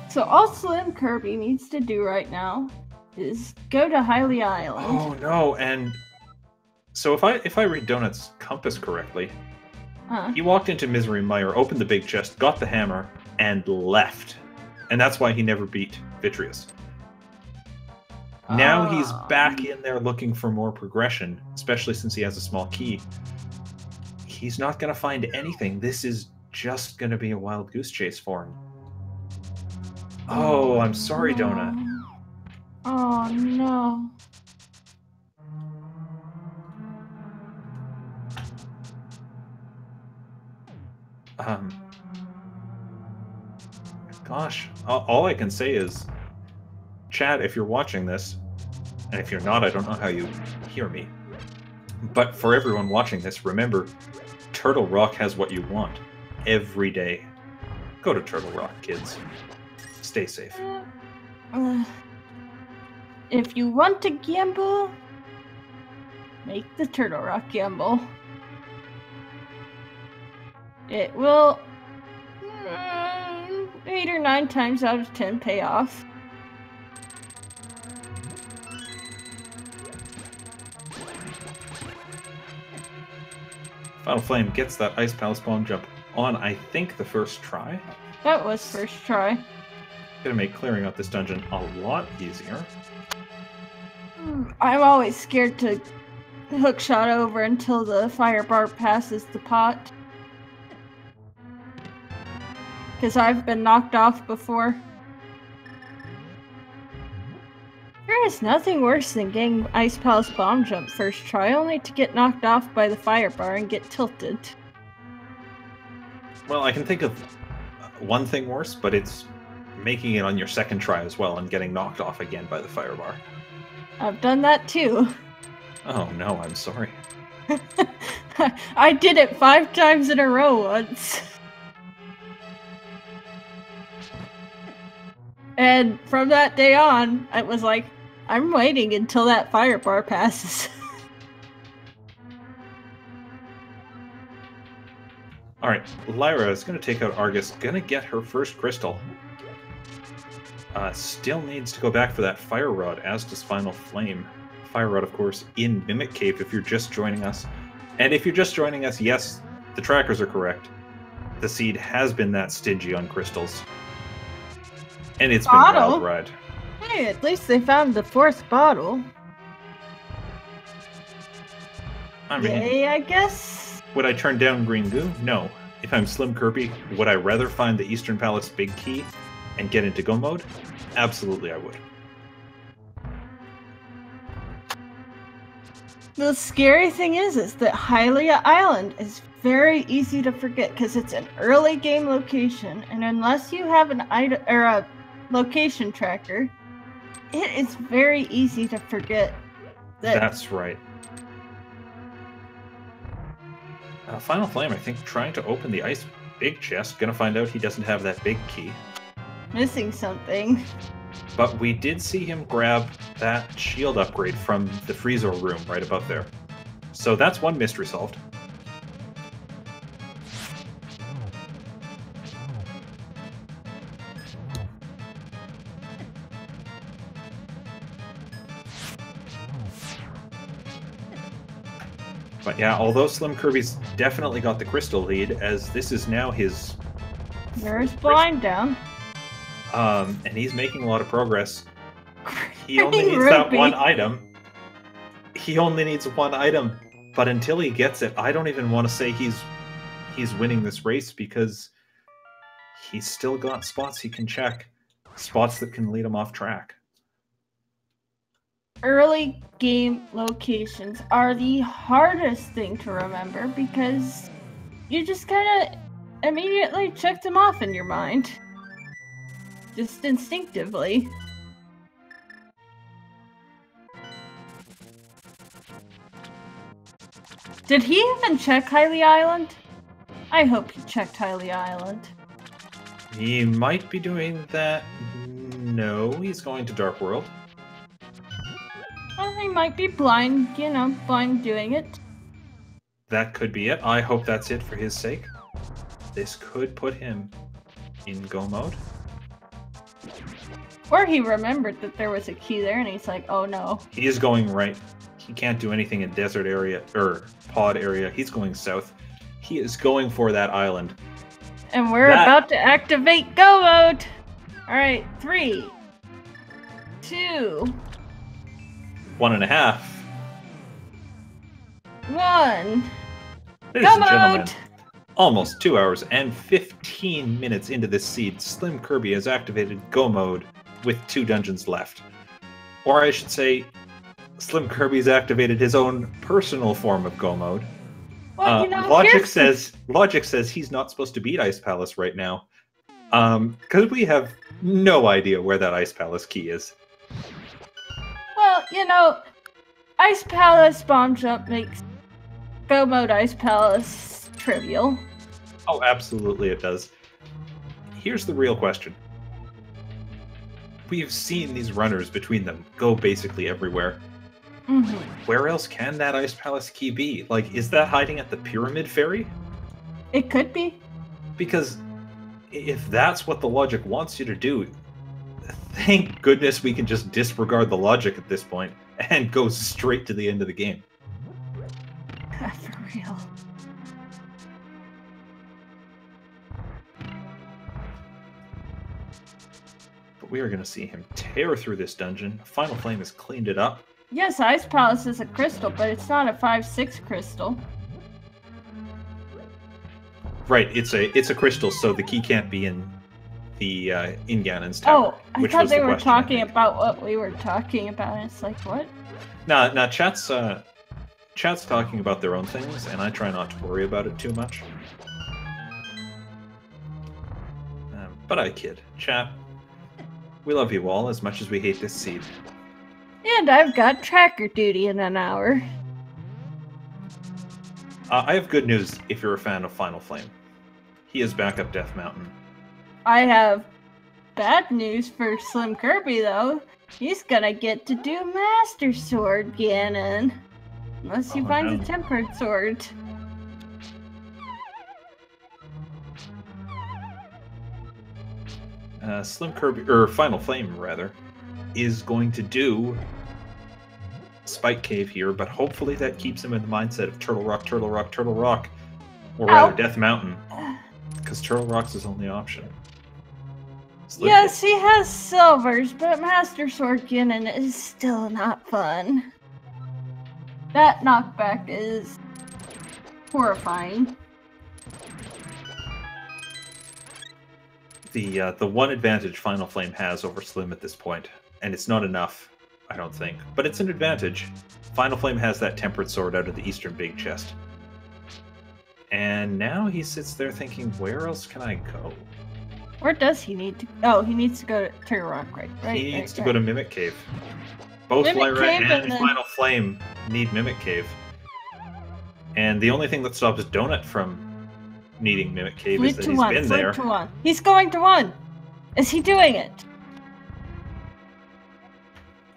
So all SlimKirby needs to do right now is go to Hylia Island. Oh no, and so if I read Dohnut's compass correctly, he walked into Misery Mire, opened the big chest, got the hammer, and left. And that's why he never beat Vitreous. Now he's back in there looking for more progression, especially since he has a small key. He's not going to find anything. This is just going to be a wild goose chase for him. Oh, I'm sorry, no. Dohnut. Oh, no. Gosh, all I can say is, chat, if you're watching this, and if you're not, I don't know how you hear me, but for everyone watching this, remember, Turtle Rock has what you want every day. Go to Turtle Rock, kids. Stay safe. If you want to gamble, Make the Turtle Rock gamble. It will 8 or 9 times out of 10 pay off. Finalflame gets that Ice Palace Bomb Jump on, I think, the first try. That was first try. Gonna make clearing out this dungeon a lot easier. I'm always scared to hookshot over until the fire bar passes the pot. Because I've been knocked off before. There is nothing worse than getting Ice Palace Bomb Jump first try, only to get knocked off by the fire bar and get tilted. Well, I can think of one thing worse, but it's making it on your second try as well and getting knocked off again by the fire bar. I've done that too. Oh no, I'm sorry. I did it 5 times in a row once. And from that day on, it was like, I'm waiting until that fire bar passes. Alright, Lyra is going to take out Argus, going to get her first crystal. Still needs to go back for that Fire Rod, as does Finalflame. Fire Rod, of course, in Mimic Cave if you're just joining us. And if you're just joining us, yes, the trackers are correct. The seed has been that stingy on crystals. And it's been a wild ride. Hey, at least they found the 4th bottle. I mean, yay, I guess. Would I turn down Green Goo? No. If I'm SlimKirby, would I rather find the Eastern Palace Big Key and get into Go mode? Absolutely, I would. The scary thing is that Hylia Island is very easy to forget because it's an early game location, and unless you have an item or a location tracker, it is very easy to forget that. That's right. Finalflame, I think, trying to open the ice big chest, gonna find out he doesn't have that big key. Missing something. But we did see him grab that shield upgrade from the Freezer room right above there. So that's one mystery solved. But yeah, although SlimKirby's definitely got the crystal lead, as this is now his... There's blind down. And he's making a lot of progress. He only needs that one item. He only needs one item. But until he gets it, I don't even want to say he's winning this race, because he's still got spots he can check. Spots that can lead him off track. Early game locations are the hardest thing to remember because you just kind of immediately check them off in your mind. Just instinctively. Did he even check Hylia Island? I hope he checked Hylia Island. He might be doing that. No, he's going to Dark World. Well, he might be blind, you know, blind doing it. That could be it. I hope that's it for his sake. This could put him in Go mode. Or he remembered that there was a key there and he's like, oh no. He is going right. He can't do anything in desert area, or pod area. He's going south. He is going for that island. And we're about to activate Go mode. Alright, 3, 2, 1.5. 1. Ladies and gentlemen, almost 2 hours and 15 minutes into this seed, SlimKirby has activated Go mode with 2 dungeons left. Or I should say, SlimKirby's activated his own personal form of Go mode. Well, you know, Logic says he's not supposed to beat Ice Palace right now. Because we have no idea where that Ice Palace key is. Well, you know, Ice Palace Bomb Jump makes Go mode Ice Palace trivial. Oh, absolutely it does. Here's the real question. We've seen these runners between them go basically everywhere. Where else can that Ice Palace key be? Like, is that hiding at the Pyramid Ferry? It could be. Because if that's what the logic wants you to do, thank goodness we can just disregard the logic at this point and go straight to the end of the game. For real. But we are going to see him tear through this dungeon. Finalflame has cleaned it up. Yes, Ice Palace is a crystal, but it's not a 5/6 crystal. Right, it's a crystal, so the key can't be in the in Ganon's tower. Oh, I thought they were talking about what we were talking about. It's like, what? Nah, chat's talking about their own things, and I try not to worry about it too much. But I kid. Chat, we love you all as much as we hate this seed. And I've got tracker duty in an hour. I have good news if you're a fan of Finalflame. He is back up Death Mountain. I have bad news for SlimKirby, though. He's gonna get to do Master Sword Ganon. Unless he finds a Tempered Sword. SlimKirby, or Finalflame rather, is going to do Spike Cave here, but hopefully that keeps him in the mindset of Turtle Rock, Turtle Rock, Turtle Rock, or rather Death Mountain, because Turtle Rock's his only option. Yes, he has silvers, but Master Sword Ganon is still not fun. That knockback is horrifying. The one advantage Finalflame has over Slim at this point, and it's not enough, I don't think, but it's an advantage. Finalflame has that Tempered Sword out of the Eastern Big Chest. And now he sits there thinking, where else can I go? Where does he need to? Oh, he needs to go to Turtle Rock, right? He needs to go to Mimic Cave. Both Lyra and Finalflame need Mimic Cave. And the only thing that stops Dohnut from needing Mimic Cave is that he's been there. He's going to 1. Is he doing it?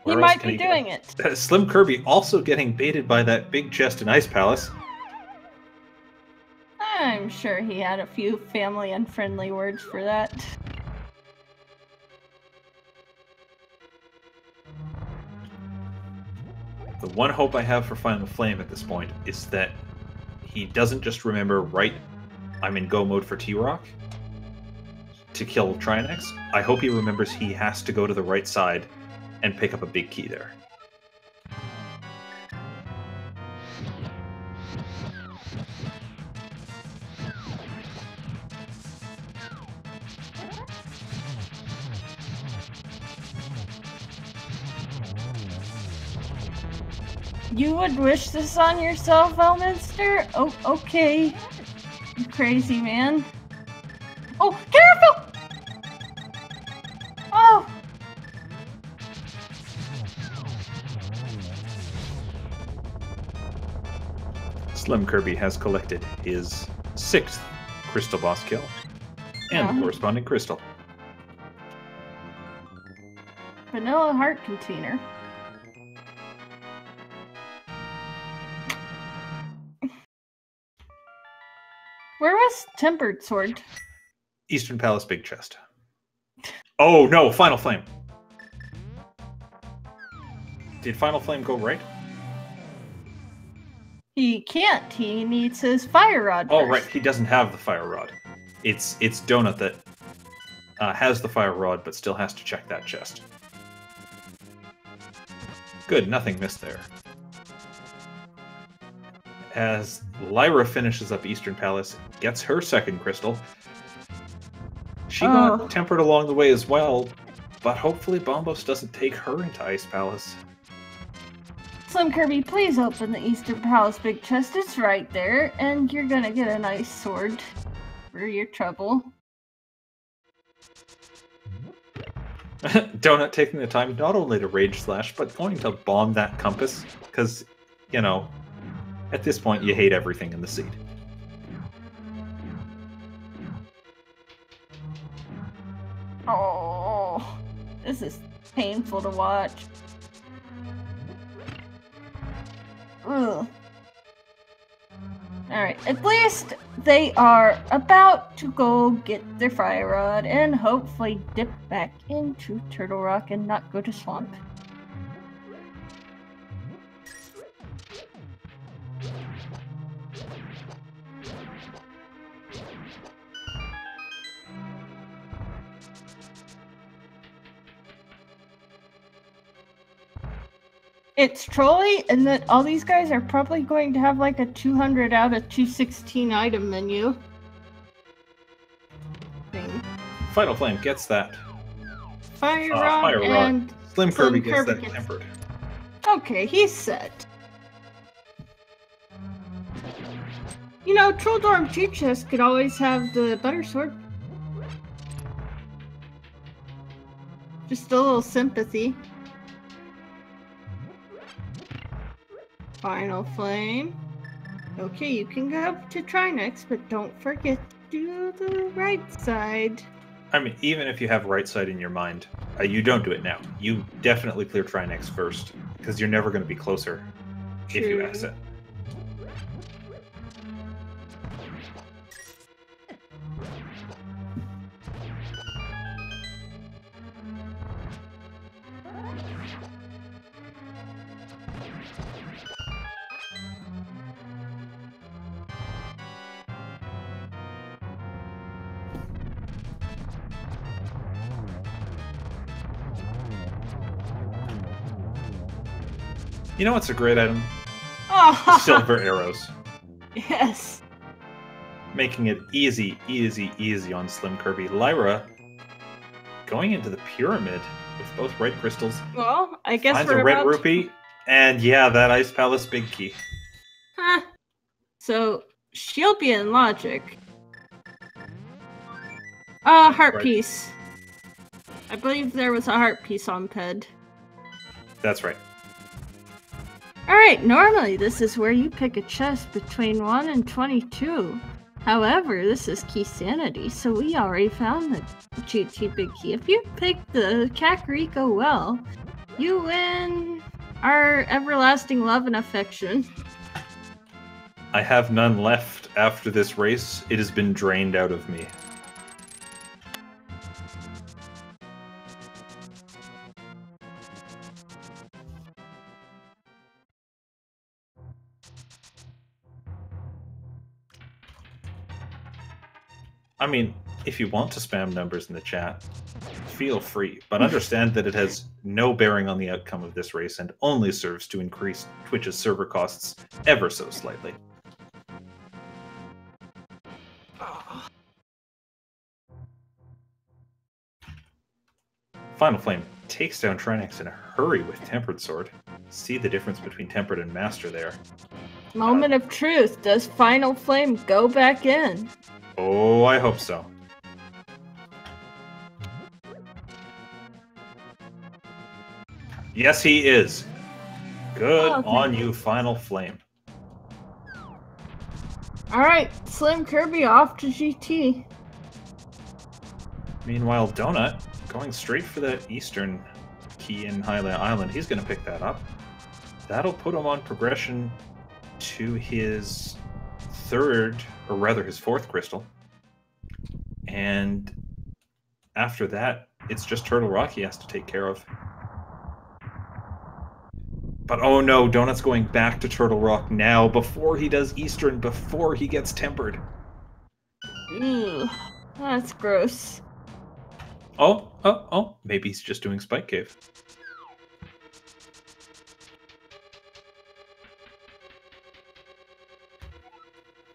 He might be doing it. SlimKirby also getting baited by that big chest in Ice Palace. I'm sure he had a few family unfriendly words for that. The one hope I have for Finalflame at this point is that he doesn't just remember, right, I'm in go mode for T-Rock to kill Trinex. I hope he remembers he has to go to the right side and pick up a big key there. You would wish this on yourself, Elminster? Oh, okay. You crazy man. Oh, careful! Oh! SlimKirby has collected his 6th crystal boss kill and the corresponding crystal. Vanilla heart container. Where was Tempered Sword? Eastern Palace Big Chest. Oh no, Finalflame. Did Finalflame go right? He can't. He needs his fire rod. Oh right, he doesn't have the fire rod. It's Dohnut that has the fire rod, but still has to check that chest. Good, nothing missed there. As Lyra finishes up Eastern Palace, gets her 2nd crystal. She got tempered along the way as well, but hopefully Bombos doesn't take her into Ice Palace. SlimKirby, please open the Eastern Palace Big Chest. It's right there, and you're gonna get a nice sword for your trouble. Dohnut taking the time not only to Rage Slash, but going to bomb that compass, because, you know, at this point you hate everything in the seed. Oh, this is painful to watch. Ugh. Alright, at least they are about to go get their fire rod and hopefully dip back into Turtle Rock and not go to Swamp. It's Trolley, and that all these guys are probably going to have like a 200 out of 216 item menu thing. Finalflame gets that. Fire Rod and SlimKirby gets that tempered. Okay, he's set. You know, Trolldorm G-Chest could always have the Butter Sword. Just a little sympathy. Finalflame. Okay, you can go to Trinex, but don't forget to do the right side. I mean, even if you have right side in your mind, you don't do it now. You definitely clear Trinex first, because you're never going to be closer if you exit. You know what's a great item? Oh. Silver arrows. Yes. Making it easy, easy, easy on SlimKirby. Lyra going into the pyramid with both red crystals. Well, I guess finds we're a red rupee, and yeah, that Ice Palace big key. Huh. So she'll be in logic. Heart right. piece. I believe there was a heart piece on Ped. That's right. Alright, normally this is where you pick a chest between 1 and 22. However, this is Keysanity, so we already found the GT Big Key. If you pick the Kakariko well, you win our everlasting love and affection. I have none left after this race. It has been drained out of me. I mean, if you want to spam numbers in the chat, feel free, but understand that it has no bearing on the outcome of this race and only serves to increase Twitch's server costs ever so slightly. Finalflame takes down Trinex in a hurry with Tempered Sword. See the difference between Tempered and Master there. Moment of truth. Does Finalflame go back in? Oh, I hope so. Yes, he is. Good on you, Finalflame. Alright, SlimKirby off to GT. Meanwhile, Dohnut going straight for the eastern key in Highland Island. He's going to pick that up. That'll put him on progression to his third, or rather his fourth crystal. And after that, it's just Turtle Rock he has to take care of. But oh no, Dohnut's going back to Turtle Rock now, before he does Eastern, before he gets tempered. Ew, that's gross. Oh, maybe he's just doing Spike Cave.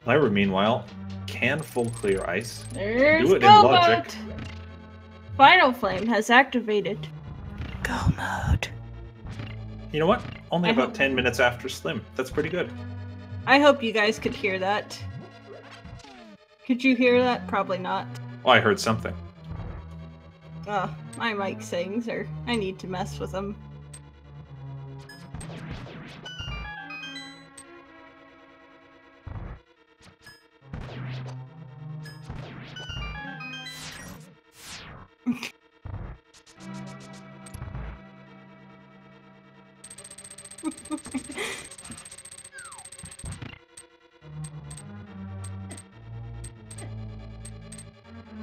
Lyra, meanwhile, can full clear ice. There's do it go in logic. mode. Finalflame has activated. Go mode. You know what? Only about 10 minutes after Slim. That's pretty good. I hope you guys could hear that. Could you hear that? Probably not. Oh, I heard something. Oh, my mic sings, or I need to mess with them.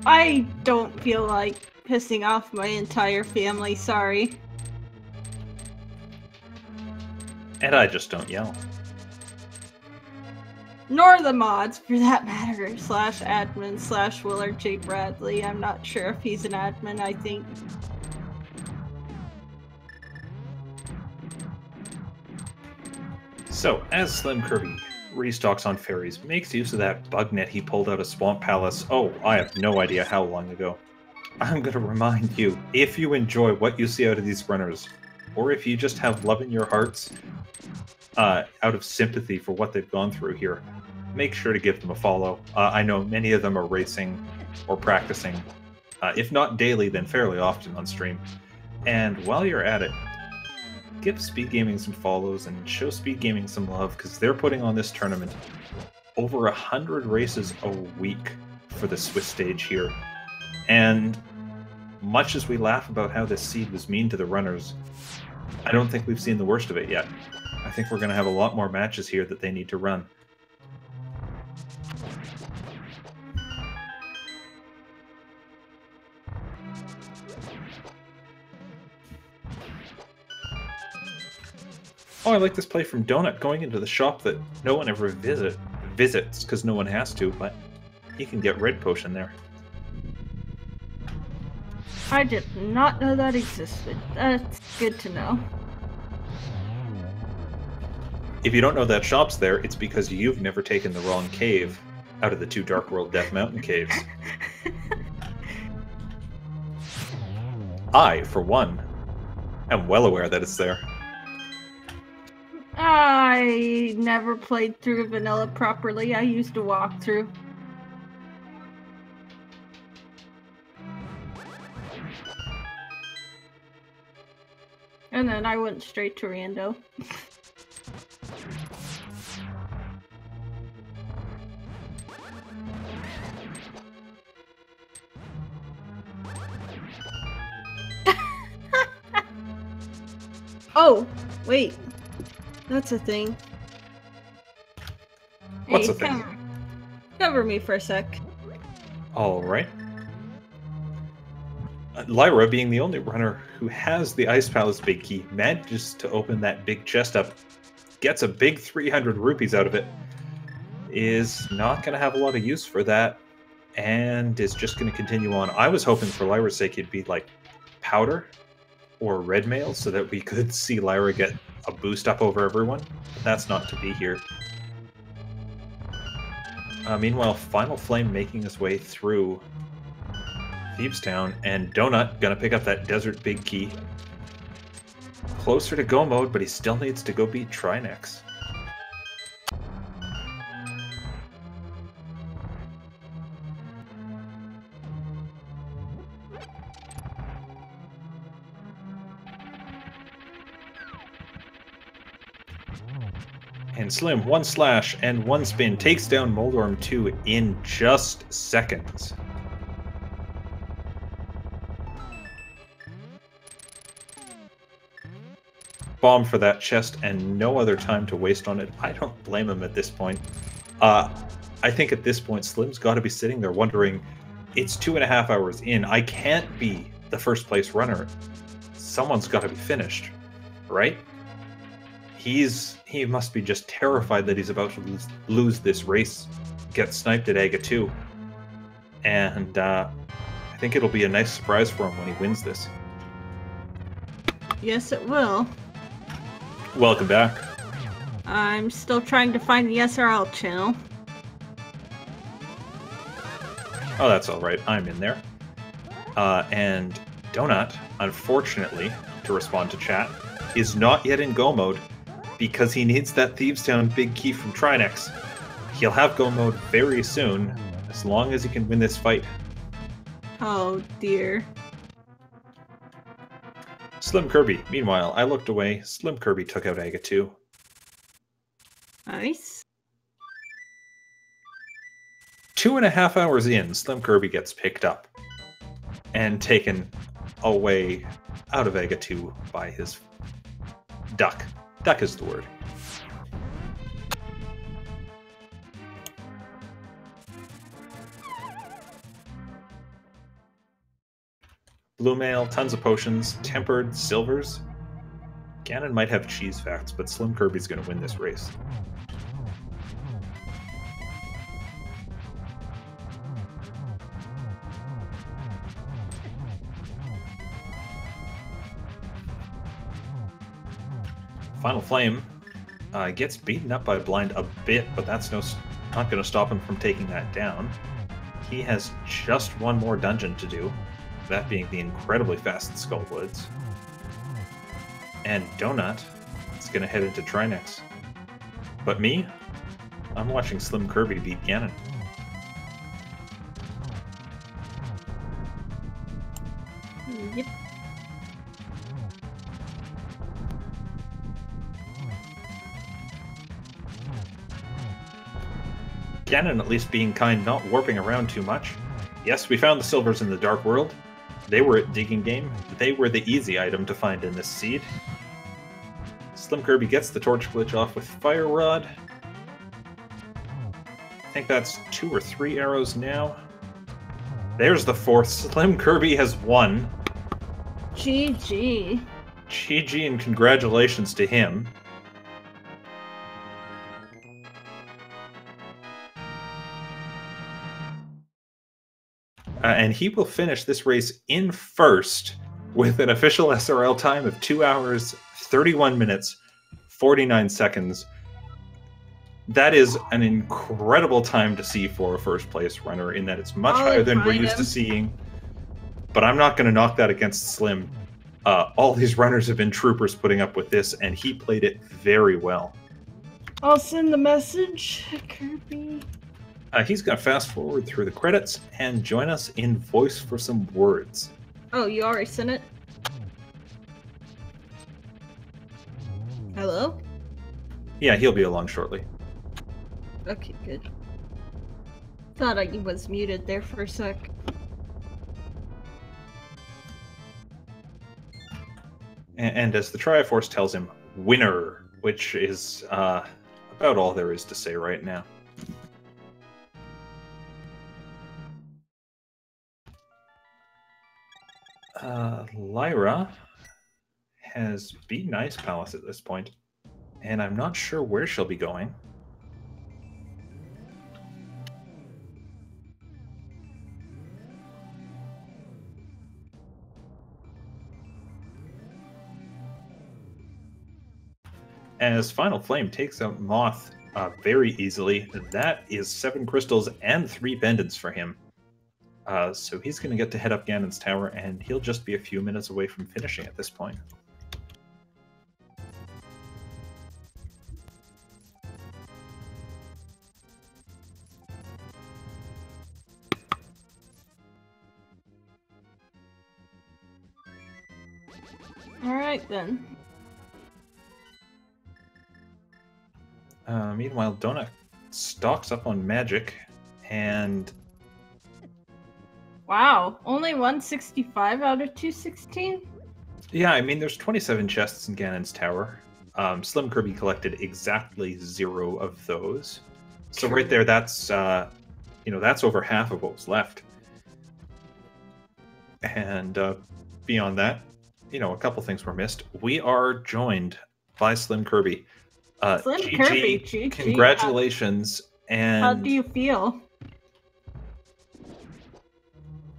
I don't feel like pissing off my entire family, sorry. And I just don't yell. Nor the mods, for that matter, /admin /Willard J. Bradley. I'm not sure if he's an admin, I think. So, as SlimKirby restocks on fairies, makes use of that bug net he pulled out of Swamp Palace, oh, I have no idea how long ago. I'm going to remind you, if you enjoy what you see out of these runners, or if you just have love in your hearts out of sympathy for what they've gone through here, make sure to give them a follow. I know many of them are racing or practicing, if not daily, then fairly often on stream. And while you're at it, give Speed Gaming some follows and show Speed Gaming some love, because they're putting on this tournament over 100 races a week for the Swiss stage here. And much as we laugh about how this seed was mean to the runners, I don't think we've seen the worst of it yet. I think we're going to have a lot more matches here that they need to run. Oh, I like this play from Dohnut, going into the shop that no one ever visits, because no one has to, but he can get Red Potion there. I did not know that existed. That's good to know. If you don't know that shop's there, it's because you've never taken the wrong cave out of the 2 Dark World Death Mountain caves. I, for one, am well aware that it's there. I never played through vanilla properly. I used a walkthrough. And then I went straight to Rando. Oh, wait. That's a thing. What's Hey, a thing? Cover me for a sec. Alright. Lyra, being the only runner who has the Ice Palace big key, manages to open that big chest up, gets a big 300 rupees out of it, is not going to have a lot of use for that, and is just going to continue on. I was hoping for Lyra's sake it'd be like powder or red mail so that we could see Lyra get a boost up over everyone, but that's not to be here. Meanwhile, Finalflame making his way through Thievestown, and Dohnut gonna pick up that desert big key. Closer to go mode, but he still needs to go beat Trinex. And Slim, 1 slash and 1 spin, takes down Moldorm 2 in just seconds. Bomb for that chest and no other time to waste on it. I don't blame him at this point. I think at this point, Slim's got to be sitting there wondering, it's 2.5 hours in. I can't be the first place runner. Someone's got to be finished, right? He must be just terrified that he's about to lose this race, get sniped at Aga 2. And I think it'll be a nice surprise for him when he wins this. Yes, it will. Welcome back. I'm still trying to find the SRL channel. Oh, that's alright. I'm in there. And Dohnut, unfortunately, to respond to chat, is not yet in go mode because he needs that Thievestown big key from Trinex. He'll have go mode very soon, as long as he can win this fight. Oh dear. SlimKirby, meanwhile, I looked away. SlimKirby took out Aga 2. Nice. 2.5 hours in, SlimKirby gets picked up and taken away out of Aga 2 by his duck. Duck is the word. Blue mail, tons of potions, tempered, silvers. Ganon might have cheese facts, but SlimKirby's going to win this race. Finalflame gets beaten up by Blind a bit, but that's not going to stop him from taking that down. He has just one more dungeon to do, that being the incredibly fast Skullwoods. And Dohnut is going to head into Trinex. But me, I'm watching SlimKirby beat Ganon. Yep. Ganon at least being kind, not warping around too much. Yes, we found the silvers in the Dark World. They were at Digging Game. They were the easy item to find in this seed. SlimKirby gets the torch glitch off with Fire Rod. I think that's 2 or 3 arrows now. There's the 4th. SlimKirby has won. GG. GG and congratulations to him. And he will finish this race in first with an official SRL time of 2 hours, 31 minutes, 49 seconds. That is an incredible time to see for a first place runner, in that it's much higher than we're used to seeing. But I'm not going to knock that against Slim. All these runners have been troopers putting up with this, and he played it very well. I'll send the message, Kirby. He's going to fast forward through the credits and join us in Voice for some words. Oh, you already sent it? Hello? Yeah, he'll be along shortly. Okay, good. Thought I was muted there for a sec. And as the Triforce tells him, winner, which is about all there is to say right now. Lyra has beaten Ice Palace at this point, and I'm not sure where she'll be going. As Finalflame takes out Moth very easily, that is 7 crystals and 3 pendants for him. So he's going to get to head up Ganon's tower, and he'll just be a few minutes away from finishing at this point. Alright then. Meanwhile, Dohnut stocks up on magic, and... Wow, only 165 out of 216? Yeah, I mean, there's 27 chests in Ganon's tower. SlimKirby collected exactly 0 of those. So right there, that's, that's over half of what was left. And beyond that, a couple things were missed. We are joined by SlimKirby. SlimKirby, GG. Congratulations. And how do you feel?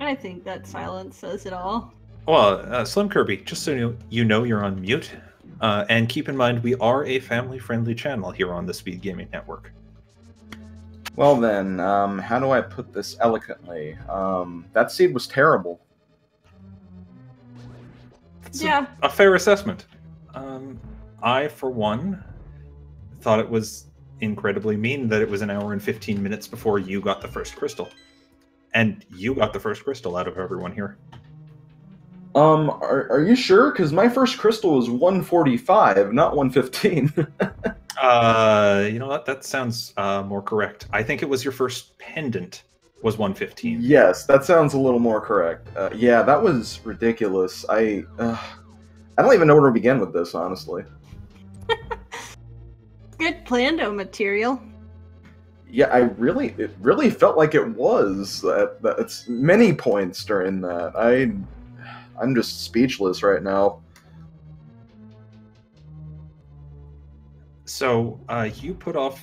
I think that silence says it all. Well, SlimKirby, just so you know, you're on mute. And keep in mind, we are a family-friendly channel here on the Speed Gaming Network. Well then, how do I put this eloquently? That seed was terrible. It's yeah. A fair assessment. I, for one, thought it was incredibly mean that it was an hour and 15 minutes before you got the first crystal. And you got the first crystal out of everyone here. Are you sure? Because my first crystal was 145, not 115. You know what? That sounds more correct. I think it was your first pendant was 115. Yes, that sounds a little more correct. Yeah, that was ridiculous. I don't even know where to begin with this, honestly. Good Plando material. Yeah, it really felt like it was. That's many points during that. I'm just speechless right now. So you put off.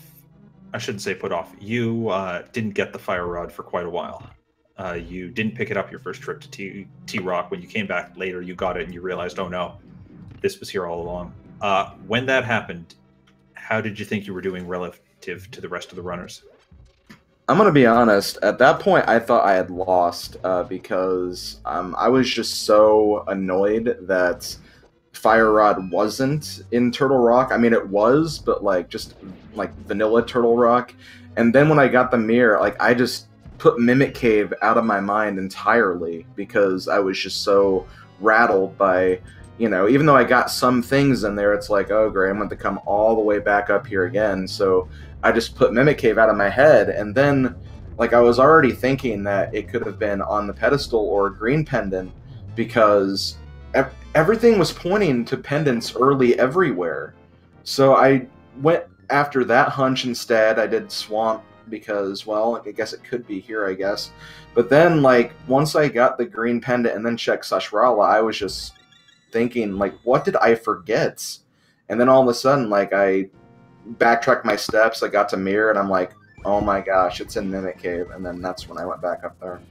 I shouldn't say put off. You didn't get the fire rod for quite a while. You didn't pick it up your first trip to T-Rock. When you came back later, you got it and you realized, oh no, this was here all along. When that happened, how did you think you were doing relative to the rest of the runners? I'm going to be honest. At that point, I thought I had lost because I was just so annoyed that Fire Rod wasn't in Turtle Rock. I mean, it was, but like just like vanilla Turtle Rock. And then when I got the mirror, like I just put Mimic Cave out of my mind entirely because I was just so rattled by, you know, even though I got some things in there, it's like, oh great, I'm going to come all the way back up here again. So I just put Mimic Cave out of my head, and then like I was already thinking that it could have been on the pedestal or green pendant because everything was pointing to pendants early everywhere. So I went after that hunch instead. I did Swamp because, well, I guess it could be here, I guess. But then, like, once I got the green pendant and then checked Sashrala, I was just thinking, like, what did I forget? And then all of a sudden, like, I backtracked my steps, I got to Mirror, and I'm like, oh my gosh, it's in Mimic Cave. And then that's when I went back up there.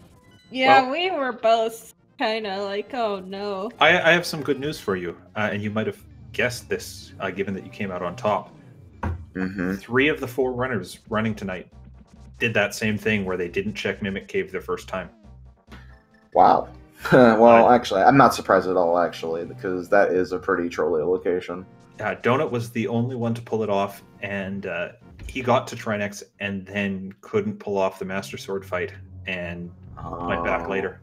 Yeah, Well, we were both kind of like, oh no. I have some good news for you, and you might have guessed this, given that you came out on top. Mm-hmm. 3 of the 4 runners running tonight did that same thing where they didn't check Mimic Cave their first time. Wow. Well, actually, I'm not surprised at all, actually, because that is a pretty trolly location. Donut was the only one to pull it off, and he got to Trinex and then couldn't pull off the Master Sword fight and went back later.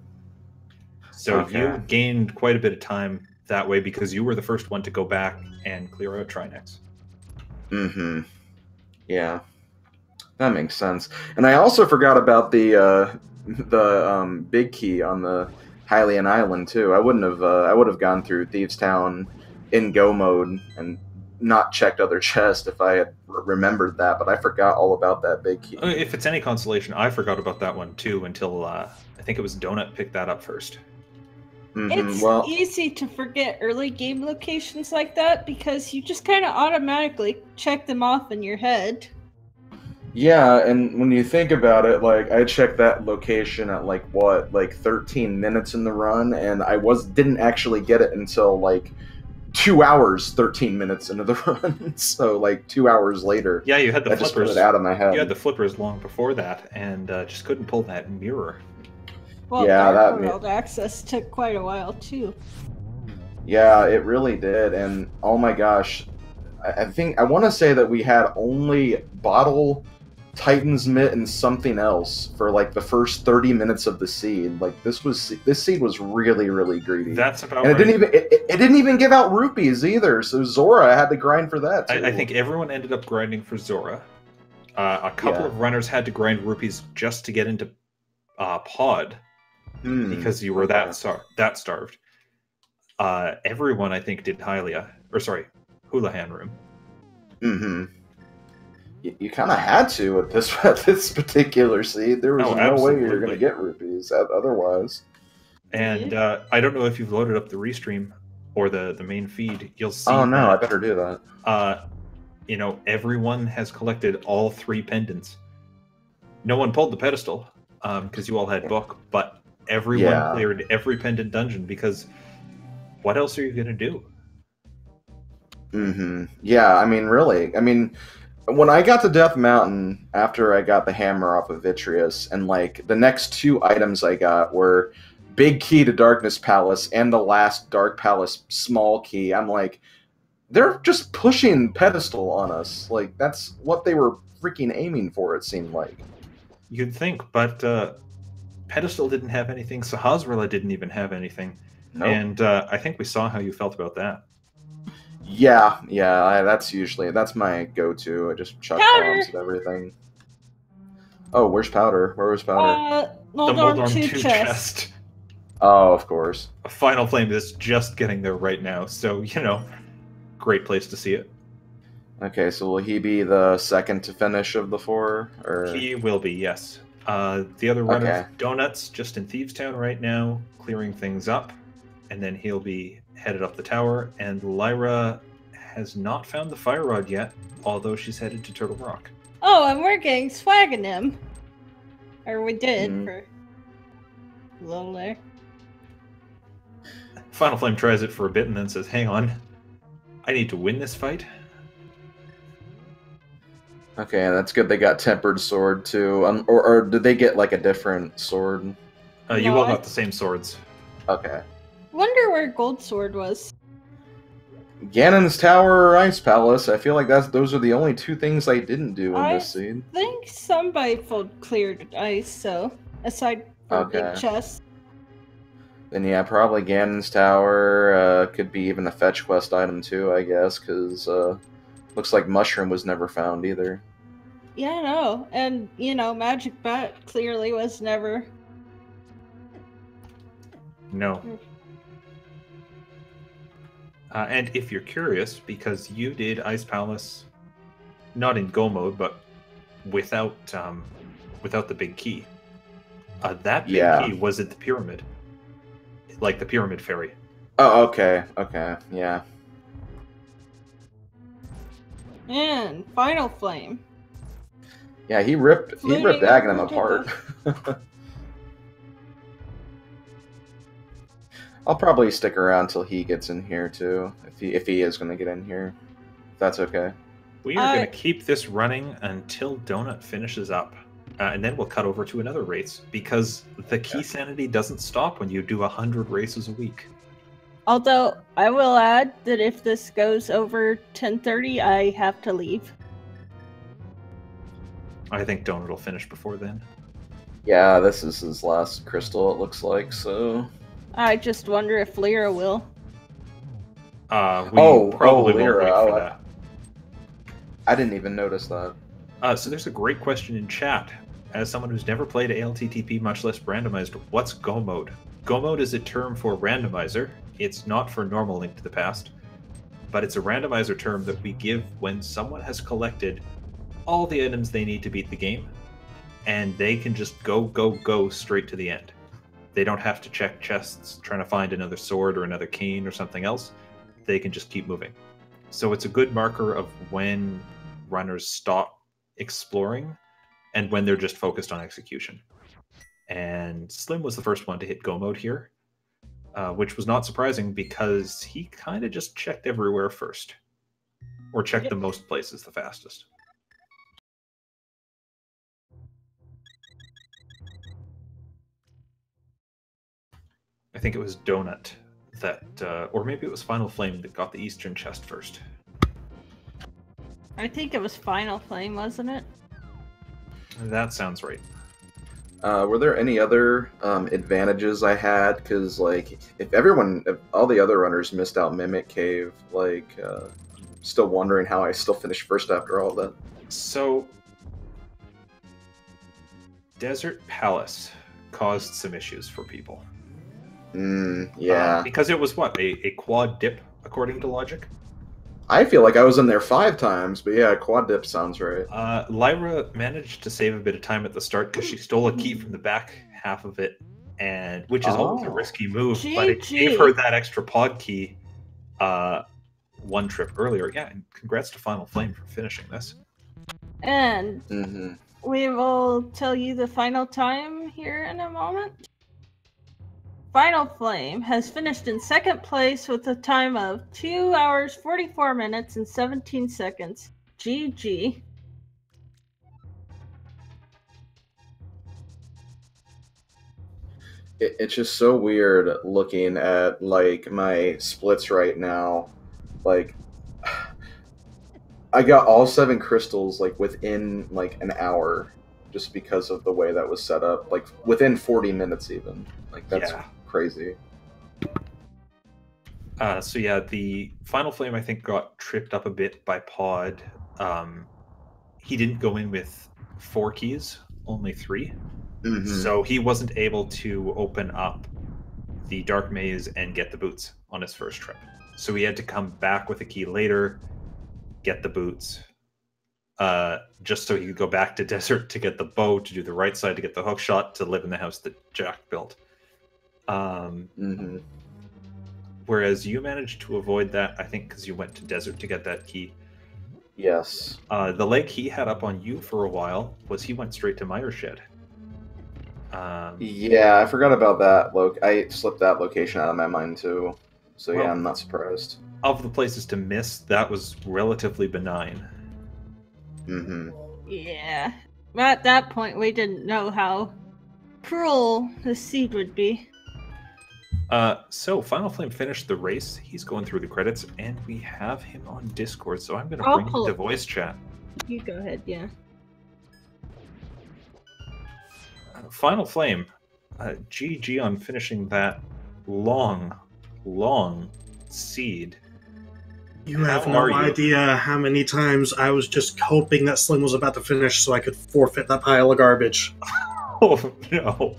So you gained quite a bit of time that way because you were the first one to go back and clear out Trinex. Mm-hmm. Yeah. That makes sense. And I also forgot about the big key on the Hylian Island too. I would have gone through Thieves Town in go mode and not checked other chests if I had remembered that, but I forgot all about that big key. If it's any consolation, I forgot about that one too until I think it was Donut picked that up first. It's easy to forget early game locations like that because you just kind of automatically check them off in your head. Yeah, and when you think about it, like I checked that location at like 13 minutes in the run, and I didn't actually get it until like 2 hours, 13 minutes into the run. So like 2 hours later, yeah, you had the I flippers. Just put it out of my head. You had the flippers long before that, and just couldn't pull that mirror. Well, yeah, Dark World access took quite a while too. Yeah, it really did, and oh my gosh, I want to say that we had only Bottle, Titan's Mitt, and something else for like the first 30 minutes of the seed. Like this seed was really, really greedy. That's about. And right. it didn't even give out rupees either. So Zora had to grind for that too. I think everyone ended up grinding for Zora. A couple of runners had to grind rupees just to get into Pod because you were that starved. Everyone I think did Houlihan Room. Mm-hmm. You kind of had to at this particular seed. There was no way you were going to get rupees otherwise. And I don't know if you've loaded up the restream or the main feed. You'll see. Oh no, I better do that. Everyone has collected all 3 pendants. No one pulled the pedestal because you all had book, but everyone cleared every pendant dungeon because what else are you going to do? Mm-hmm. Yeah, I mean, really. I mean, when I got to Death Mountain, after I got the hammer off of Vitreous, and like the next 2 items I got were Big Key to Darkness Palace and the last Dark Palace small key, I'm like, they're just pushing pedestal on us. Like, that's what they were freaking aiming for, it seemed like. You'd think, but pedestal didn't have anything. Sahasrahla didn't even have anything. Nope. And I think we saw how you felt about that. Yeah, that's my go-to. I just chuck bombs at everything. Oh, where's Powder? Where was Powder? The Moldorm 2 chest. Oh, of course. Finalflame is just getting there right now, so, great place to see it. Okay, so will he be the second to finish of the 4? Or... He will be, yes. The other runner, Donuts, just in Thieves Town right now, clearing things up. and then he'll be headed up the tower. And Lyra has not found the fire rod yet, although she's headed to Turtle Rock. Oh, and we're getting swagging him. Or we did for a little there. Finalflame tries it for a bit and then says, hang on, I need to win this fight. Okay, that's good. They got Tempered Sword too. Or did they get like a different sword? You all got the same swords. Okay. Wonder where Gold Sword was. Ganon's Tower or Ice Palace. I feel like those are the only two things I didn't do in this scene. I think somebody cleared ice, so aside from big chest. Then yeah, probably Ganon's Tower. Could be even a fetch quest item too, I guess, because looks like Mushroom was never found either. Yeah, no, and you know, Magic Bat clearly was never. No. And if you're curious, because you did Ice Palace, not in Go mode, but without the big key. That big key was at the pyramid, like the Pyramid Fairy. Oh, okay, yeah. And Finalflame. Yeah, he ripped Aghanim apart. I'll probably stick around till he gets in here too, if he is going to get in here. If that's okay. We are going to keep this running until Dohnut finishes up, and then we'll cut over to another race because the Keysanity doesn't stop when you do 100 races a week. Although I will add that if this goes over 10:30, I have to leave. I think Dohnut will finish before then. Yeah, this is his last crystal, it looks like, so... I just wonder if Lyra will. Probably Lyra. Won't wait for that. I didn't even notice that. So there's a great question in chat. As someone who's never played ALTTP, much less randomized, what's Go mode? Go mode is a term for randomizer. It's not for normal Link to the Past, but it's a randomizer term that we give when someone has collected all the items they need to beat the game, and they can just go straight to the end. They don't have to check chests trying to find another sword or another cane or something else. They can just keep moving. So it's a good marker of when runners stop exploring and when they're just focused on execution. And Slim was the first one to hit Go mode here, which was not surprising because he kind of just checked everywhere first. Or checked the most places the fastest. I think it was Dohnut that, or maybe it was Finalflame that got the Eastern chest first. I think it was Finalflame, wasn't it? That sounds right. Were there any other advantages I had? Because, like, if all the other runners missed out Mimic Cave, like, still wondering how I still finished first after all that. So, Desert Palace caused some issues for people. Yeah. Because it was what? A quad dip, according to logic? I feel like I was in there 5 times, but yeah, quad dip sounds right. Lyra managed to save a bit of time at the start because she stole a key from the back half of it, and which is always a risky move, but it gave her that extra pod key one trip earlier. Yeah, and congrats to Finalflame for finishing this. And we will tell you the final time here in a moment. Finalflame has finished in second place with a time of 2 hours, 44 minutes, and 17 seconds. GG. It's just so weird looking at, like, my splits right now. Like, I got all 7 crystals, like, within, like, an hour, just because of the way that was set up. Like, within 40 minutes even. Like, that's crazy. So yeah, the Finalflame, I think, got tripped up a bit by Pod. He didn't go in with 4 keys, only 3. So he wasn't able to open up the Dark Maze and get the boots on his first trip. So he had to come back with a key later, get the boots, just so he could go back to Desert to get the bow, to do the right side, to get the hook shot, to live in the house that Jack built. whereas you managed to avoid that, I think, because you went to desert to get that key. Yes. The leg he had up on you for a while was he went straight to Meyer's shed. Yeah, I forgot about that. I slipped that location out of my mind too. So Well, yeah, I'm not surprised. Of the places to miss, that was relatively benign. Mm-hmm. Yeah. At that point, we didn't know how cruel the seed would be. So Finalflame finished the race. He's going through the credits, and we have him on Discord. So I'm going to I'll bring him pull to it. voice chat. You go ahead, yeah. Finalflame, GG on finishing that long seed. You have How no are you? idea how many times I was just hoping that Slim was about to finish so I could forfeit that pile of garbage. Oh no!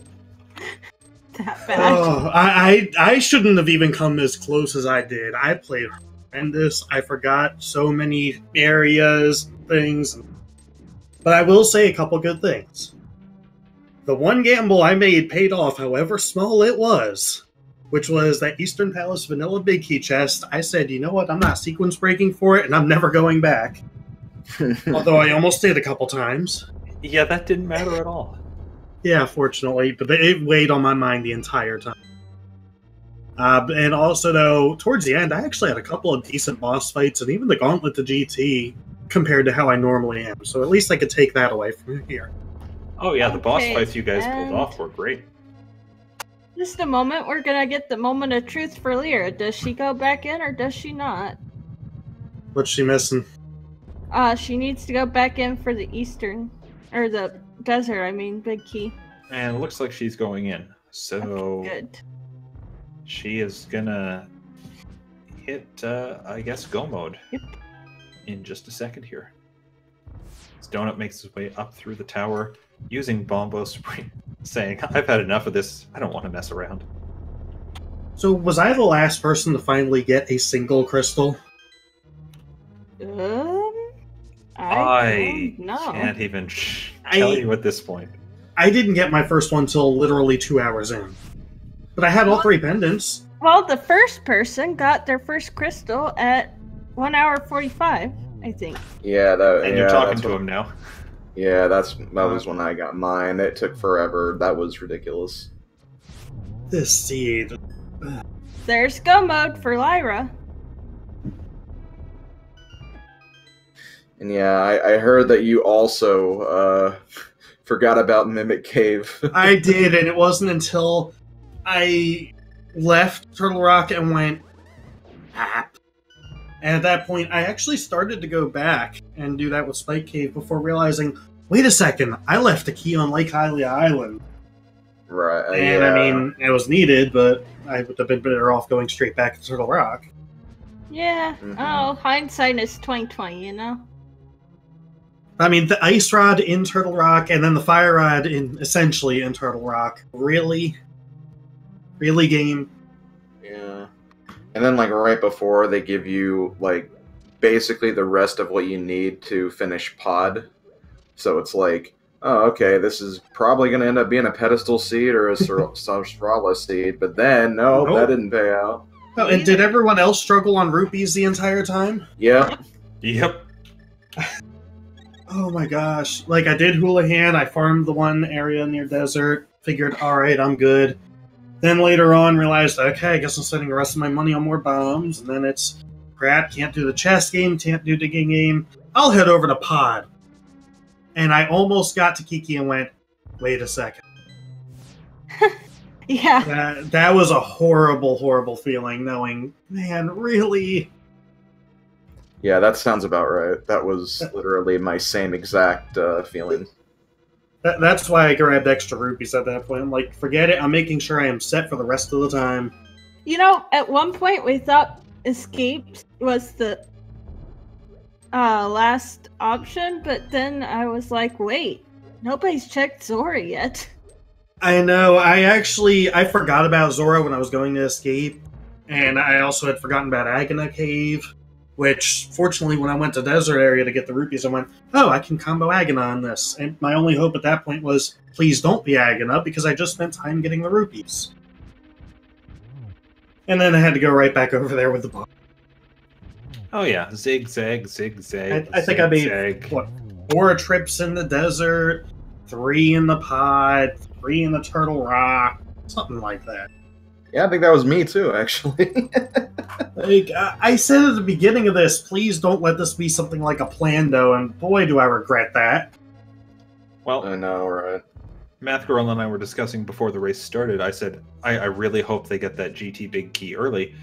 That bad. Oh, I shouldn't have even come as close as I did. I played horrendous. I forgot so many areas, things. But I will say a couple good things. The one gamble I made paid off, however small it was, which was that Eastern Palace Vanilla Big Key chest. I said, you know what, I'm not sequence breaking for it, and I'm never going back. Although I almost did a couple times. Yeah, that didn't matter at all. Yeah, fortunately, but it weighed on my mind the entire time. And also, though, towards the end, I actually had a couple of decent boss fights, and even the Gauntlet to GT compared to how I normally am. So at least I could take that away from here. Oh yeah, the boss Okay, fights you guys pulled and- off were great. Just a moment, we're gonna get the moment of truth for Lyra. Does she go back in or does she not? What's she missing? She needs to go back in for the eastern, or the desert, I mean, Big Key. And it looks like she's going in. So Good. she is gonna hit, I guess, go mode. Yep. In just a second here. As Dohnut makes his way up through the tower, using Bombo Spring, saying, I've had enough of this. I don't want to mess around. So, was I the last person to finally get a single crystal? I don't know. can't even tell you at this point. I didn't get my first one till literally 2 hours in. But I had all 3 pendants. Well, the first person got their first crystal at 1 hour 45, I think. Yeah, And you're talking to him now. Yeah, that was when I got mine. It took forever. That was ridiculous. This seed. There's go mode for Lyra. And yeah, I heard that you also forgot about Mimic Cave. I did, and it wasn't until I left Turtle Rock and went, "App." And at that point, I actually started to go back and do that with Spike Cave before realizing, wait a second, I left a key on Lake Hylia Island. Right. And yeah. I mean, it was needed, but I would have been better off going straight back to Turtle Rock. Yeah. Mhm. Oh, hindsight is 20/20, you know? I mean, the ice rod in Turtle Rock and then the fire rod essentially in Turtle Rock. Really? Really, game? Yeah. And then, like, right before, they give you, like, basically the rest of what you need to finish Pod. So it's like, oh, okay, this is probably going to end up being a pedestal seed or a Sarala seed, but then, no, Nope. that didn't pay out. Oh, and did everyone else struggle on rupees the entire time? Yep. Yep. Oh my gosh. Like, I did Houlihan, I farmed the one area near desert, figured, alright, I'm good. Then later on realized, okay, I guess I'm spending the rest of my money on more bombs, and then it's, crap, can't do the chess game, can't do digging game, I'll head over to Pod. And I almost got to Kiki and went, wait a second. Yeah. That was a horrible, horrible feeling, knowing, man, really? Yeah, that sounds about right. That was literally my same exact feeling. That's why I grabbed extra rupees at that point. I'm like, forget it, I'm making sure I am set for the rest of the time. You know, at one point we thought escape was the last option, but then I was like, wait, nobody's checked Zora yet. I know, I forgot about Zora when I was going to escape, and I also had forgotten about Agana Cave, which, fortunately, when I went to Desert Area to get the rupees, I went, oh, I can combo Agana on this. And my only hope at that point was, please don't be Agana, because I just spent time getting the rupees. And then I had to go right back over there with the bomb. Oh yeah, zigzag, zigzag. I think I made, what, 4 trips in the desert, 3 in the pod, 3 in the Turtle Rock, something like that. Yeah, I think that was me too, actually. Like, I said at the beginning of this, please don't let this be something like a Plando, and boy, do I regret that. Well, I know, right? Math Girl and I were discussing before the race started. I said, I really hope they get that GT big key early.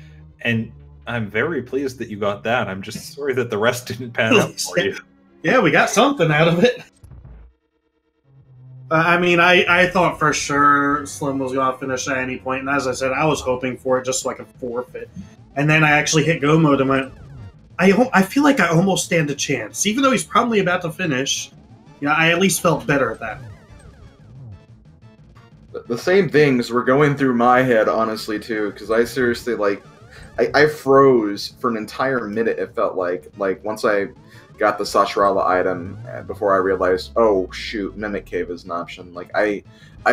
And I'm very pleased that you got that. I'm just sorry that the rest didn't pan out for you. Yeah, we got something out of it. I mean, I thought for sure Slim was going to finish at any point, and as I said, I was hoping for it just so I could forfeit. And then I actually hit go mode and went, I feel like I almost stand a chance. Even though he's probably about to finish, you know, I at least felt better at that. The same things were going through my head, honestly, too, because I seriously, like, I froze for an entire minute, it felt like once I got the Sashrala item, before I realized, oh, shoot, Mimic Cave is an option. Like, I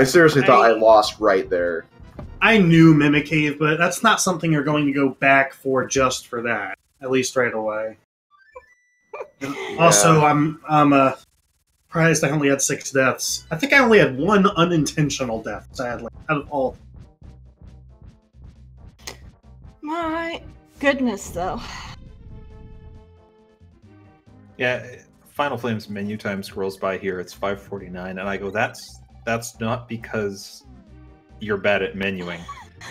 seriously thought I lost right there. I knew Mimic Cave, but that's not something you're going to go back for just for that, at least right away. Yeah. Also, I'm surprised I only had 6 deaths. I think I only had 1 unintentional death, sadly, out of all. My goodness, though. Yeah, Finalflame's menu time scrolls by here. It's 5:49, and I go, that's not because you're bad at menuing.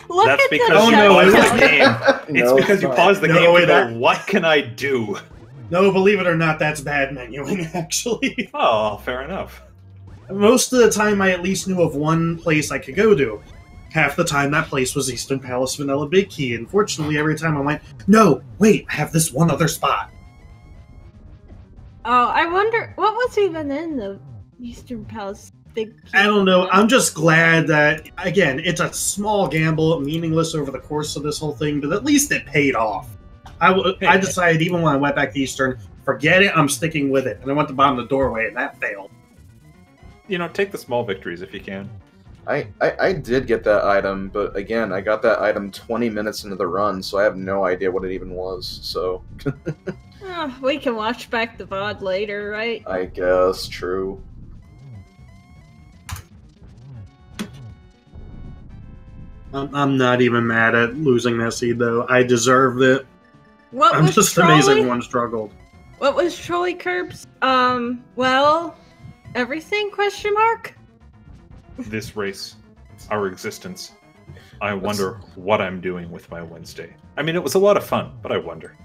Look That's at because the you show. pause the game. It's No, because you not. pause the No, game wait, and that- go, what can I do? No, believe it or not, that's bad menuing, actually. Oh, fair enough. Most of the time, I at least knew of one place I could go to. Half the time, that place was Eastern Palace Vanilla Big Key. Unfortunately, every time I went, no, wait, I have this one other spot. Oh, I wonder what was even in the Eastern Palace Big Key? I don't know. I'm just glad that, again, it's a small gamble, meaningless over the course of this whole thing, but at least it paid off. I decided, even when I went back to Eastern, forget it, I'm sticking with it. And I went to bottom the doorway, and that failed. You know, take the small victories if you can. I did get that item, but again, I got that item 20 minutes into the run, so I have no idea what it even was, so... Oh, we can watch back the VOD later, right? I guess, true. I'm not even mad at losing that seed, though. I deserved it. What I'm was just Trolley? amazed everyone struggled. What was Trolley Curbs? Well, everything, question mark? This race, our existence. I wonder what I'm doing with my Wednesday. I mean, it was a lot of fun, but I wonder.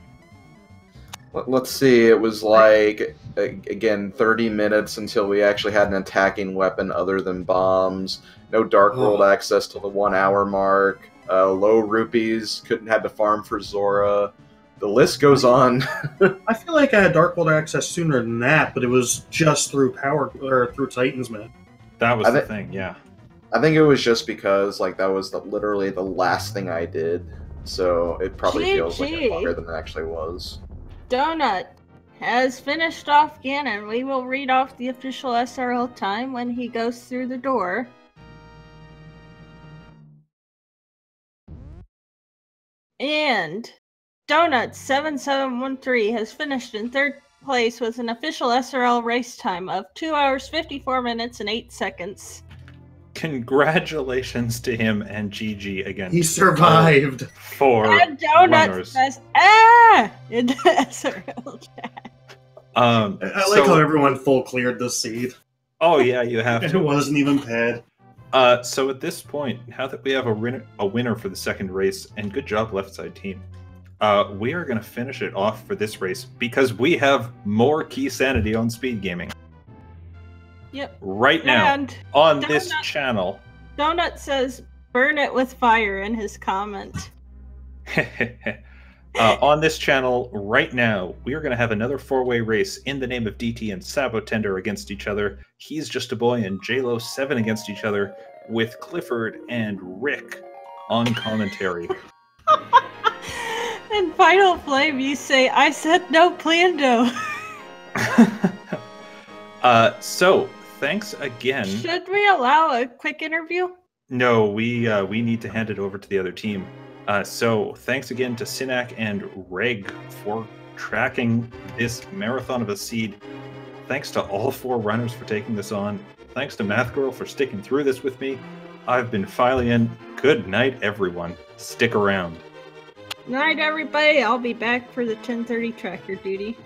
Let's see, it was like, again, 30 minutes until we actually had an attacking weapon other than bombs. No Dark World access till the 1 hour mark. Low rupees, had to farm for Zora. The list goes on. I feel like I had Dark World access sooner than that, but it was just through through Titan's Man. That was the thing, yeah. I think it was just because, like, that was literally the last thing I did. So it probably feels like it longer than it actually was. Dohnut has finished off Ganon. We will read off the official SRL time when he goes through the door. And Dohnut7713 has finished in 3rd place with an official SRL race time of 2 hours, 54 minutes, and 8 seconds. Congratulations to him and GG again. He survived. And Dohnut says, in the SRL chat. I like how everyone full cleared the seed. Oh yeah, you have to. It wasn't even paired. So at this point, now that we have a winner for the 2nd race, and good job left side team, we are going to finish it off for this race because we have more Keysanity on Speed Gaming. Yep. Right now, and on this channel. Dohnut says, burn it with fire in his comment. On this channel, right now, we are going to have another 4-way race in the name of DT and Sabotender against each other. He's Just a Boy and JLo 7 against each other, with Clifford and Rick on commentary. In Finalflame, you say, I said no Plando. So, thanks again. Should we allow a quick interview? No, we need to hand it over to the other team. So thanks again to Sinak and Reg for tracking this marathon of a seed. Thanks to all 4 runners for taking this on. Thanks to Math Girl for sticking through this with me. I've been Philian. Good night, everyone. Stick around. Night, everybody. I'll be back for the 10:30 tracker duty.